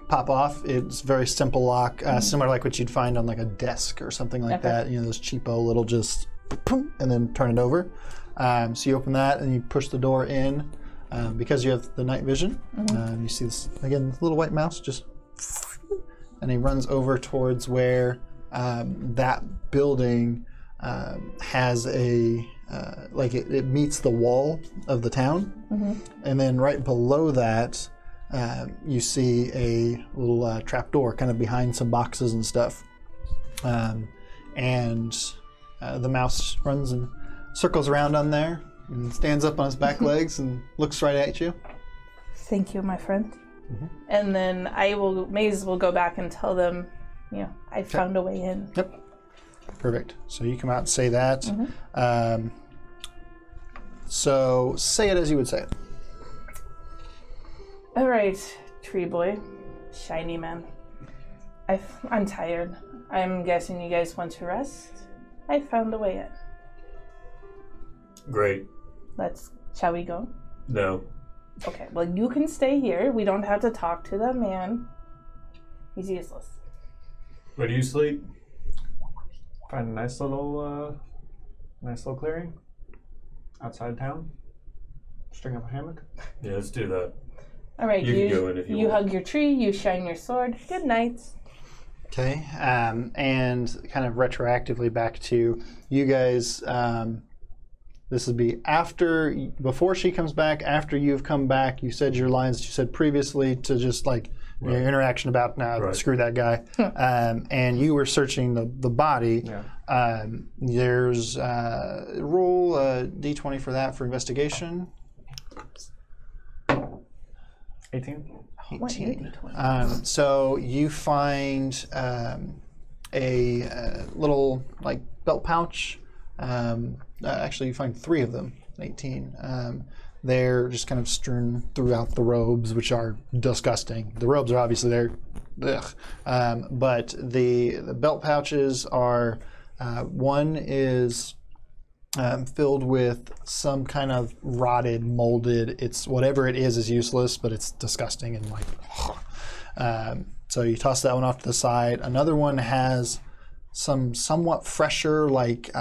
pop off. It's a very simple lock, similar like what you'd find on like a desk or something like Okay. that. You know, those cheapo little just, and then turn it over. So you open that and you push the door in. Because you have the night vision, you see this, again, this little white mouse just, and he runs over towards where that building has a, like it meets the wall of the town. And then right below that, you see a little trap door kind of behind some boxes and stuff. And the mouse runs and circles around on there and stands up on his back legs and looks right at you. Thank you, my friend. And then Maze will go back and tell them, I found a way in. Yep. Perfect. So you come out and say that. So say it as you would say it. All right, tree boy, shiny man. I'm tired. I'm guessing you guys want to rest. I found a way in. Great. Shall we go? No. Okay, well, you can stay here. We don't have to talk to the man. He's useless. Where do you sleep? Find a nice little clearing outside town. String up a hammock. Yeah, let's do that. All right, You can go in if you want. hug your tree, you shine your sword. Good night. Okay. And kind of retroactively back to you guys. This would be before she comes back, after you've come back. You said your lines that you said previously to just like your interaction about screw that guy. And you were searching the body. Yeah. There's roll a d20 for that for investigation. 18. 18. So you find a little like belt pouch. Actually, you find 3 of them. 18. They're just kind of strewn throughout the robes, which are disgusting. The robes are obviously there, but the belt pouches are. One is filled with some kind of rotted, molded. It's whatever it is useless, but it's disgusting and like. So you toss that one off to the side. Another one has some somewhat fresher, like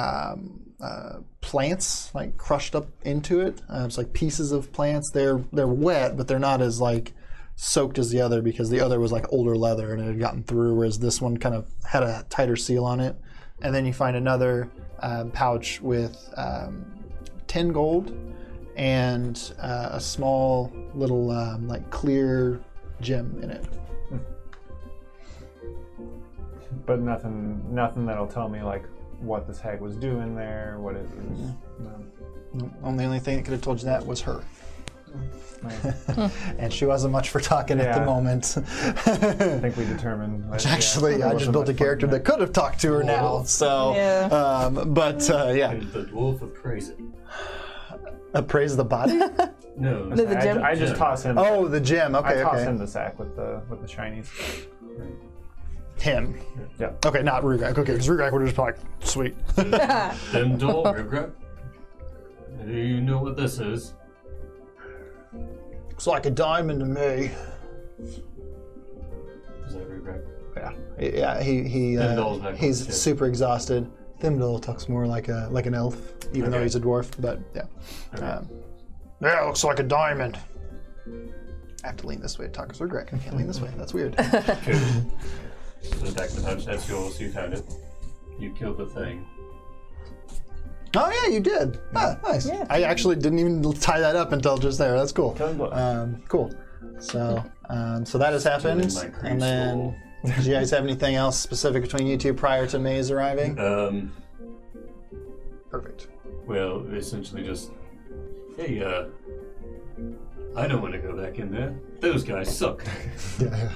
plants, like crushed up into it. It's like pieces of plants. They're wet, but they're not as like soaked as the other because the other was like older leather and it had gotten through, whereas this one kind of had a tighter seal on it. And then you find another pouch with 10 gold and a small little like clear gem in it. But nothing that'll tell me like what this hag was doing there, what it was. No. Only thing that could have told you that was her. Nice. And she wasn't much for talking at the Yeah. moment. I think we determined. Like, Actually, I just built a character that could have talked to her now. So, Yeah. yeah. And the dwarf of crazy. Appraise the body? No. The gem? I just toss him. Oh, the gem. Okay, I toss okay. him the sack with the shinies. Him. Yeah. Okay, not Rugrak. Okay, because Rugrak would have just been like, sweet. Then don't regret. Do you know what this is? Looks like a diamond to me. Is that regret? Yeah, Thimdall's back on he's the ship. super exhausted. Thimdall talks more like an elf, even though Okay. he's a dwarf. But yeah, Okay. yeah, it looks like a diamond. I have to lean this way to talk as Rugrak. I can't lean this way. That's weird. Cool. So attack the punch. That's yours. You found it. You killed the thing. Oh yeah, you did. Ah, nice. Yeah. I actually didn't even tie that up until just there. That's cool. Killing blow. Cool. So, so that has happened. Still in my creep And then, do you guys have anything else specific between you two prior to Maze arriving? Perfect. Well, essentially just, hey, I don't want to go back in there. Those guys suck. Yeah,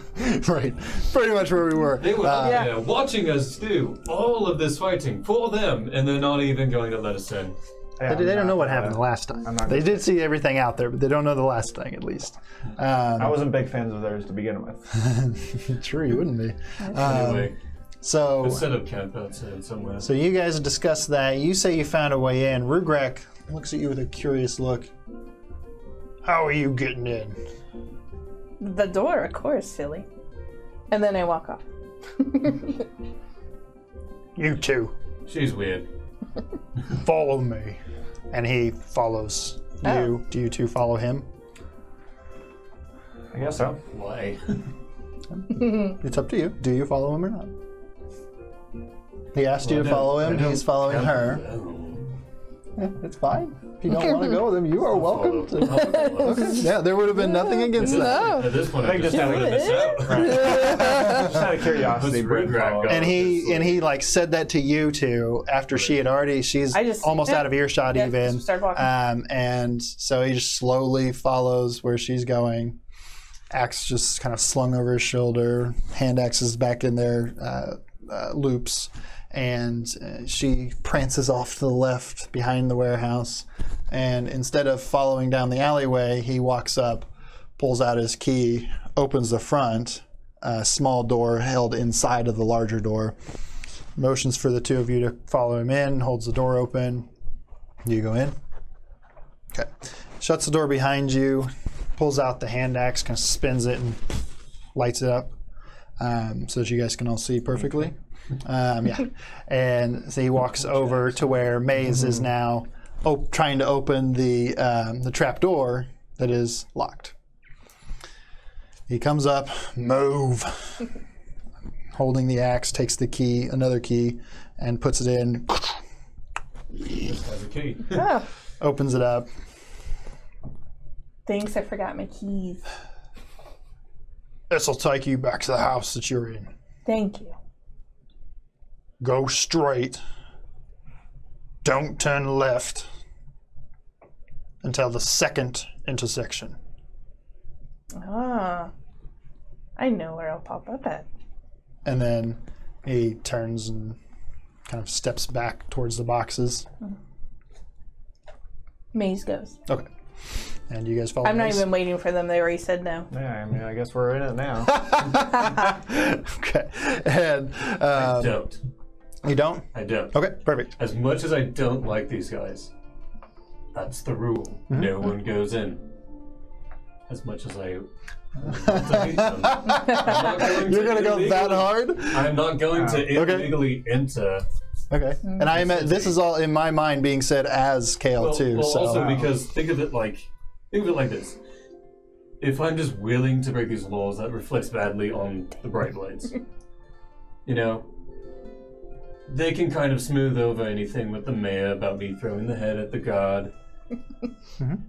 right. Pretty much where we were. They were up Yeah. there watching us do all of this fighting for them, and they're not even going to let us in. Yeah, They don't know what happened the last time. I'm not They gonna- did see everything out there, but they don't know the last thing, at least. I wasn't big fans of theirs to begin with. True, you wouldn't be. Anyway, So, let's set up camp outside somewhere. so you guys discussed that. You say you found a way in. Rugrek looks at you with a curious look. How are you getting in? The door, of course, silly. And then I walk off. You two, She's weird. follow me. And he follows you. Oh. Do you two follow him? I guess so. Why? It's up to you. Do you follow him or not? He asked you to Well, I follow don't- him. I don't He's following have her. to know. Yeah, it's fine. If you don't want to go with him, you are welcome to. I'll follow. Okay. Yeah, there would have been nothing against that. At this point, I I'm think just just going to miss out. Just out of curiosity, Let's Brent regret follow. going. And he like said that to you two after she's I just- almost out of earshot Yeah, even. just start walking. And so he just slowly follows where she's going. Axe just kind of slung over his shoulder. Hand axe is back in their loops. And she prances off to the left behind the warehouse. And instead of following down the alleyway, he walks up, pulls out his key, opens the front, a small door held inside of the larger door. Motions for the two of you to follow him in, holds the door open. You go in. Okay. Shuts the door behind you, pulls out the hand axe, kind of spins it and lights it up so that you guys can all see perfectly. Yeah. And so he walks over to where Maze is now trying to open the trap door that is locked. He comes up, move, holding the axe, takes the key, another key, and puts it in, Has a key. Oh, opens it up. thanks, I forgot my keys. This'll take you back to the house that you're in. Thank you. Go straight. Don't turn left until the second intersection. Ah, I know where I'll pop up at. And then he turns and kind of steps back towards the boxes. Maze goes. Okay. And you guys follow I'm not Maze? even waiting for them. They already said no. Yeah, I mean, I guess we're in it now. Okay. And Don't. you don't? I don't. Okay, perfect. As much as I don't like these guys, that's the rule. No one goes in. As much as I want to hate them, I'm not going You're going to go that illegally- hard? I'm not going to Okay. illegally enter. Okay. And I am this is all in my mind being said as Kale too. So Also because think of it like this. If I'm just willing to break these laws, that reflects badly on the Bright Blades. You know? They can kind of smooth over anything with the mayor about me throwing the head at the guard.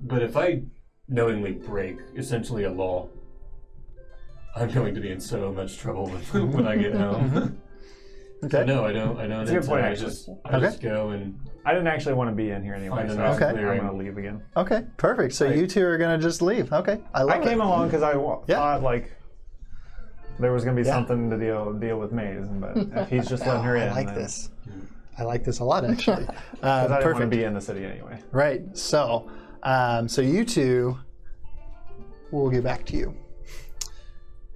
But if I knowingly break essentially a law, I'm going to be in so much trouble when I get home. okay. No, I don't. That's a good point, I actually. just go and I didn't actually want to be in here anyway, Find a so nice I'm clearing. going to leave again. Okay, perfect. So you two are going to just leave. Okay. I love I came it. along because I Yeah. thought like there was going to be Yeah. something to deal with Maze, but if he's just letting her in, I like then- this. I like this a lot, actually. 'cause I didn't want to Perfect. be in the city anyway. Right. So, so you two, we'll get back to you.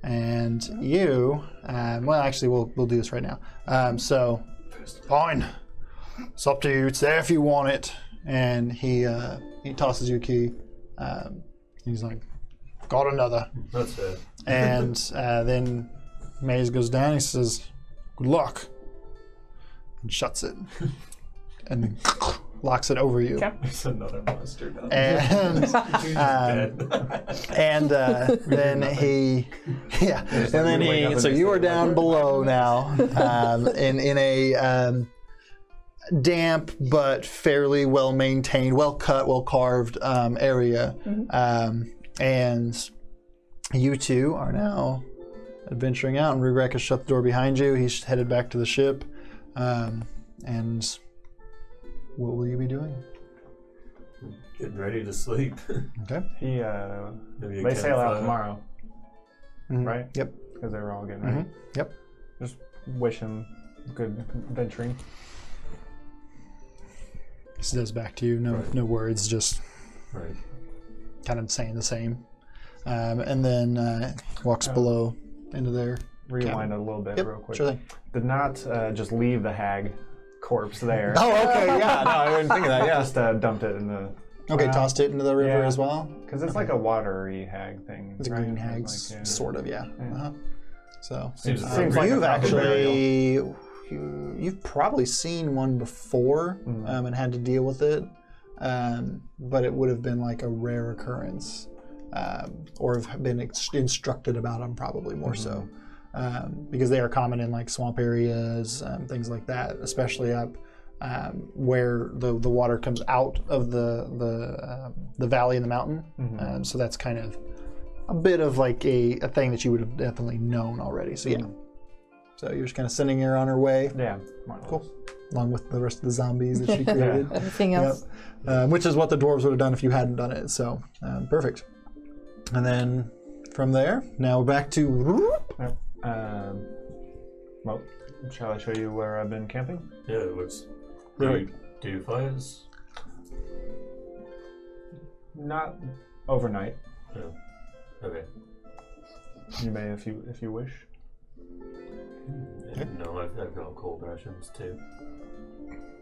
And you, well, actually, we'll do this right now. So, fine. It's up to you. It's there if you want it. And he tosses you a key. He's like, got another. that's fair. And then Maze goes down. He says, good luck. And shuts it. And then locks it over you. Okay. It's another monster now. And He's dead. and then he, yeah, and then wake up he. and So they you say, are like, down "Where's below now, in a damp but fairly well maintained, well cut, well carved area, and you two are now adventuring out. And Rugrek has shut the door behind you. He's headed back to the ship, and what will you be doing? Getting ready to sleep. Okay. He, Maybe a they sail out campfire. tomorrow, Mhm. right? Yep. Because they were all getting ready. Yep. Just wish him good venturing. He says back to you, no, Right. no words, just Right. kind of saying the same. And then walks below into there. Rewind a little bit Yep, real quick. sure thing. Did not just leave the hag corpse there. Oh, okay, yeah. No, I didn't think of that. Yeah, just dumped it in the. Okay, tossed it into the river Yeah. as well. Because it's like a watery hag thing. It's a right? green Like, hag, yeah. sort of, yeah. Yeah. Uh-huh. So Seems Seems like you've a proper actually you've probably seen one before and had to deal with it, but it would have been like a rare occurrence, or have been instructed about them probably more so, because they are common in like swamp areas, things like that, especially up where the water comes out of the valley and the mountain. So that's kind of a bit of like a thing that you would have definitely known already. So yeah. So you're just kind of sending her on her way, Yeah. cool, along with the rest of the zombies that she created. Anything else? Which is what the dwarves would have done if you hadn't done it. So perfect. And then from there, now we're back to. Yep. Well, shall I show you where I've been camping? Yeah, it looks. Right. Do fires? Not overnight. Yeah. Okay. You may if you wish. No, I've got cold rations too.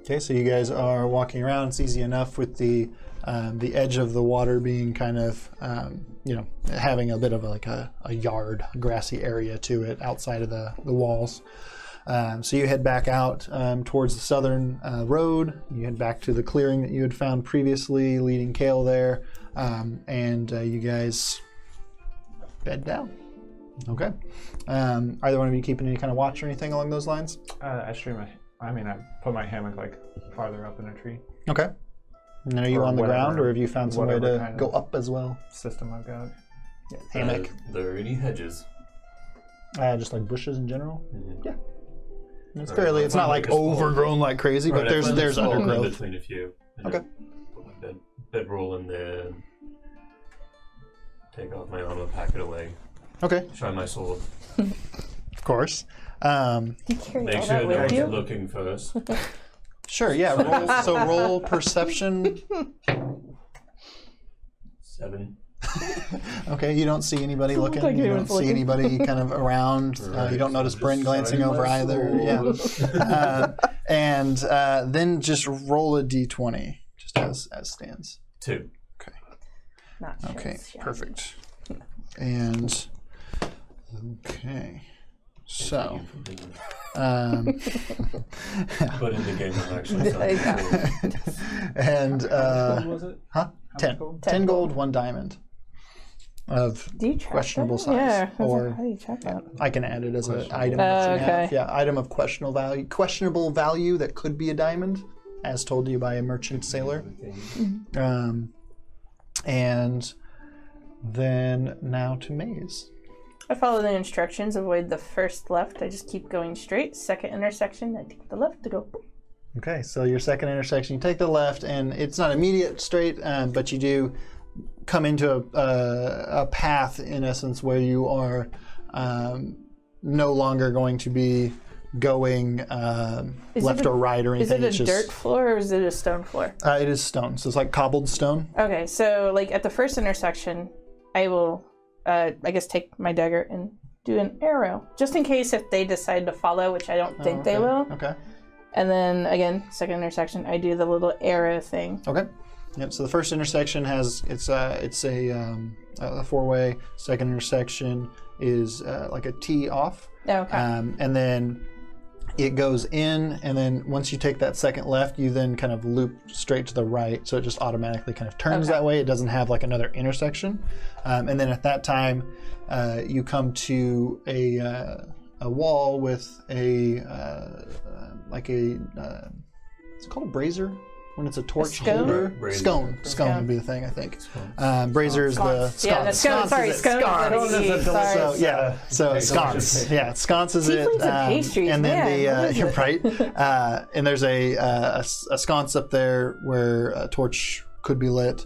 Okay, so you guys are walking around. It's easy enough with the edge of the water being kind of, having a bit of like a yard, a grassy area to it outside of the walls. So you head back out towards the southern road. You head back to the clearing that you had found previously, leading Kale there, and you guys bed down. Okay. Either one of you keeping any kind of watch or anything along those lines? I put my hammock like farther up in a tree. Okay. And are you Or on the whatever- ground, or have you found some way whatever to kind go of up as well? System I've got. Hammock, There are any hedges? just like bushes in general. Mhm. Yeah. It's Right. fairly. It's One not like like a small- overgrown like crazy, but Right, I there's find a small in undergrowth. between a few. And Okay. just put my bedroll in there. And take off my armor, pack it away, Okay, shine my sword. of course. You carry Make all sure that no with one's you? looking first. Sure. Yeah. Roll perception. 7. Okay, you don't see anybody Doesn't look looking. like You don't anyone's see looking. anybody kind of around. Right, You don't notice so Bryn just glancing shining over my either. sword. Yeah. And then just roll a d20, just as stands. 2. Not sure Okay, it's shiny. perfect. And okay, so But in the game, I'm actually and What was it? 10. gold? 10 gold, 1 diamond of Do you track questionable that? size. Yeah. Or How do you check that? I can add it as an Questionable. item. that you have. Okay. Yeah, item of questionable value that could be a diamond, as told to you by a merchant sailor. And then now to Maze. I follow the instructions, avoid the first left. I just keep going straight. Second intersection, I take the left to go. boop. Okay, so your second intersection, you take the left, and it's not immediate straight, but you do come into a path, in essence, where you are no longer going to be going left or right or Is anything. it It's a just, dirt floor or is it a stone floor? It is stone, so it's like cobbled stone. Okay, so like at the first intersection, I will, I guess, take my dagger and do an arrow, just in case if they decide to follow, which I don't think they will. Okay. And then again, second intersection, I do the little arrow thing. Okay. Yep. So the first intersection has it's a 4-way. Second intersection is like a T off. Okay. And then it goes in, and then once you take that second left, you then kind of loop straight to the right, so it just automatically kind of turns that way. It doesn't have like another intersection. And then at that time, you come to a wall with a it's called a brazier when it's a torch scone? holder. Brazier. Scone would be the thing, I think. Brazier is the Sconce. Yeah, that's scone. Sconce Sorry, is it. scone. Sconce. Sorry. So yeah, so Hey, sconce. delicious. Yeah, sconce is it. Tieflings and pastries, and then man, what is you're it? right. And there's a sconce up there where a torch could be lit.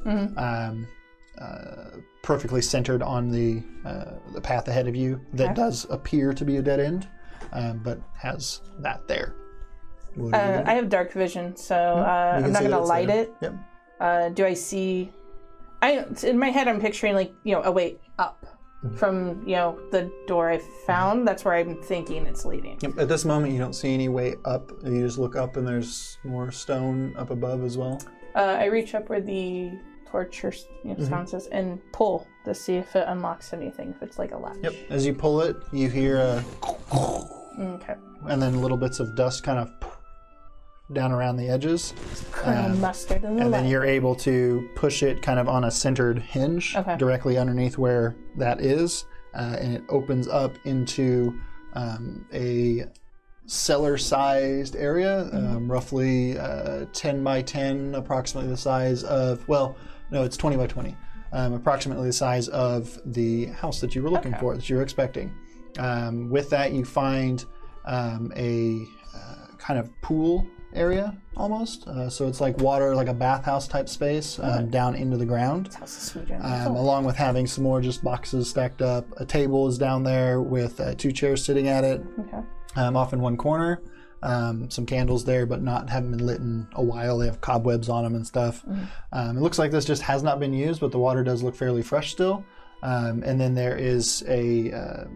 Perfectly centered on the path ahead of you that does appear to be a dead end, but has that there. I have dark vision, so I'm not going to light it. Yep. Do I see... in my head, I'm picturing, like, a way up from, the door I found. That's where I'm thinking it's leading. Yep. At this moment, you don't see any way up. You just look up, and there's more stone up above as well. I reach up where the torch or sconces and pull to see if it unlocks anything, if it's like a latch. Yep. As you pull it, you hear a... Okay. And then little bits of dust kind of down around the edges. Colonel Mustard in the And light. then you're able to push it kind of on a centered hinge directly underneath where that is. And it opens up into a cellar-sized area, roughly 10 by 10, approximately the size of, well, no, it's 20 by 20. Approximately the size of the house that you were looking for, that you were expecting. With that, you find a kind of pool area almost. So it's like water, like a bathhouse type space down into the ground. This house is sweet, Jen. Along with having some more just boxes stacked up. A table is down there with 2 chairs sitting at it, off in one corner. Some candles there, but haven't been lit in a while. They have cobwebs on them and stuff. It looks like this just has not been used, but the water does look fairly fresh still. And then there is a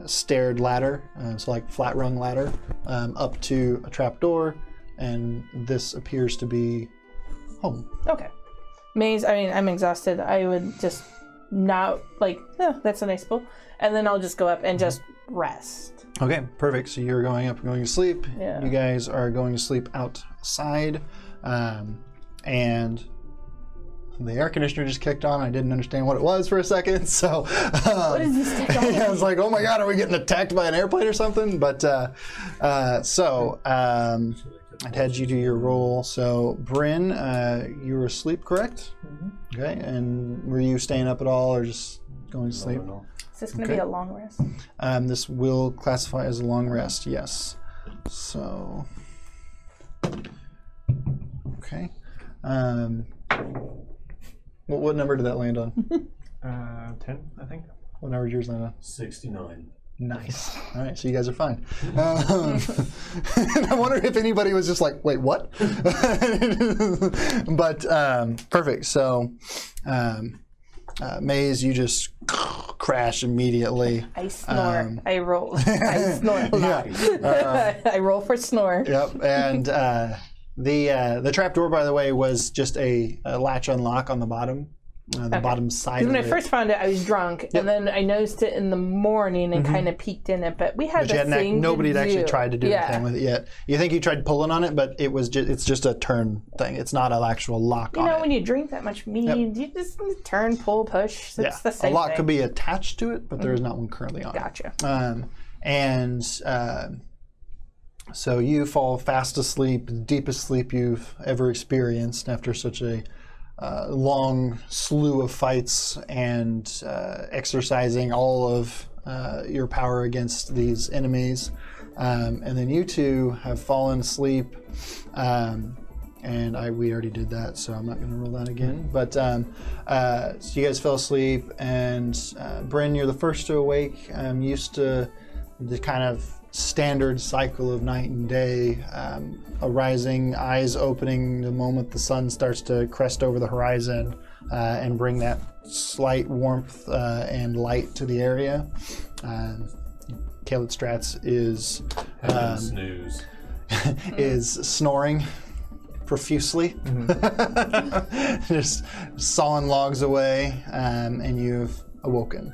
staired ladder, so like flat rung ladder, up to a trap door, and this appears to be home. Okay. Maze, I'm exhausted. I would just not, that's a nice pool. And then I'll just go up and just rest. Okay, perfect. So you're going up and going to sleep. Yeah. You guys are going to sleep outside. And the air conditioner just kicked on. I didn't understand what it was for a second. So what is this technology? I was like, oh my God, are we getting attacked by an airplane or something? But I'd had you do your roll. So Bryn, you were asleep, correct? Okay, and were you staying up at all or just going to sleep? No. Is this going to be a long rest? This will classify as a long rest, yes. So, okay. What number did that land on? 10, I think. What number did yours land on? 69. Nice. All right, so you guys are fine. I wonder if anybody was just like, wait, what? But perfect. So, Maze, you just crash immediately. I snore. I roll. I snore a lot. I roll for snore. Yep. And the trap door, by the way, was just a latch unlock on the bottom. The bottom side of When it. I first found it, I was drunk, and then I noticed it in the morning and kind of peeked in it. But we had the thing nobody to had actually do. tried to do anything with it yet. You think you tried pulling on it, but it's just a turn thing. It's not an actual lock on it. When you drink that much mead, you just turn, pull, push. It's the same a lock thing. could be attached to it, but there is not one currently on Gotcha. it. So you fall fast asleep, the deepest sleep you've ever experienced after such a long slew of fights and exercising all of your power against these enemies. And then you two have fallen asleep. And we already did that, so I'm not going to roll that again. But so you guys fell asleep, and Bryn, you're the first to awake. I'm used to the kind of standard cycle of night and day, arising, eyes opening the moment the sun starts to crest over the horizon and bring that slight warmth and light to the area. Caleb Stratz is Snooze. is snoring profusely, just sawing logs away, and you've awoken.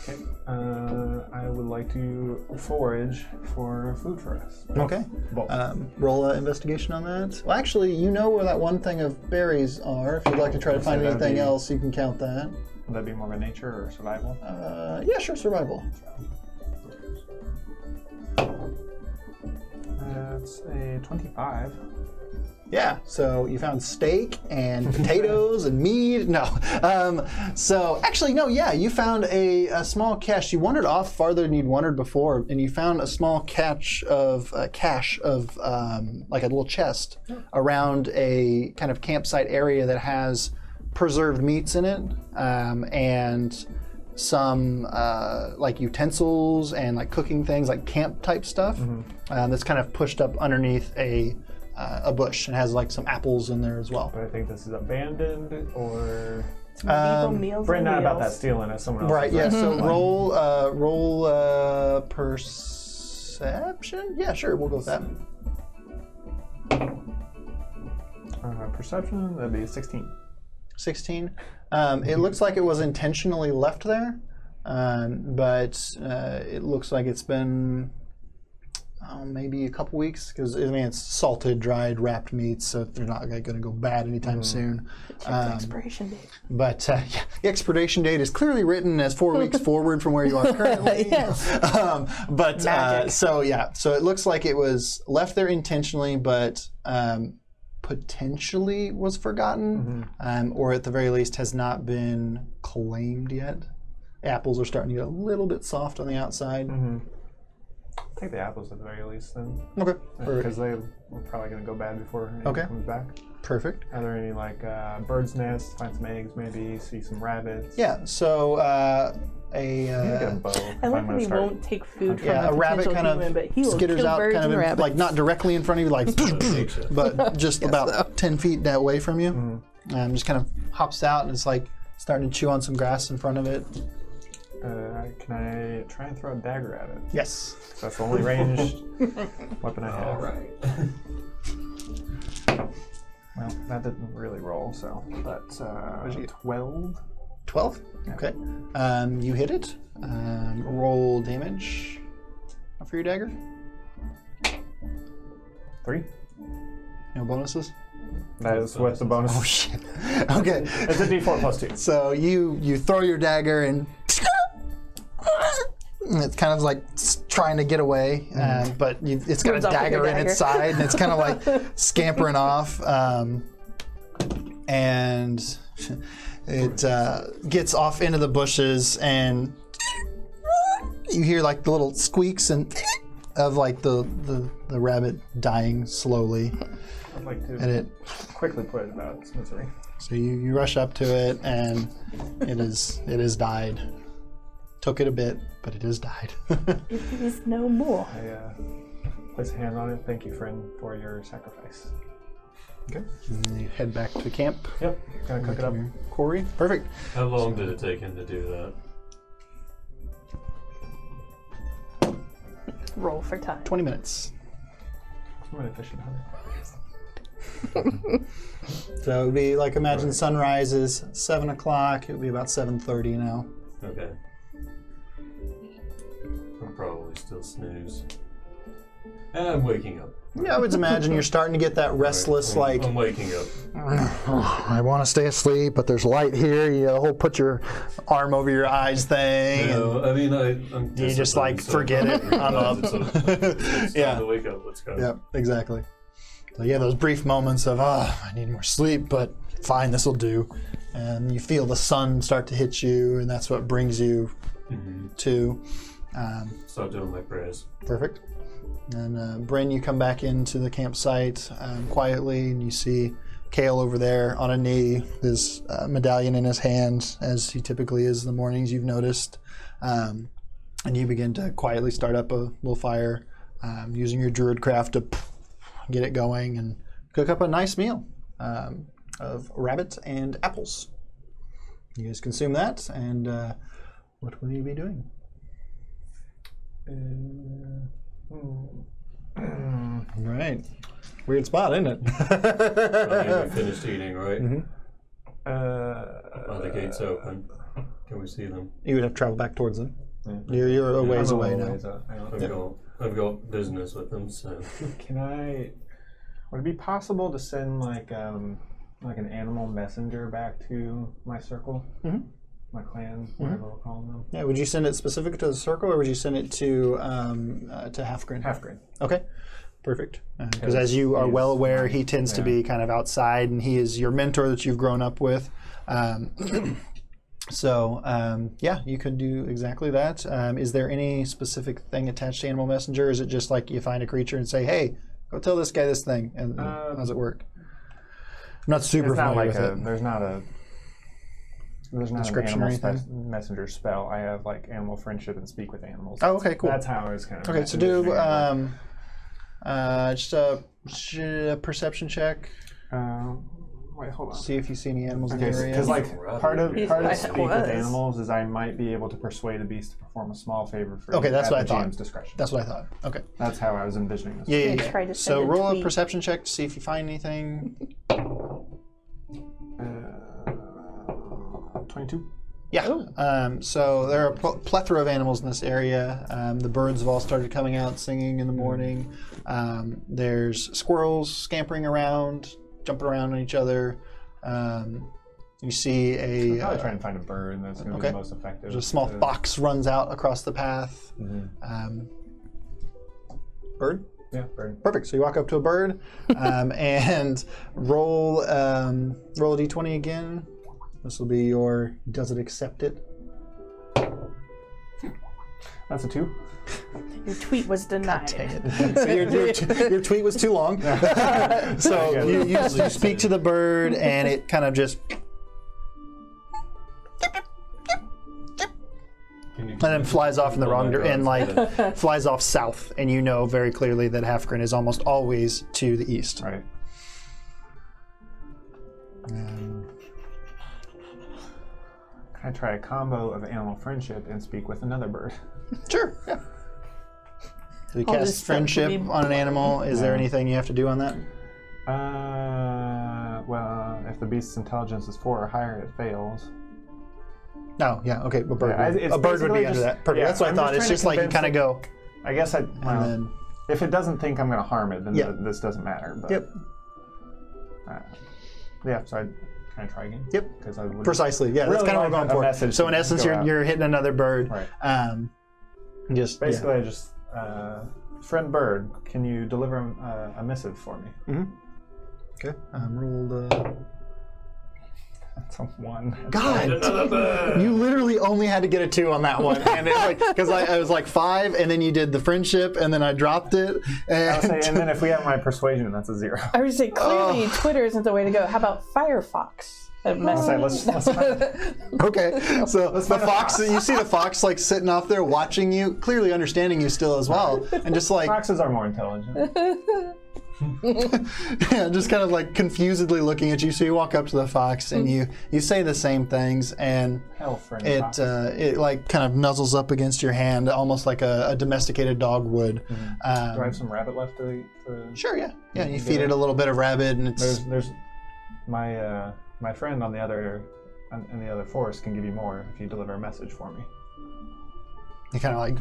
Okay. I would like to forage for food for us. Okay. Both. Roll an investigation on that. Well, actually, you know where that one thing of berries are. If you'd like to try to find that'd anything be- else, you can count that. Would that be more of a nature or survival? Yeah, sure, survival. That's a 25. Yeah, so you found steak and potatoes and meat. No. So actually, no, yeah, you found a small cache. You wandered off farther than you'd wandered before, and you found a small cache of like a little chest around a kind of campsite area that has preserved meats in it, and some like utensils and like cooking things, like camp type stuff. That's kind of pushed up underneath a bush and has like some apples in there as well. But I think this is abandoned, or Medieval meals. Brent, and not about that meals. stealing as someone else. Right. Yeah. So roll perception. Yeah, sure. We'll go with that. Perception. That'd be 16. 16. It looks like it was intentionally left there, but it looks like it's been maybe a couple weeks, because I mean it's salted, dried, wrapped meats, so they're not going to go bad anytime soon. Check the expiration date. But yeah, the expiration date is clearly written as 4 weeks forward from where you are currently. Yes. So yeah, so it looks like it was left there intentionally, but potentially was forgotten, or at the very least has not been claimed yet. Apples are starting to get a little bit soft on the outside. Take the apples at the very least then. Okay. Because they were probably going to go bad before anyone comes back. Perfect. Are there any like bird's nests? Find some eggs, maybe see some rabbits. Yeah. So Maybe get a bow. I like when he won't take food from a a rabbit potential kind human, of but he will skitters kill out, birds kind of and rabbits. like not directly in front of you, like, but just about 10 feet away from you. Just kind of hops out and it's like starting to chew on some grass in front of it. Can I try and throw a dagger at it? Yes. That's the only ranged weapon I have. All right. Well, that didn't really roll, so that's 12. 12? Okay. You hit it. Roll damage for your dagger. 3. No bonuses? That is what the bonus. Oh, shit. Okay. It's a d4 plus 2. So you throw your dagger and it's kind of like trying to get away, but it's got a Runs off with dagger your in its dagger. side, and it's kind of like scampering off, and it gets off into the bushes, and you hear like the little squeaks and of like the rabbit dying slowly, I'd like to and it. quickly put it out of its misery. So you rush up to it, and it has died. Took it a bit, but it has died. It is no more. I place a hand on it. Thank you, friend, for your sacrifice. Okay. And you head back to camp. Yep. Gonna cook it up. Corey. Perfect. How long did it take him to do that? Roll for time. 20 minutes. I'm an efficient hunter. So it would be like, imagine sunrise is 7 o'clock. It would be about 7:30 now. Okay. I'll probably still snooze. And I'm waking up. Yeah, I would imagine you're starting to get that restless, Right. like, I'm waking up. I want to stay asleep, but there's light here. You whole put your arm over your eyes thing. No, I mean, I'm You just like forget it. I'm up. It's Yeah. time to wake up. Let's go. Yep, exactly. So yeah, those brief moments of, I need more sleep, but fine, this will do. And you feel the sun start to hit you, and that's what brings you to. Start doing my prayers. Perfect. And Bryn, you come back into the campsite quietly, and you see Kale over there on a knee, his medallion in his hand, as he typically is in the mornings, you've noticed. And you begin to quietly start up a little fire, using your druid craft to get it going and cook up a nice meal of rabbit and apples. You guys consume that, and what will you be doing? Right. Weird spot, isn't it? We finished eating, right? Are the gates open? Can we see them? You would have to travel back towards them. You're a ways away now. I've got business with them, so. Would it be possible to send like an animal messenger back to my circle? My clan, whatever we'll call them. Yeah, would you send it specific to the circle, or would you send it to Halfgren? Halfgren. Okay. Perfect. Because as you are well aware, he tends to be kind of outside, and he is your mentor that you've grown up with. Yeah, you could do exactly that. Is there any specific thing attached to Animal Messenger? Is it just like you find a creature and say, hey, go tell this guy this thing? And how does it work? I'm not super familiar with it. There's not Description an or animal anything? messenger spell. I have like animal friendship and speak with animals. Oh, okay, cool. That's how I was kind of. Okay, so do just a perception check. Wait, hold on. See if you see any animals in the Okay, area. because like part of speak with was. animals is I might be able to persuade a beast to perform a small favor for Okay, you that's at what I the thought. GM's discretion. That's what I thought. Okay. That's how I was envisioning this. Yeah. Try to So send a roll a tweet. perception check to see if you find anything. 22. Yeah. So there are a plethora of animals in this area. The birds have all started coming out singing in the morning. There's squirrels scampering around, jumping around on each other. You see I'll probably a try and find a bird that's going to be the most effective. there's a small fox runs out across the path. Bird? Yeah, bird. Perfect. So you walk up to a bird and roll a d20 again. This will be your does it accept it? That's a 2. Your tweet was denied. Dang it. So your tweet was too long. So you speak to the bird and it kind of just and then flies off in the wrong direction and like flies off south, and you know very clearly that Halfgren is almost always to the east. Right. Can I try a combo of animal friendship and speak with another bird? Sure. Yeah. So you I'll cast just friendship simply- on an animal. Is there anything you have to do on that? Well, if the beast's intelligence is 4 or higher, it fails. No. Yeah. Okay. A bird. Yeah, it's a bird would basically be under just- that. Perfect. yeah, That's what I I'm thought. just It's trying just to like you convince kind of go. I guess And then if it doesn't think I'm going to harm it, then Yeah. this doesn't matter. But, Yep. Yeah, so I'd kind of try again. Yep. Because I would Precisely. Yeah. That's really kind of what like we're a going for. message So in to essence, go out. you're hitting another bird. Right. Just Basically, I just friend bird, can you deliver a missive for me? Okay. Rolled. That's a 1. God, Another bird. you literally only had to get a 2 on that one, and because I was like 5, and then you did the friendship, and then I dropped it. I'll say, and then if we have my persuasion, that's a 0. I would say clearly Twitter isn't the way to go. How about Firefox? I'll say, let's Okay, so the fox, you see the fox like sitting off there watching you, clearly understanding you still as well, and just like foxes are more intelligent. yeah, just kind of like confusedly looking at you. So you walk up to the fox and you say the same things, and Hell, friend it like kind of nuzzles up against your hand, almost like a domesticated dog would. Do I have some rabbit left to Sure, yeah. You feed it a little bit of rabbit, and it's There's my my friend on the other forest can give you more if you deliver a message for me. it kind of like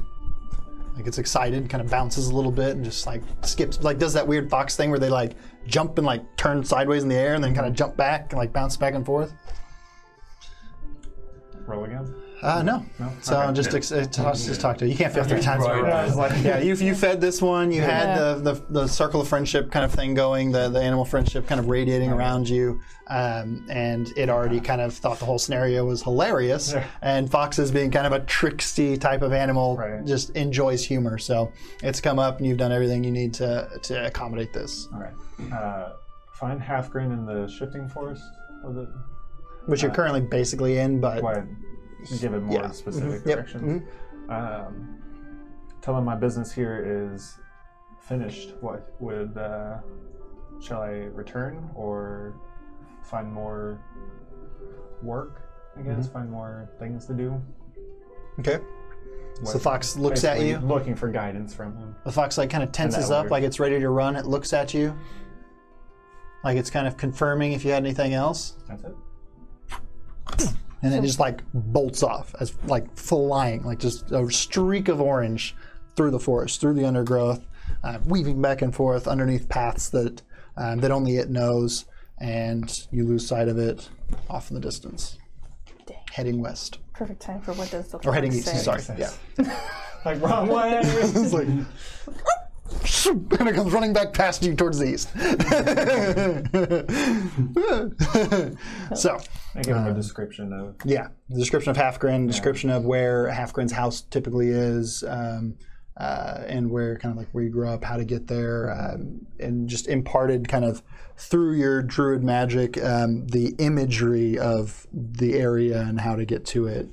it's excited, kind of bounces a little bit, and just like skips, like does that weird fox thing where they like jump and like turn sideways in the air, and then kind of jump back and like bounce back and forth. Roll again. No. So Okay. just talk to it. You can't fail 3 times. Right. Yeah, I was like, Yeah, you fed this one. You had the circle of friendship kind of thing going, the animal friendship kind of radiating around you, and it already kind of thought the whole scenario was hilarious. Yeah. And foxes, being kind of a tricksy type of animal, Right. just enjoys humor. So it's come up, and you've done everything you need to accommodate this. All right. Find Halfgren in the shifting forest. Was it? Which you're currently basically in, but Why give it more Yeah. specific Yep. directions? Tell him my business here is finished. What would shall I return or find more work? I guess find more things to do. okay. So the fox looks at Basically you. looking for guidance from him. The fox like kind of tenses that up, order. like it's ready to run. It looks at you, like it's kind of confirming if you had anything else, That's it. and then just like bolts off as like flying, like just a streak of orange through the forest, through the undergrowth, weaving back and forth underneath paths that only it knows, and you lose sight of it off in the distance, Dang. heading west Perfect time for what does the or heading fox east. say? Sorry, yeah. Like wrong way. It's like and it comes running back past you towards the east. So, I give him a description of. yeah, the description of Halfgren, description of where Halfgren's house typically is, and where kind of like where you grew up, how to get there, and just imparted kind of through your druid magic the imagery of the area and how to get to it.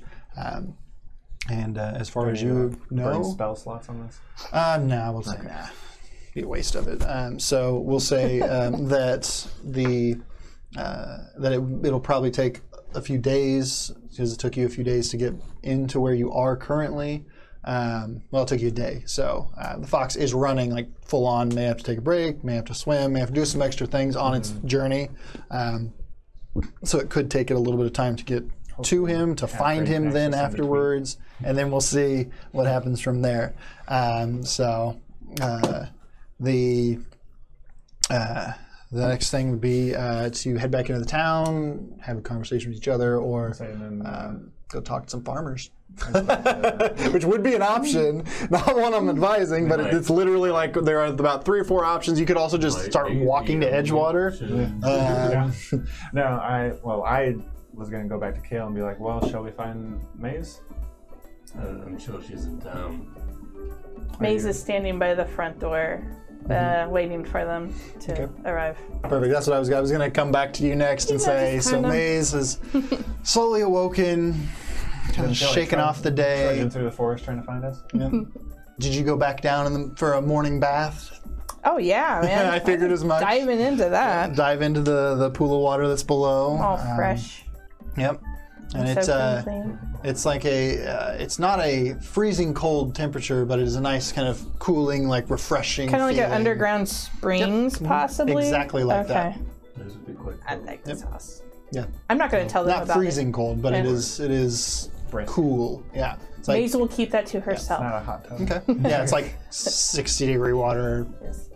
And as far as you know, burn spell slots on this. no, we'll say nah. Be a waste of it. So we'll say that it'll probably take a few days because it took you a few days to get into where you are currently. Well, it took you a day. So the fox is running like full on. May have to take a break. May have to swim. May have to do some extra things on its journey. So it could take it a little bit of time to get to him, to find him then afterwards, and then we'll see what happens from there. The next thing would be to head back into the town, have a conversation with each other, or go talk to some farmers, which would be an option. Not one I'm advising, but it's literally like there are about 3 or 4 options. You could also just start walking to Edgewater. No, I was going to go back to Kale and be like, well, shall we find Maze? I'm sure she's in town. Maze is standing by the front door, waiting for them to arrive. Perfect. That's what I was going to come back to you next and say. So Maze is slowly awoken, kind of shaking off the day. Trudging through the forest trying to find us. Yeah. Did you go back down for a morning bath? Oh yeah, man! I figured as much. Diving into that. Dive into the pool of water that's below. All fresh. Yep. And it's like it's not a freezing cold temperature, but it is a nice kind of cooling, like refreshing. Kind of like feeling. an underground springs, possibly. Exactly like that. Those would be quite cool. I like this house. Yeah. I'm not going to tell them Not about freezing it. cold, but it is cool. Yeah. It's like, Maze will keep that to herself. Not a hot tub. okay. Yeah, it's like 60-degree water.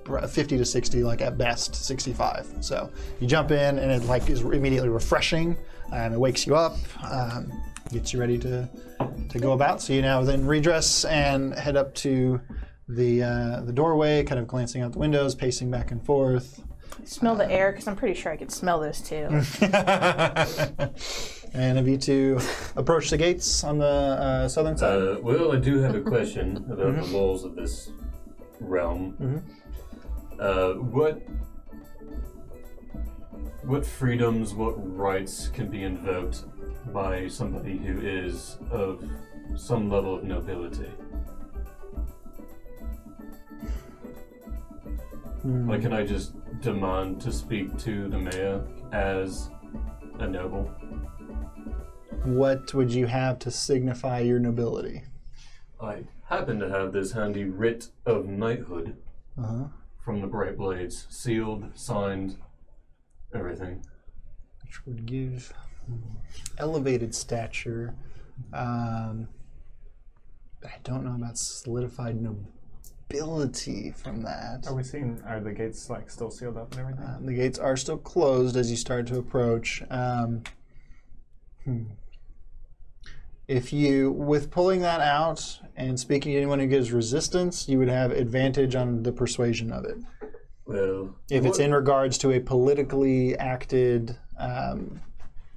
50 to 60, like at best 65. So you jump in and it like is immediately refreshing, and it wakes you up, gets you ready to go about. So you now then redress and head up to the doorway, kind of glancing out the windows, pacing back and forth. Smell the air, because I'm pretty sure I could smell this too. And have you two approach the gates on the southern side? Well, I do have a question about the laws of this realm. What freedoms, what rights can be invoked by somebody who is of some level of nobility? Like, can I just demand to speak to the mayor as a noble? What would you have to signify your nobility? I happen to have this handy writ of knighthood from the Bright Blades, sealed, signed, everything. Which would give elevated stature. I don't know about solidified nobility from that. Are the gates like still sealed up and everything? The gates are still closed as you start to approach. If you, with pulling that out and speaking to anyone who gives resistance, you would have advantage on the persuasion of it. Well, if it's in regards to a politically acted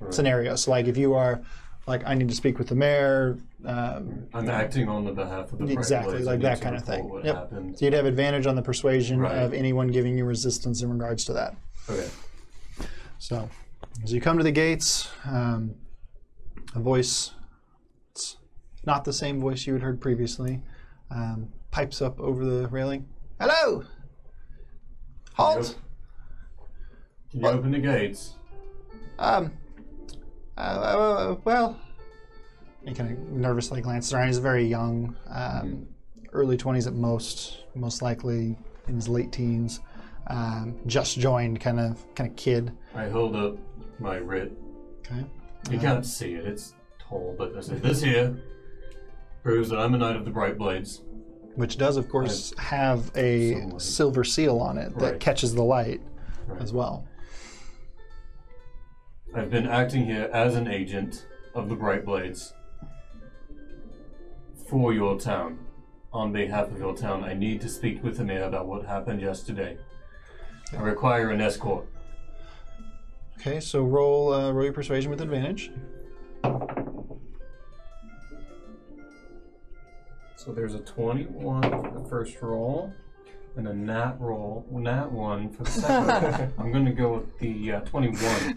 scenario. So like if you are like, I need to speak with the mayor. I'm acting on the behalf of the exactly, Blades. like I need that to kind of thing. report what Yep. happened. So you'd have advantage on the persuasion Right. of anyone giving you resistance in regards to that. Okay. So as you come to the gates, a voice, it's not the same voice you had heard previously, pipes up over the railing. Hello! Halt! Can you open the gates? Well, he kind of nervously glances around. He's very young, early 20s at most likely in his late teens. Just joined kind of kid. I hold up my writ. Okay. You can't see it, it's tall, but I say, this here proves that I'm a knight of the Bright Blades. Which does, of course, have a silver seal on it that Right. catches the light Right. as well. I've been acting here as an agent of the Bright Blades for your town. on behalf of your town, I need to speak with the mayor about what happened yesterday. I require an escort. Okay, so roll your persuasion with advantage. So there's a 21 for the first roll, and a nat 1 for the second roll. I'm going to go with the 21.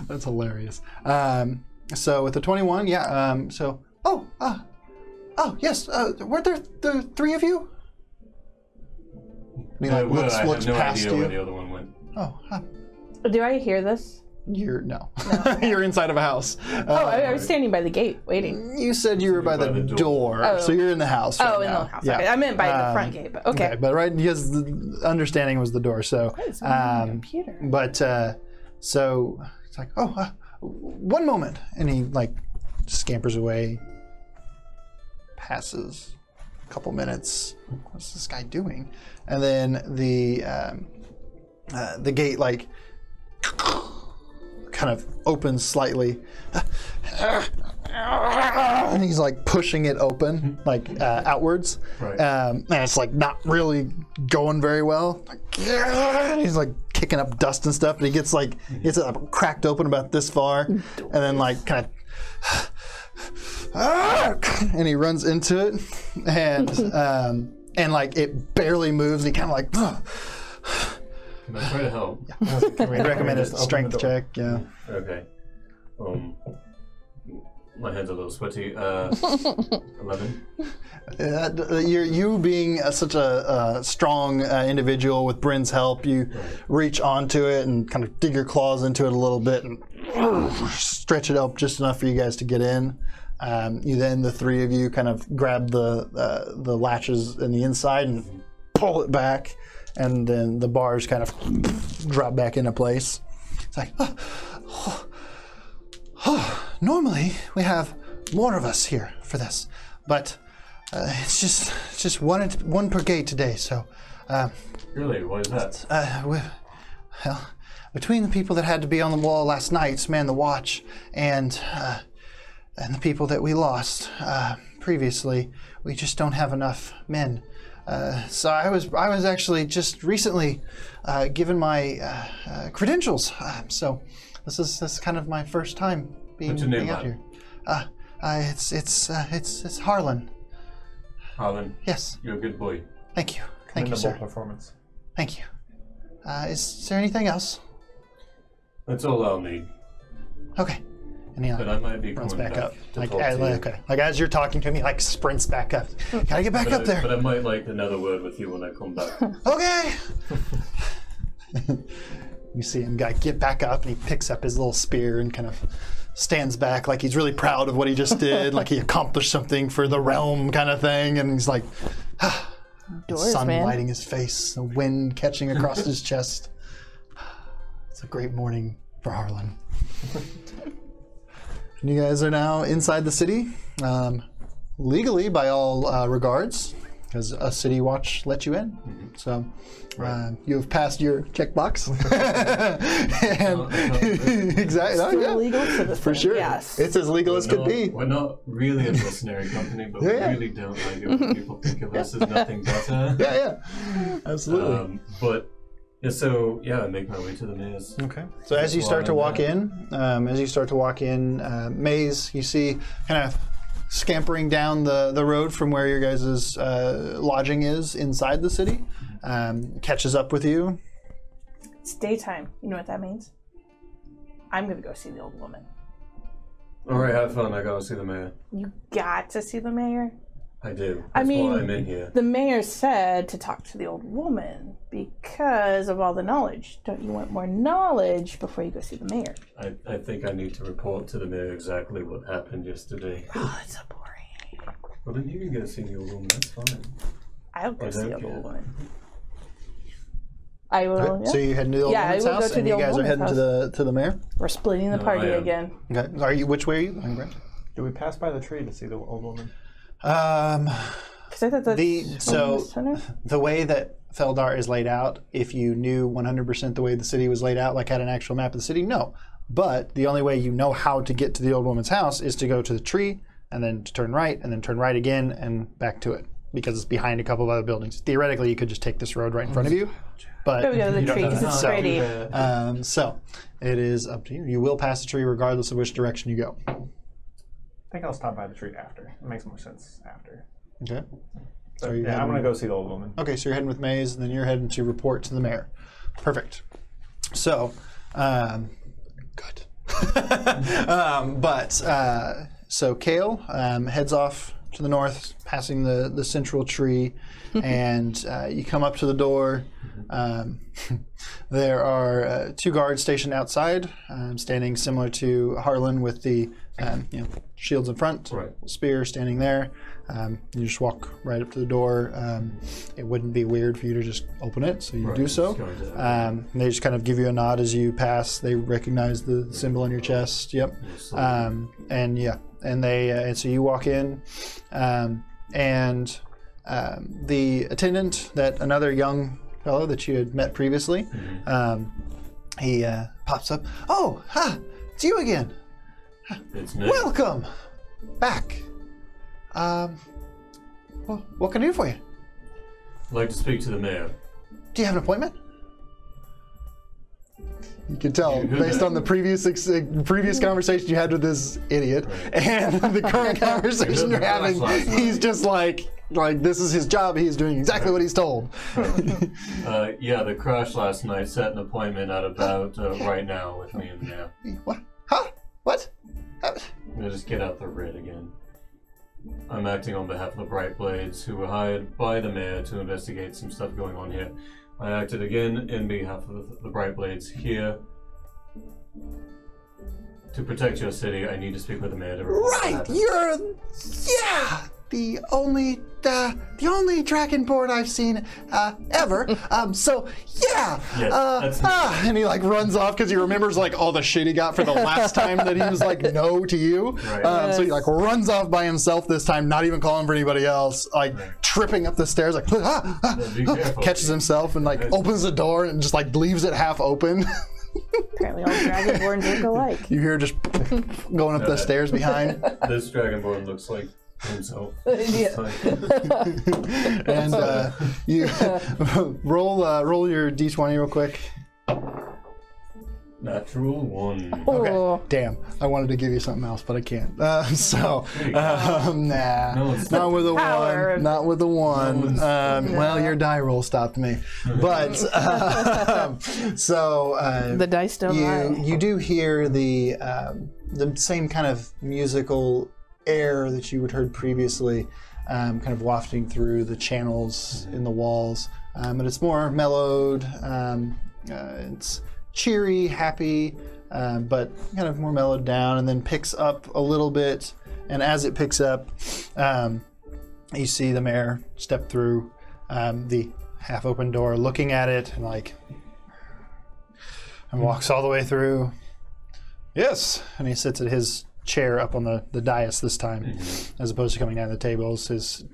That's hilarious. So with the 21, yeah. Yes. Weren't there the three of you? He like looks I have no past idea you. where the other one went. Oh, Do I hear this? no. You're inside of a house. I was standing by the gate waiting. You said you were by the door, Oh. so you're in the house. Oh, right in now. the house. Yeah. Okay. I meant by the front gate, but okay. But right, because the understanding was the door. So, What is going on with my computer? but so it's like, one moment, and he like scampers away. Passes a couple minutes. What's this guy doing? And then the gate like kind of opens slightly, and he's like pushing it open like outwards. Right. And it's like not really going very well. And he's like kicking up dust and stuff, but he gets it cracked open about this far, and then like kind of. And he runs into it, and like it barely moves. And he kind of like. Can I try to help? Can we recommend a strength check? Yeah. Okay. My hand's a little sweaty. 11. You being such a strong individual with Bryn's help, you reach onto it and kind of dig your claws into it a little bit and stretch it up just enough for you guys to get in. You then, the three of you, kind of grab the latches in the inside and pull it back, and then the bars kind of drop back into place. It's like, normally we have more of us here for this, but it's just one per gate today. So, Really? Why is that? well, between the people that had to be on the wall last night to man the watch, and the people that we lost previously, we just don't have enough men. So I was actually just recently given my credentials. So this is kind of my first time being out here. It's Harlan. Harlan. Yes. You're a good boy. Thank you. Thank you, sir. Performance. Thank you. Is there anything else? That's all I'll need. Okay. And he But I might be runs coming back back up. to Like, talk to you. okay. Like as you're talking to him, he like sprints back up. Gotta get back up there. But I might like another word with you when I come back. Okay. You see him get back up, and he picks up his little spear and kind of stands back like he's really proud of what he just did, like he accomplished something for the realm kind of thing. And he's like, the sun lighting his face, the wind catching across his chest. It's a great morning for Harlan. And you guys are now inside the city, legally by all regards, because a city watch let you in. Mm-hmm. So you have passed your checkbox. Exactly. Still legal citizen. For sure. Yes. It's as legal as could be. We're not really a mercenary company, but we really don't like it when people think of us as nothing better. Yeah. Absolutely. I make my way to the maze. Okay. So as you start to walk in, Maze, you see kind of scampering down the road from where your guys' lodging is inside the city, catches up with you. It's daytime. You know what that means? I'm going to go see the old woman. All right, have fun. I gotta see the mayor. You got to see the mayor? I do. I That's mean, why I'm in here. The mayor said to talk to the old woman because of all the knowledge. Don't you want more knowledge before you go see the mayor? I think I need to report to the mayor exactly what happened yesterday. Oh, that's so boring. Well, then you can go see the old woman. That's fine. I'll go I see don't the old care. woman. I will. Yeah. So you head to the old woman's I will go house, to and the you old guys are woman's heading to the mayor. We're splitting the No, party I am. again. Okay. Are you? Which way are you? I'm Brent. Do we pass by the tree to see the old woman? Because I thought that's The way that Feldar is laid out, if you knew 100% the way the city was laid out, like had an actual map of the city, no. But the only way you know how to get to the old woman's house is to go to the tree, and then to turn right, and then turn right again, and back to it. because it's behind a couple of other buildings. Theoretically, you could just take this road right in front of you, but There we go, the you don't tree, do 'cause that. it's So, pretty. so it is up to you. You will pass the tree regardless of which direction you go. I think I'll stop by the tree after. It makes more sense after. Okay. So, Are you yeah, I'm heading- going to go see the old woman. Okay, so you're heading with Maze, and then you're heading to report to the mayor. Perfect. So, good. So Kale heads off to the north, passing the central tree, and you come up to the door. There are 2 guards stationed outside, standing similar to Harlan with the shields in front, Right. spear standing there. You just walk right up to the door. It wouldn't be weird for you to just open it, so you Right, do so. just going to- And they just kind of give you a nod as you pass. They recognize the symbol on your chest. Yep. And yeah, and they and so you walk in, and the attendant, that another young fellow that you had met previously, he pops up. Oh, it's you again. It's me. Welcome back. Well, what can I do for you? I'd like to speak to the mayor. Do you have an appointment? You can tell You- based on the previous conversation you had with this idiot and the current conversation you're having. He's just like this is his job. He's doing exactly what he's told. Yeah, the crash last night set an appointment at about right now with me and the mayor. What? Huh? What? I'm gonna just get out the writ again. I'm acting on behalf of the Bright Blades, who were hired by the mayor to investigate some stuff going on here. I acted again in behalf of the Bright Blades here. To protect your city, I need to speak with the mayor to report what Right, happened. you're the only Dragonborn I've seen ever. So yeah, Yes, that's and he like runs off because he remembers like all the shit he got for the last time that he was like no to you. Right. So he like runs off by himself this time, not even calling for anybody else, like tripping up the stairs, like Be careful. catches himself and like opens the door and just like leaves it half open. Apparently all dragonborns look alike. You hear just going up the stairs behind. This Dragonborn looks like himself. Yeah. It's like- And you roll your d20 real quick. Natural 1. Okay. Oh. Damn, I wanted to give you something else, but I can't. Nah, No, it's not with a power one. of- Not with a one. Well, your die roll stopped me, but The dice don't lie. you do hear the same kind of musical air that you had heard previously, kind of wafting through the channels in the walls, but it's more mellowed. It's cheery, happy, but kind of more mellowed down, and then picks up a little bit. And as it picks up, you see the mayor step through the half-open door, looking at it, and walks all the way through. Yes, and he sits at his chair up on the dais this time, as opposed to coming down the tables.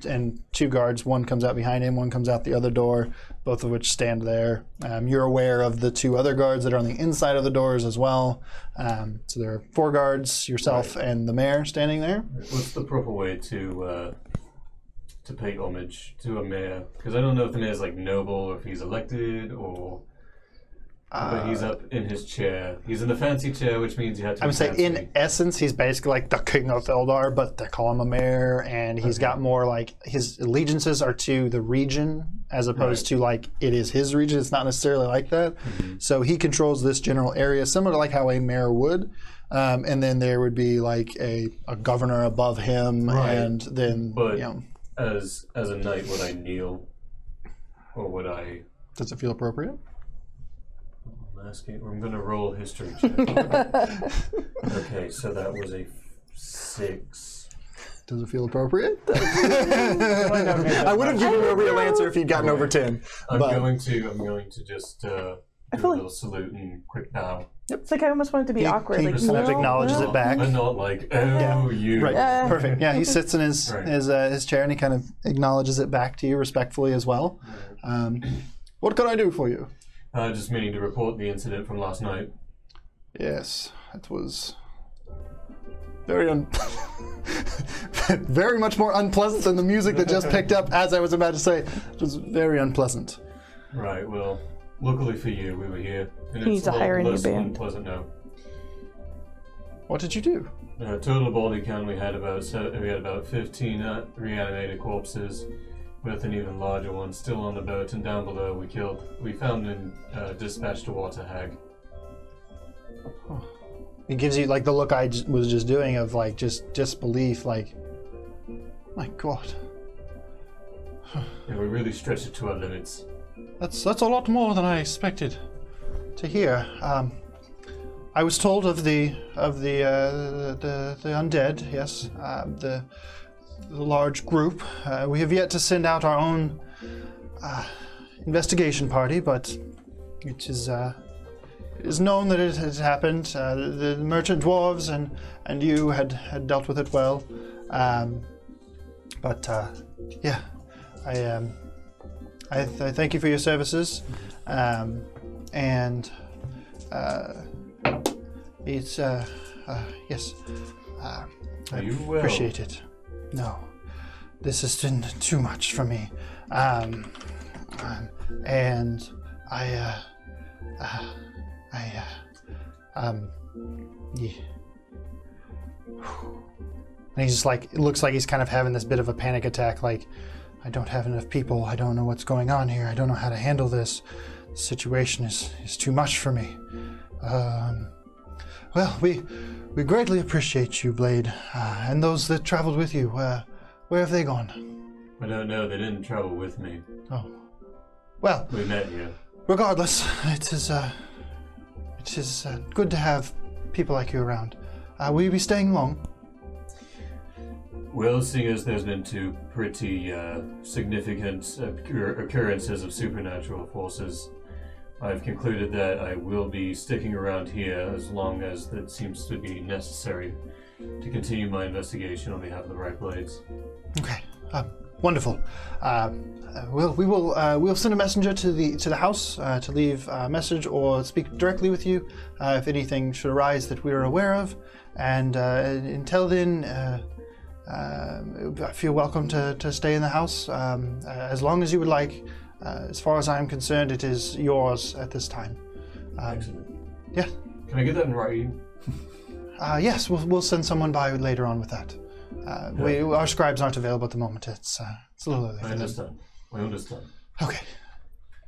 And 2 guards, one comes out behind him, one comes out the other door, both of which stand there. You're aware of the 2 other guards that are on the inside of the doors as well. So there are 4 guards, yourself and the mayor standing there. What's the proper way to pay homage to a mayor? Because I don't know if the mayor's like noble or if he's elected or. But he's up in his chair. He's in the fancy chair, which means you have to. I would say, fancy. in essence, he's basically like the king of Feldar, but they call him a mayor, and he's got more like his allegiances are to the region as opposed to like it is his region. It's not necessarily like that. So he controls this general area, similar to like how a mayor would. And then there would be like a governor above him, and then But you know, as a knight, would I kneel, or would I? does it feel appropriate? I'm asking. I'm going to roll history check. Okay, so that was a 6. Does it feel appropriate? I would have given you a real answer if you'd gotten over 10. I'm but going to just do a little salute and quick bow. It's like I almost want it to be awkward. he Like, just kind of no, acknowledges no. it back. I'm not like, oh, you. Right, perfect. Yeah, he sits in his Right. his chair and he kind of acknowledges it back to you respectfully as well. What can I do for you? Just meaning to report the incident from last night. Yes, it was very very much more unpleasant than the music that just picked up as I was about to say. It was very unpleasant. Right, well, luckily for you, we were here. And He needs to hire a new band. Unpleasant now. What did you do? Total body count, we had about 15 reanimated corpses, with an even larger one still on the boat, and down below we found and dispatched a water hag. It gives you like the look I was just doing of like just disbelief, like, my God. Yeah, we really stretched it to our limits. That's a lot more than I expected to hear. I was told of the undead. Yes, the large group. We have yet to send out our own investigation party, but it is known that it has happened. The merchant dwarves and you had dealt with it well. Yeah, I thank you for your services, and it's yes, Are you I well? appreciate it. No, this has been too much for me, and yeah. And he's just like, it looks like he's kind of having this bit of a panic attack, like, I don't have enough people, I don't know what's going on here, I don't know how to handle this. The situation is too much for me. Well, we greatly appreciate you, Blade, and those that traveled with you. Where have they gone? I don't know, they didn't travel with me. Oh. Well, We met here. regardless, it is good to have people like you around. Will you be staying long? Well, seeing as there's been two pretty significant occurrences of supernatural forces, I've concluded that I will be sticking around here as long as that seems to be necessary to continue my investigation on behalf of the Right Blades. Okay, wonderful. We'll send a messenger to the house to leave a message or speak directly with you if anything should arise that we are aware of. And until then, I feel welcome to stay in the house as long as you would like. As far as I'm concerned, it is yours at this time. Excellent. Yeah. Can I get that in writing? Yes, we'll send someone by later on with that. Our scribes aren't available at the moment. It's a little early. I understand. I understand. Okay.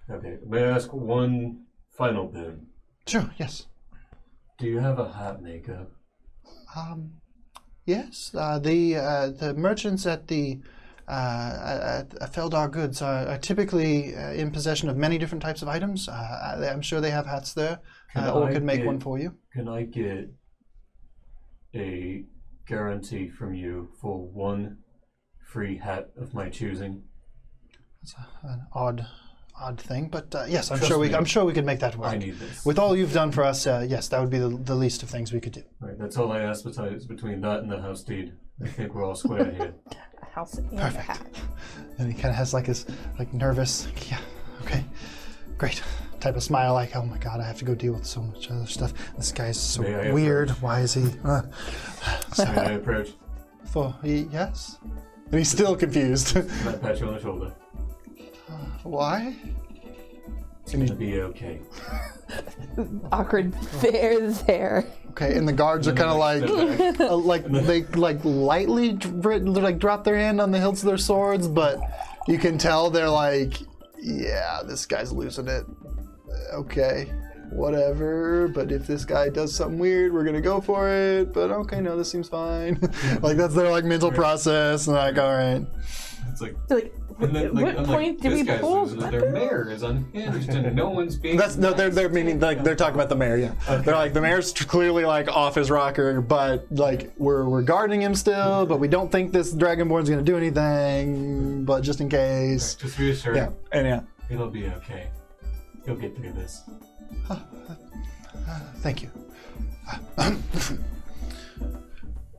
Okay. May I ask one final thing? Sure. Yes. Do you have a hat maker? Yes. The merchants at Feldar Goods are typically in possession of many different types of items. I'm sure they have hats there, or could make one for you. Can I get a guarantee from you for one free hat of my choosing? It's an odd thing, but yes, I'm Trust sure me. I'm sure we could make that work. I need this. With all you've done for us, yes, that would be the least of things we could do. Right, that's all I ask between that and the house deed. I think we're all square here. House and a Perfect. hat. And he kind of has like his nervous, yeah, okay, great type of smile, like, oh my God, I have to go deal with so much other stuff. This guy's so May I weird. approach? Why is he? May I approach? Yes. And he's still confused. Can I pat you on the shoulder? Why? It's gonna be okay. Awkward there. Okay, and the guards are kind of like, they lightly drop their hand on the hilts of their swords, but you can tell they're like, yeah, this guy's losing it. Okay, whatever. But if this guy does something weird, we're gonna go for it. But okay, no, this seems fine. Like that's their like mental process, and like, all right. It's like, So, like, and then, what I'm point did we this guy's pull? losing it. Their mayor is unhinged and no one's being. They're meaning like they're talking about the mayor. Yeah, Okay. they're like the mayor's clearly like off his rocker, but like we're guarding him still, but we don't think this Dragonborn's gonna do anything, but just in case. Just reassure. Yeah, and yeah. It'll be okay. You'll get through this. Thank you.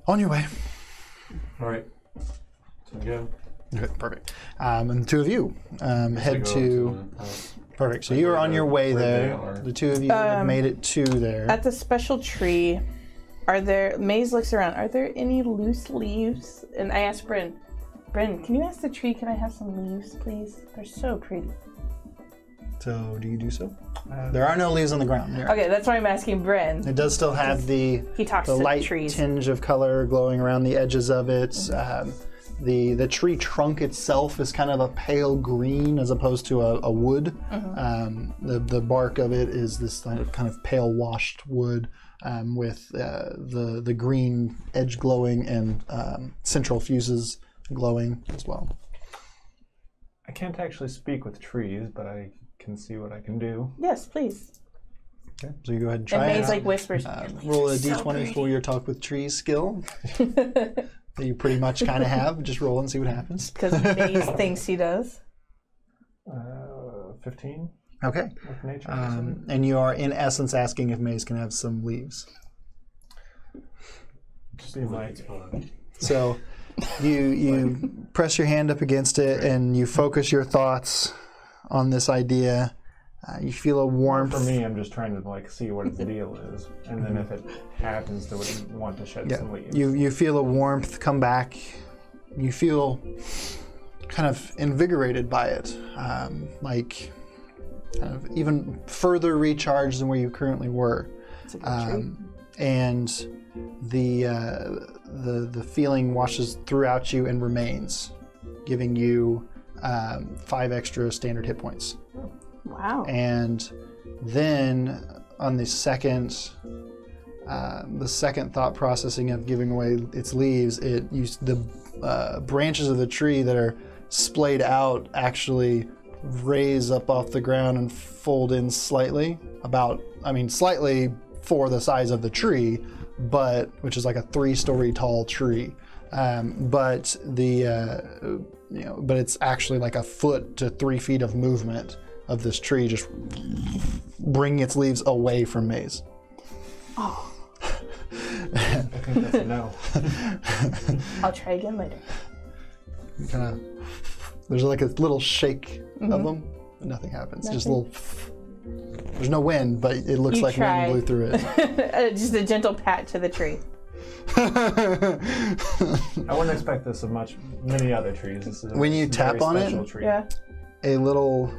On your way. All right. So go. Okay, perfect. And the two of you head Go to. the house. Perfect. So you are on your way where they there. are. The two of you have made it to there. At the special tree, Maze looks around. Are there any loose leaves? And I asked Bryn, can you ask the tree, can I have some leaves, please? They're so pretty. So, do you do so? There are no leaves on the ground here. Okay, that's why I'm asking Bryn. It does still have the light trees. tinge of color glowing around the edges of it. The tree trunk itself is kind of a pale green as opposed to a wood. The bark of it is this kind of pale washed wood with the green edge glowing and central fuses glowing as well. I can't actually speak with trees, but I can see what I can do. Yes, please. Okay, so you go ahead and try And it. Maze like whispers. Roll a d20 for your talk with trees skill. That you pretty much kind of have. Just roll and see what happens. Because Maze thinks he does. 15. Okay. With nature. And you are in essence asking if Maze can have some leaves. Seems like So you press your hand up against it and you focus your thoughts on this idea. You feel a warmth. For me, I'm just trying to see what its deal is, and then if it happens to want to shed some leaves. You feel a warmth come back. You feel kind of invigorated by it, like kind of even further recharged than where you currently were. It's a good tree. And the feeling washes throughout you and remains, giving you 5 extra standard hit points. Wow. And then on the second thought processing of giving away its leaves, the branches of the tree that are splayed out actually raise up off the ground and fold in slightly, slightly for the size of the tree, which is like a 3-story tall tree. But it's actually like a foot to 3 feet of movement of this tree, just bringing its leaves away from Maze. Oh. I think that's a no. I'll try again later. There's like a little shake of them, but nothing happens. Just a little. There's no wind, but it looks like wind blew through it. Just a gentle pat to the tree. I wouldn't expect this of many other trees. This is when you tap on it, tree. Yeah. A little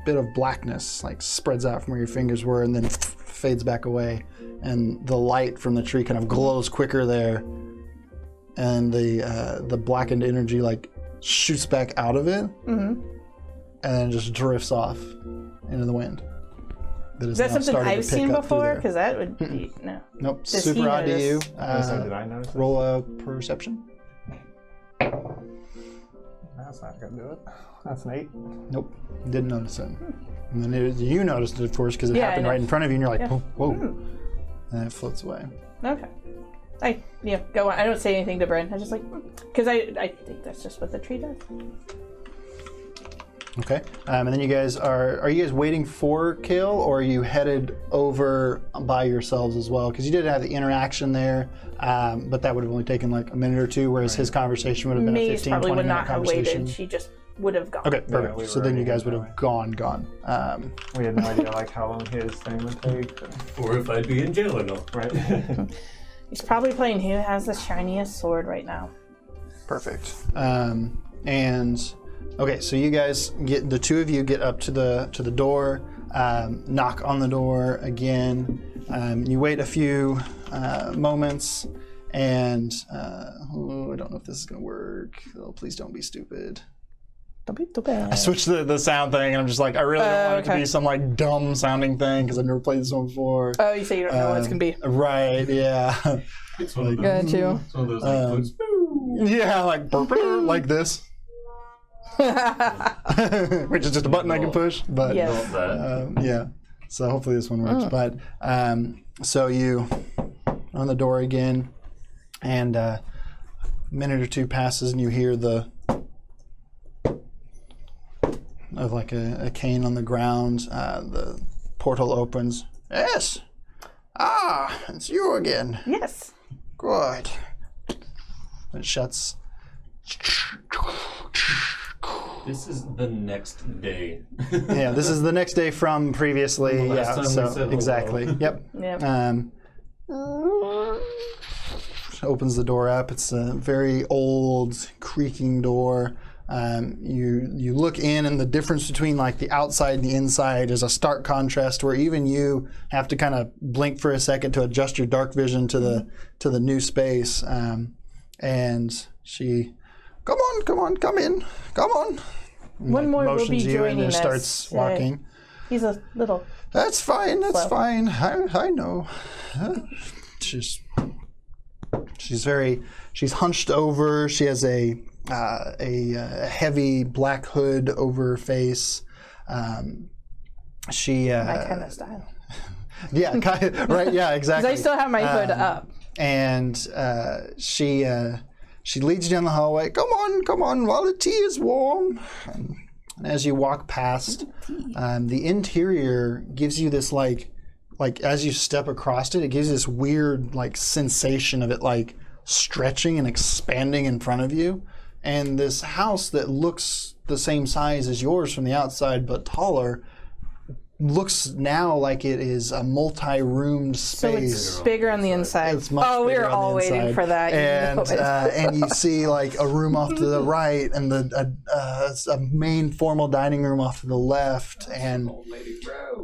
bit of blackness spreads out from where your fingers were and then fades back away, and the light from the tree kind of glows quicker there, and the blackened energy shoots back out of it, and then just drifts off into the wind. Is that something I've seen before? Because that would be no. Nope. Super odd to you. Did I notice? Roll a perception. That's not gonna do it. That's an 8. Nope. Didn't notice it. And then you noticed it, of course, because it happened right in front of you, and you're like, whoa. And then it floats away. Okay. Go on. I don't say anything to Bryn. I just because I think that's just what the tree does. Okay. And then you guys are you guys waiting for Kale, or are you headed over by yourselves as well? Because you did have the interaction there, but that would have only taken a minute or two, whereas his conversation would have been a 15, 20 minute probably would not have conversation. waited. She just would have gone. Okay, perfect. we So were then you already guys would have gone. We had no idea how long his thing would take. Or if I'd be in jail or not. Right. He's probably playing who has the shiniest sword right now. Perfect. And okay, so you guys the two of you get up to the door, knock on the door again. You wait a few moments, and I don't know if this is gonna work. Oh, please don't be stupid. Don't be too bad. I switched the sound thing, and I'm just I really don't want it to be some dumb sounding thing because I've never played this one before. Oh, you say you don't know what it's gonna be. Right? Yeah. It's one of those. Got you. It's one of those Yeah, like this. Which is just a button I can push, but Yes. yeah. So hopefully this one works. But so you on the door again, and a minute or two passes, and you hear of a cane on the ground. The portal opens. Yes. Ah, it's you again. Yes. Good. It shuts. This is the next day. Yeah, this is the next day from previously. From the last time we said hello. exactly. Yep. Yep. Opens the door up. It's a very old, creaking door. You look in, and the difference between like the outside and the inside is a stark contrast, where even you have to kind of blink for a second to adjust your dark vision to the new space. And she, come on, come in, come on. And, One more will be motions you joining and us. starts walking. He's a little. That's fine. That's slow. fine. I know. She's hunched over. She has a heavy black hood over her face. My kind of style. Yeah, right. Yeah, exactly. Because I still have my hood up. And she leads you down the hallway. Come on, while the tea is warm. And as you walk past, the interior gives you this like as you step across it, it gives you this weird like sensation of it like stretching and expanding in front of you. And this house that looks the same size as yours from the outside but taller looks now like it is a multi-roomed space. So it's bigger on the inside. It's much we bigger were on all the waiting inside. for that. And you see like a room off to the right, and a main formal dining room off to the left, and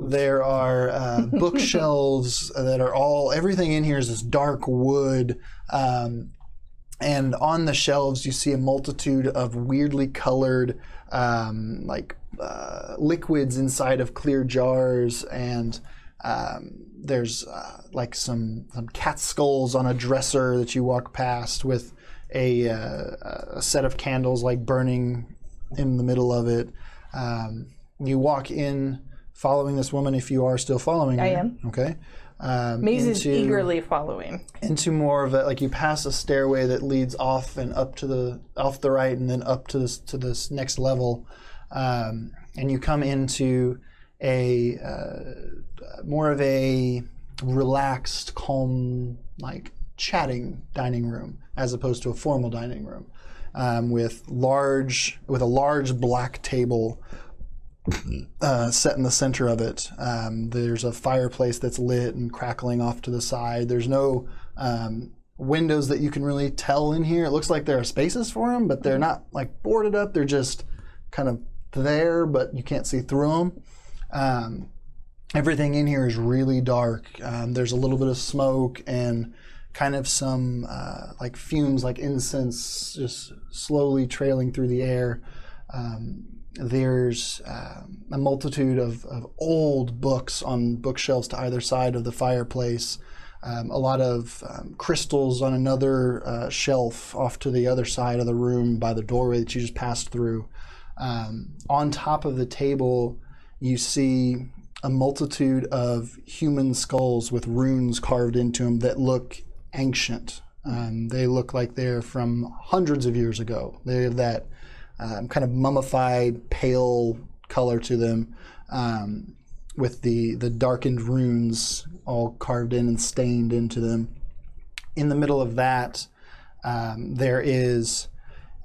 there are bookshelves that are everything in here is this dark wood. And on the shelves, you see a multitude of weirdly colored, liquids inside of clear jars, and there's like some cat skulls on a dresser that you walk past with a set of candles like burning in the middle of it. You walk in following this woman, if you are still following her. I am. Okay. Maze is eagerly following. Into more of a, you pass a stairway that leads off and up to off the right, and then up to this next level, and you come into a more of a relaxed, calm, like chatting dining room as opposed to a formal dining room, with a large black table set in the center of it. There's a fireplace that's lit and crackling off to the side. There's no windows that you can really tell in here. It looks like there are spaces for them, but they're not like boarded up. They're just kind of there, but you can't see through them. Everything in here is really dark. There's a little bit of smoke and kind of some like fumes, like incense, just slowly trailing through the air. There's a multitude of old books on bookshelves to either side of the fireplace. A lot of crystals on another shelf off to the other side of the room by the doorway that you just passed through. On top of the table, you see a multitude of human skulls with runes carved into them that look ancient. They look like they're from hundreds of years ago. They have that kind of mummified, pale color to them, with the darkened runes all carved in and stained into them. In the middle of that, there is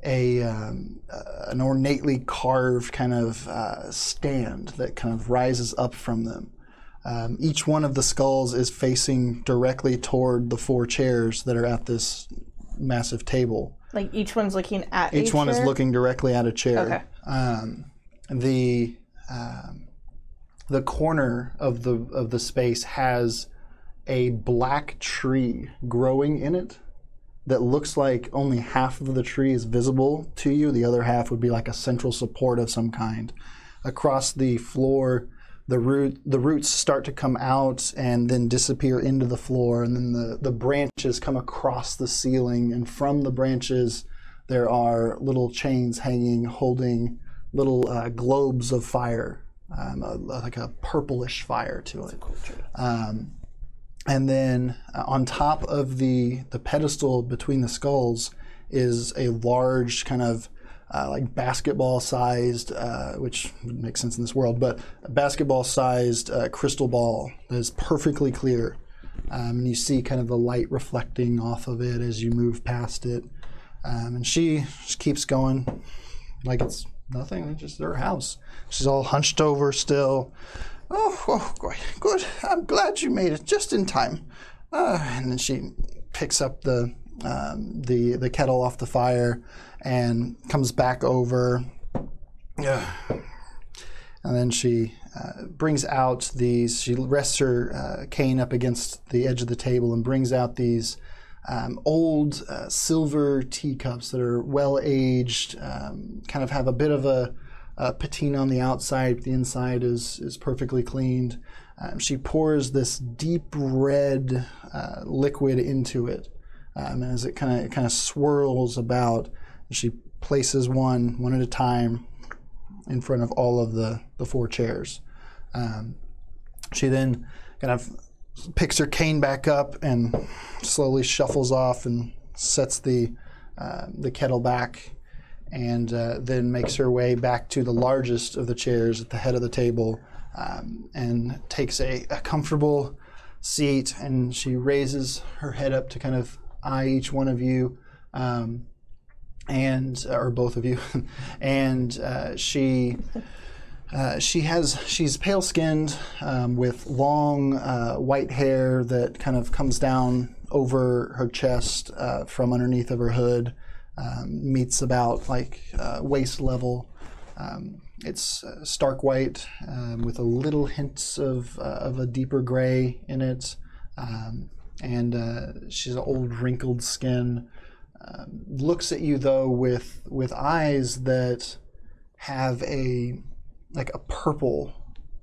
an ornately carved kind of stand that kind of rises up from them. Each one of the skulls is facing directly toward the 4 chairs that are at this massive table. Like each one's looking at each one chair? is looking directly at a chair. Okay. The corner of the space has a black tree growing in it that looks like only half of the tree is visible to you. The other half would be like a central support of some kind. Across the floor, the roots start to come out and then disappear into the floor, and then the branches come across the ceiling, and from the branches there are little chains hanging holding little globes of fire, like a purplish fire to it. And then on top of the pedestal between the skulls is a large kind of like basketball-sized, which would make sense in this world, but a basketball-sized crystal ball that is perfectly clear. And you see kind of the light reflecting off of it as you move past it. And she just keeps going like it's nothing, it's just her house. She's all hunched over still. Oh, good. I'm glad you made it just in time. And then she picks up the kettle off the fire and comes back over. And then she brings out these, she rests her cane up against the edge of the table and brings out these old silver teacups that are well aged, kind of have a bit of a patina on the outside, but the inside is perfectly cleaned. She pours this deep red liquid into it, and as it kind of swirls about, she places one at a time in front of all of the 4 chairs. She then kind of picks her cane back up and slowly shuffles off and sets the kettle back, and then makes her way back to the largest of the chairs at the head of the table, and takes a comfortable seat, and she raises her head up to kind of eye each one of you, and or both of you, and she's pale skinned, with long white hair that kind of comes down over her chest from underneath of her hood, meets about like waist level. It's stark white with a little hints of a deeper gray in it, and she's an old wrinkled skin. Looks at you though with eyes that have a purple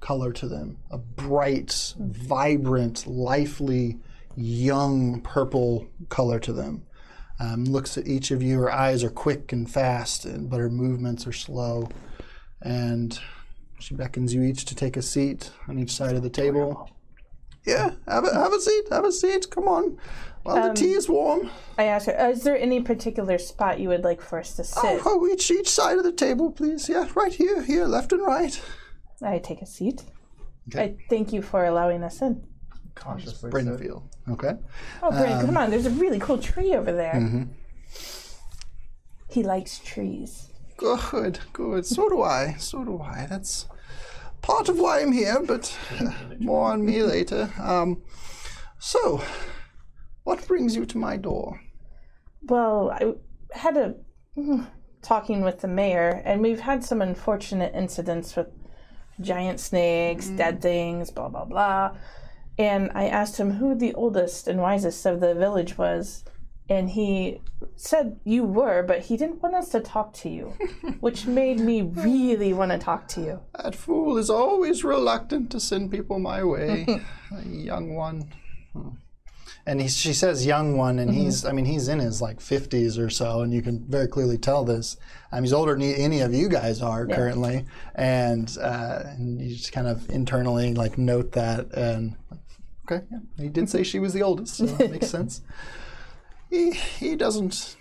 color to them, a bright, vibrant, lively, young purple color to them. Looks at each of you. Her eyes are quick and fast, but her movements are slow. And she beckons you each to take a seat on each side of the table. Yeah, have a seat. Have a seat. Come on. While the tea is warm. I ask her, is there any particular spot you would like for us to sit? Oh, each side of the table, please. Yeah, right here, left and right. I take a seat. Okay. I thank you for allowing us in. Cautiously. Bradenfield. Okay. Oh, Brandon, come on. There's a really cool tree over there. Mm-hmm. He likes trees. Good. So do I. That's part of why I'm here, but more on me later. So, what brings you to my door? Well, I had talking with the mayor, and we've had some unfortunate incidents with giant snakes, dead things, blah, blah, blah. And I asked him who the oldest and wisest of the village was, and he said you were, but he didn't want us to talk to you, which made me really want to talk to you. That fool is always reluctant to send people my way. A young one. And she says young one, and he's in his like 50s or so, and you can very clearly tell this. He's older than any of you guys are currently, and you just kind of internally like note that, and okay, yeah, he did say she was the oldest, so that makes sense. He doesn't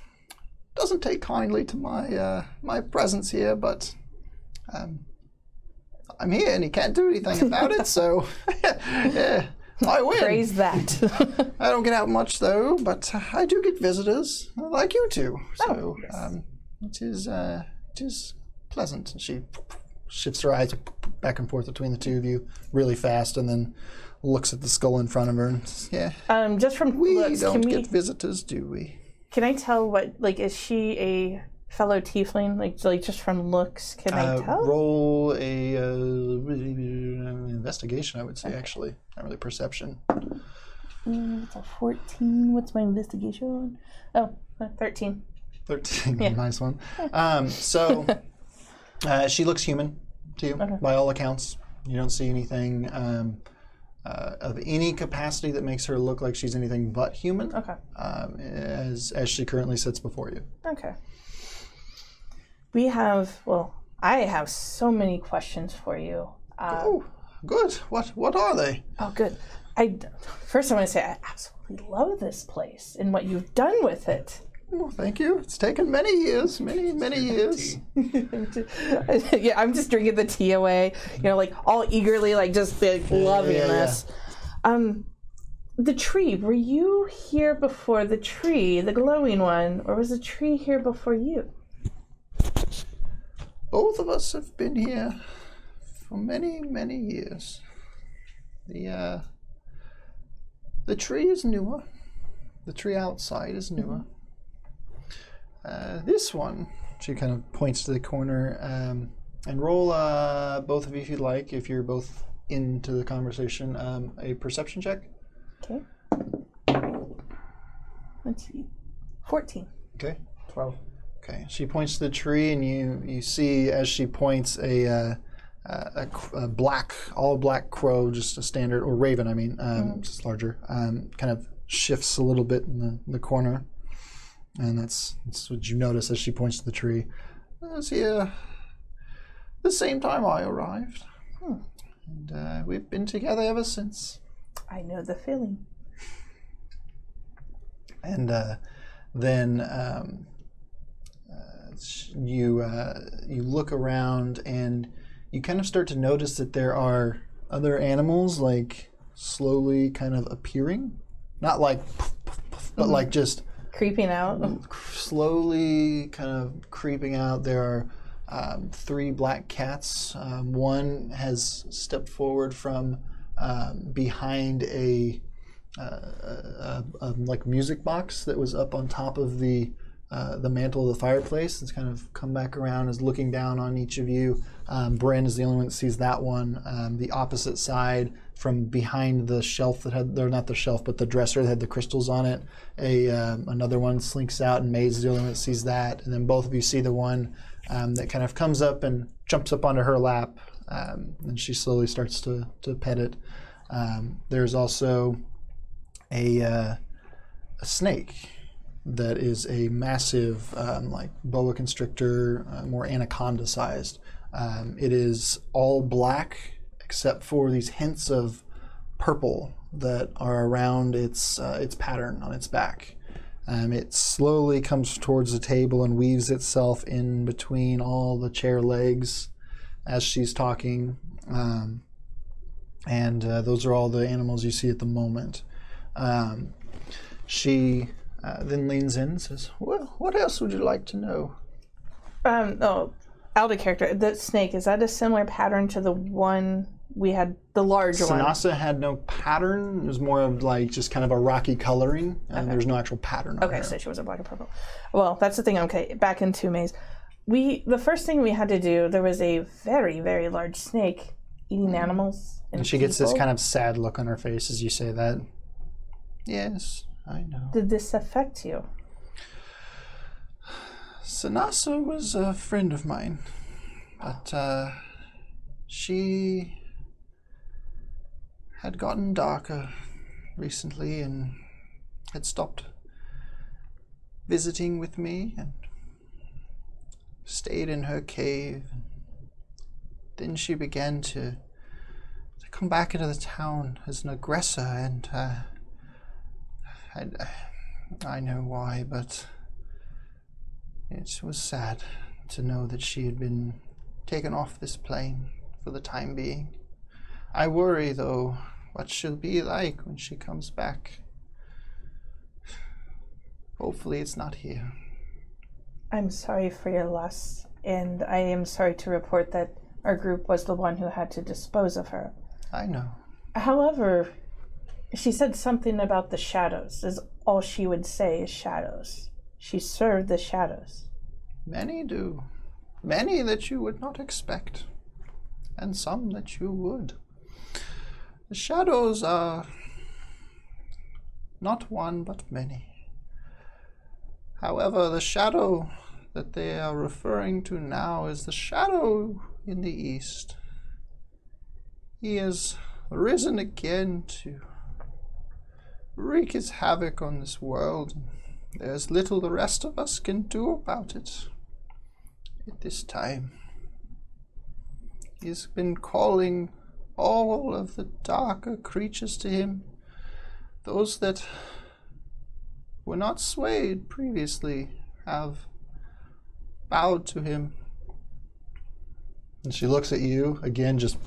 take kindly to my presence here, but I'm here and he can't do anything about it, so yeah. I win. Praise that. I don't get out much though, but I do get visitors like you two. So it is pleasant. She shifts her eyes back and forth between the two of you really fast, and then looks at the skull in front of her. And says, yeah. Just from we looks, don't get visitors, do we? Can I tell what? Like, is she a fellow tiefling? Like just from looks, can I tell? Roll a investigation, I would say. Actually, not really perception. It's a 14. What's my investigation? Oh, 13. 13. Yeah. Nice one. So she looks human to you, by all accounts. You don't see anything of any capacity that makes her look like she's anything but human. Okay. As she currently sits before you. Okay. I have so many questions for you. Oh, good. What are they? Oh, good. First I want to say I absolutely love this place and what you've done with it. Oh, thank you. It's taken many years, many years. Yeah, I'm just drinking the tea away, like all eagerly, like just loving this. The tree, were you here before the tree, the glowing one, or was the tree here before you? Both of us have been here for many years. The The tree is newer. The tree outside is newer. This one, she kind of points to the corner, and roll, both of you if you'd like, if you're both into the conversation, a perception check. Okay. Let's see. 14. Okay. 12. Okay. She points to the tree, and you see as she points a black, all black crow, just a standard, or raven, I mean, just larger, kind of shifts a little bit in the corner. And that's what you notice as she points to the tree. I was here the same time I arrived. And we've been together ever since. I know the feeling. And then you look around and you kind of start to notice that there are other animals like slowly kind of appearing. Not like poof, poof, poof, but like just Creeping out. slowly kind of creeping out. There are 3 black cats. One has stepped forward from behind a like music box that was up on top of the mantle of the fireplace. It's kind of come back around, is looking down on each of you. Bryn is the only one that sees that one. The opposite side, from behind the shelf that had, or not the shelf, but the dresser that had the crystals on it, another one slinks out, and May's the only one that sees that. And then both of you see the one that kind of comes up and jumps up onto her lap, and she slowly starts to pet it. There's also a snake that is a massive, like boa constrictor, more anaconda sized. It is all black except for these hints of purple that are around its pattern on its back. It slowly comes towards the table and weaves itself in between all the chair legs as she's talking. And those are all the animals you see at the moment. She then leans in and says, "Well, what else would you like to know?" Out of character. The snake, is that a similar pattern to the one we had, the large one? Sanasa had no pattern. It was more of like just kind of a rocky coloring. There's no actual pattern on her. Okay, so she wasn't black and purple. Well, that's the thing. Okay, back into Maze. The first thing we had to do, there was a very, very large snake eating animals. And she gets this kind of sad look on her face as you say that. Yes, I know. Did this affect you? Sanasa was a friend of mine, but she had gotten darker recently and had stopped visiting with me and stayed in her cave. Then she began to come back into the town as an aggressor, and I know why, but it was sad to know that she had been taken off this plane for the time being. I worry, though, what she'll be like when she comes back. Hopefully it's not here. I'm sorry for your loss, and I am sorry to report that our group was the one who had to dispose of her. I know. However, she said something about the shadows. Is all she would say is shadows. She served the shadows. Many do. Many that you would not expect, and some that you would. The shadows are not one but many. However, the shadow that they are referring to now is the shadow in the east. He has risen again to wreak his havoc on this world. There's little the rest of us can do about it at this time. He's been calling all of the darker creatures to him, those that were not swayed previously have bowed to him. And she looks at you again, just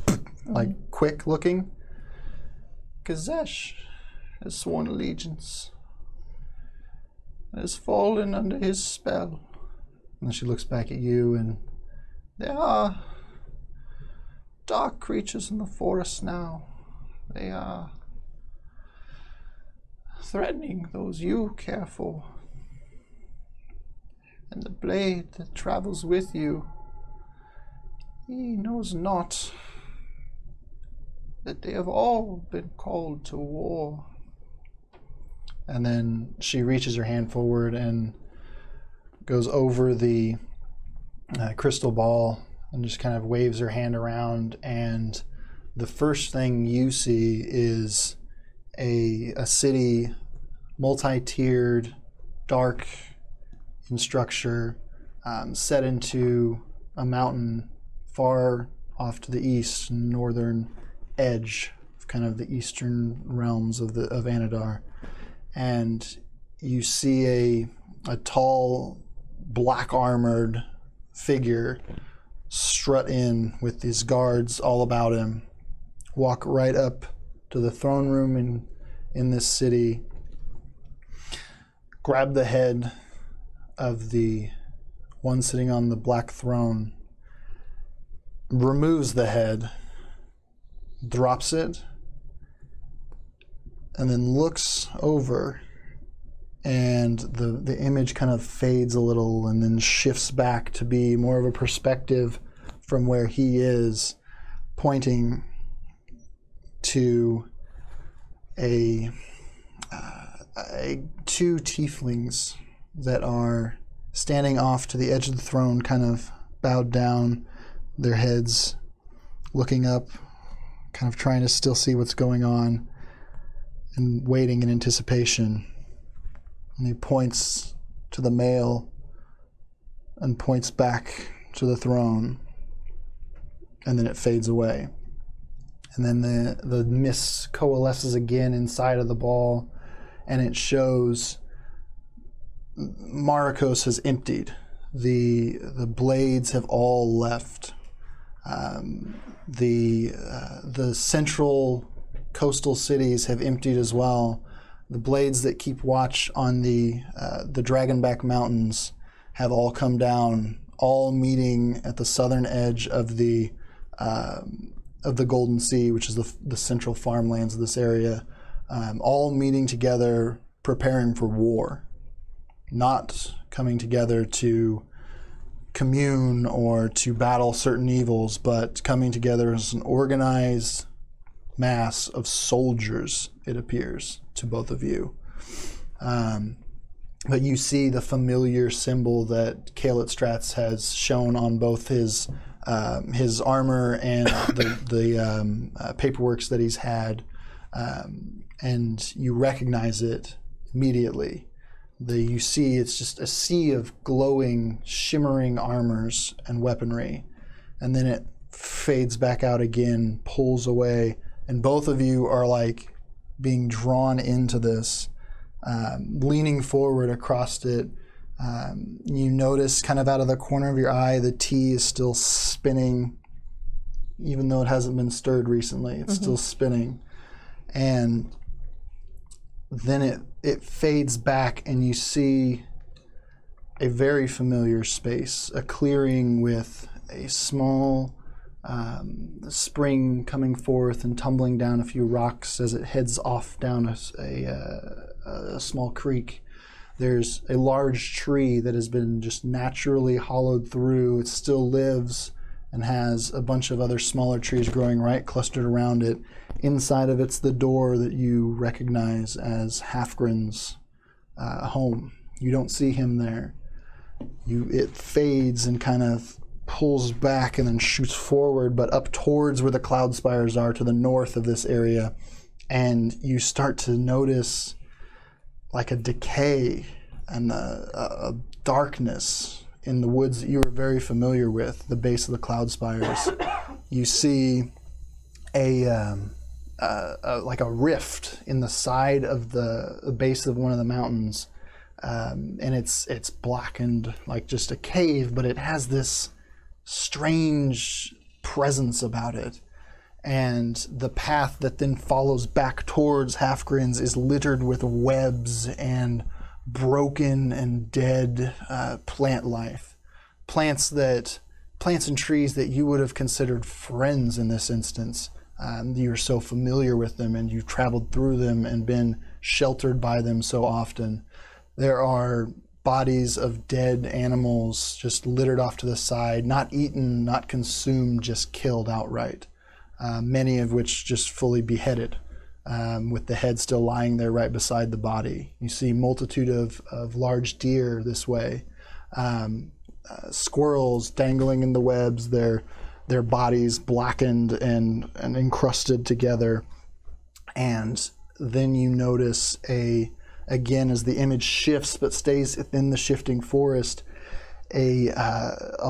like quick looking. Kazesh has sworn allegiance and has fallen under his spell. And then she looks back at you, and there are dark creatures in the forest now. They are threatening those you care for. And the blade that travels with you, he knows not that they have all been called to war. And then she reaches her hand forward and goes over the crystal ball and just kind of waves her hand around, and the first thing you see is a city, multi-tiered, dark in structure, set into a mountain far off to the east, northern edge of kind of the eastern realms of Anadar. And you see a tall, black-armored figure strut in with these guards all about him, walk right up to the throne room in this city, grab the head of the one sitting on the black throne, removes the head, drops it, and then looks over, and the image kind of fades a little and then shifts back to be more of a perspective from where he is, pointing to two tieflings that are standing off to the edge of the throne, kind of bowed down, their heads looking up, kind of trying to still see what's going on and waiting in anticipation. And he points to the male and points back to the throne, and then it fades away. And then the mist coalesces again inside of the ball, and it shows Marikos has emptied. The blades have all left. The central coastal cities have emptied as well. The blades that keep watch on the Dragonback Mountains have all come down, all meeting at the southern edge of the Golden Sea, which is the central farmlands of this area, all meeting together, preparing for war, not coming together to commune or to battle certain evils, but coming together as an organized mass of soldiers, it appears, to both of you. But you see the familiar symbol that Kaled Strats has shown on both his armor and the paperworks that he's had, and you recognize it immediately. You see it's just a sea of glowing, shimmering armors and weaponry, and then it fades back out again, pulls away, and both of you are like being drawn into this, leaning forward across it. You notice kind of out of the corner of your eye, the tea is still spinning, even though it hasn't been stirred recently. It's still spinning. And then it fades back, and you see a very familiar space, a clearing with a small spring coming forth and tumbling down a few rocks as it heads off down a small creek. There's a large tree that has been just naturally hollowed through. It still lives and has a bunch of other smaller trees growing right clustered around it. Inside of it's the door that you recognize as Halfgren's home. You don't see him there. It fades and kind of pulls back and then shoots forward, but up towards where the cloud spires are to the north of this area. And you start to notice like a decay and a darkness in the woods that you were very familiar with, the base of the cloud spires. You see like a rift in the side of the base of one of the mountains, and it's blackened like just a cave, but it has this strange presence about it. And the path that then follows back towards Halfgren's is littered with webs and broken and dead plant life. Plants and trees that you would have considered friends in this instance. You're so familiar with them, and you've traveled through them and been sheltered by them so often. There are bodies of dead animals just littered off to the side, not eaten, not consumed, just killed outright. Many of which just fully beheaded, with the head still lying there right beside the body. You see multitude of large deer this way, squirrels dangling in the webs, their bodies blackened and encrusted together. And then you notice again, as the image shifts but stays within the shifting forest, a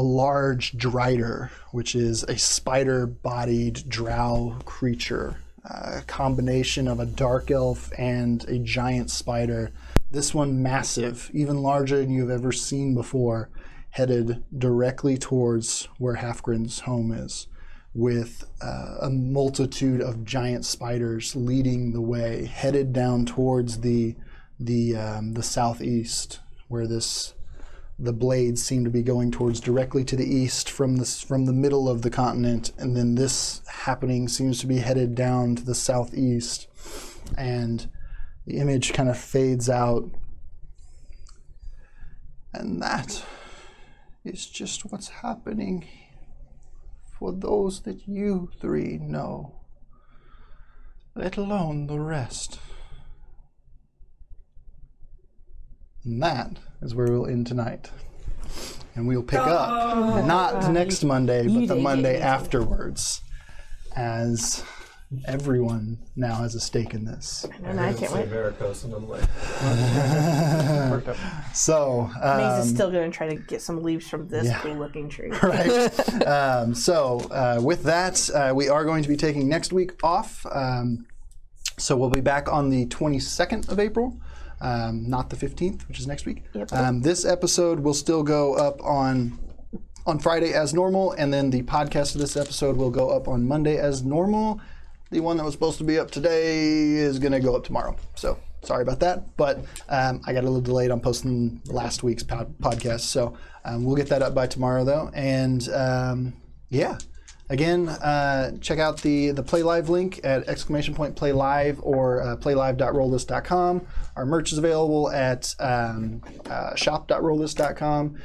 large drider, which is a spider-bodied drow creature, a combination of a dark elf and a giant spider. This one massive, even larger than you've ever seen before, headed directly towards where Halfgren's home is, with a multitude of giant spiders leading the way, headed down towards the southeast, where the blades seem to be going towards directly to the east from the middle of the continent, and then this happening seems to be headed down to the southeast, and the image kind of fades out, and that is just what's happening for those that you three know, let alone the rest. And that is where we'll end tonight. And we'll pick up, not next Monday, but the Monday afterwards, as everyone now has a stake in this. And I can't wait. Varicose, and I'm like, So, Maze is still going to try to get some leaves from this cool-looking tree. right. With that, we are going to be taking next week off. So we'll be back on the 22nd of April. Not the 15th, which is next week. Yep. This episode will still go up on Friday as normal, and then the podcast of this episode will go up on Monday as normal. The one that was supposed to be up today is going to go up tomorrow. So sorry about that, but I got a little delayed on posting last week's podcast. So we'll get that up by tomorrow, though. And again, check out the Play Live link at !Play Live or playlive.RoleThis.com. Our merch is available at shop.RoleThis.com.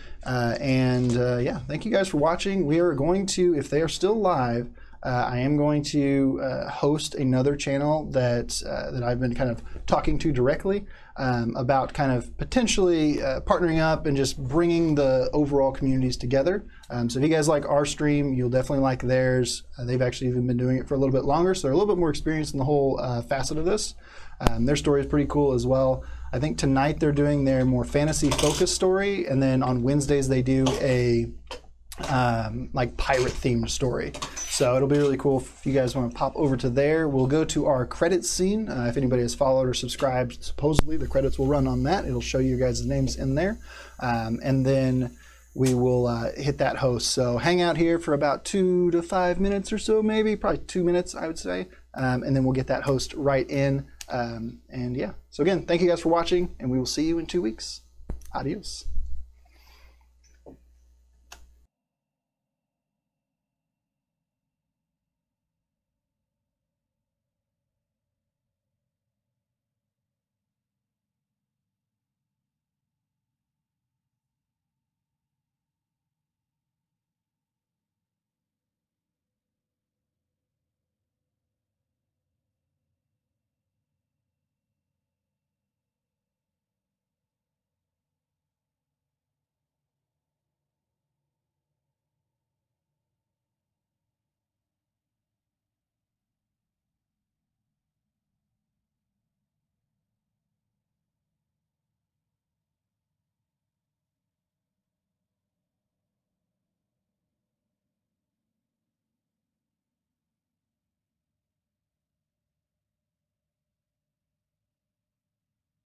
Thank you guys for watching. We are going to, if they are still live, I am going to host another channel that I've been kind of talking to directly about kind of potentially partnering up and just bringing the overall communities together. So if you guys like our stream, you'll definitely like theirs. They've actually even been doing it for a little bit longer, so they're a little bit more experienced in the whole facet of this. Their story is pretty cool as well. I think tonight they're doing their more fantasy-focused story, and then on Wednesdays they do a like pirate-themed story. So it'll be really cool if you guys want to pop over to there. We'll go to our credits scene. If anybody has followed or subscribed, supposedly the credits will run on that. It'll show you guys' names in there. And then we will hit that host. So hang out here for about 2 to 5 minutes or so, maybe. Probably 2 minutes, I would say. And then we'll get that host right in. So again, thank you guys for watching, and we will see you in 2 weeks. Adios.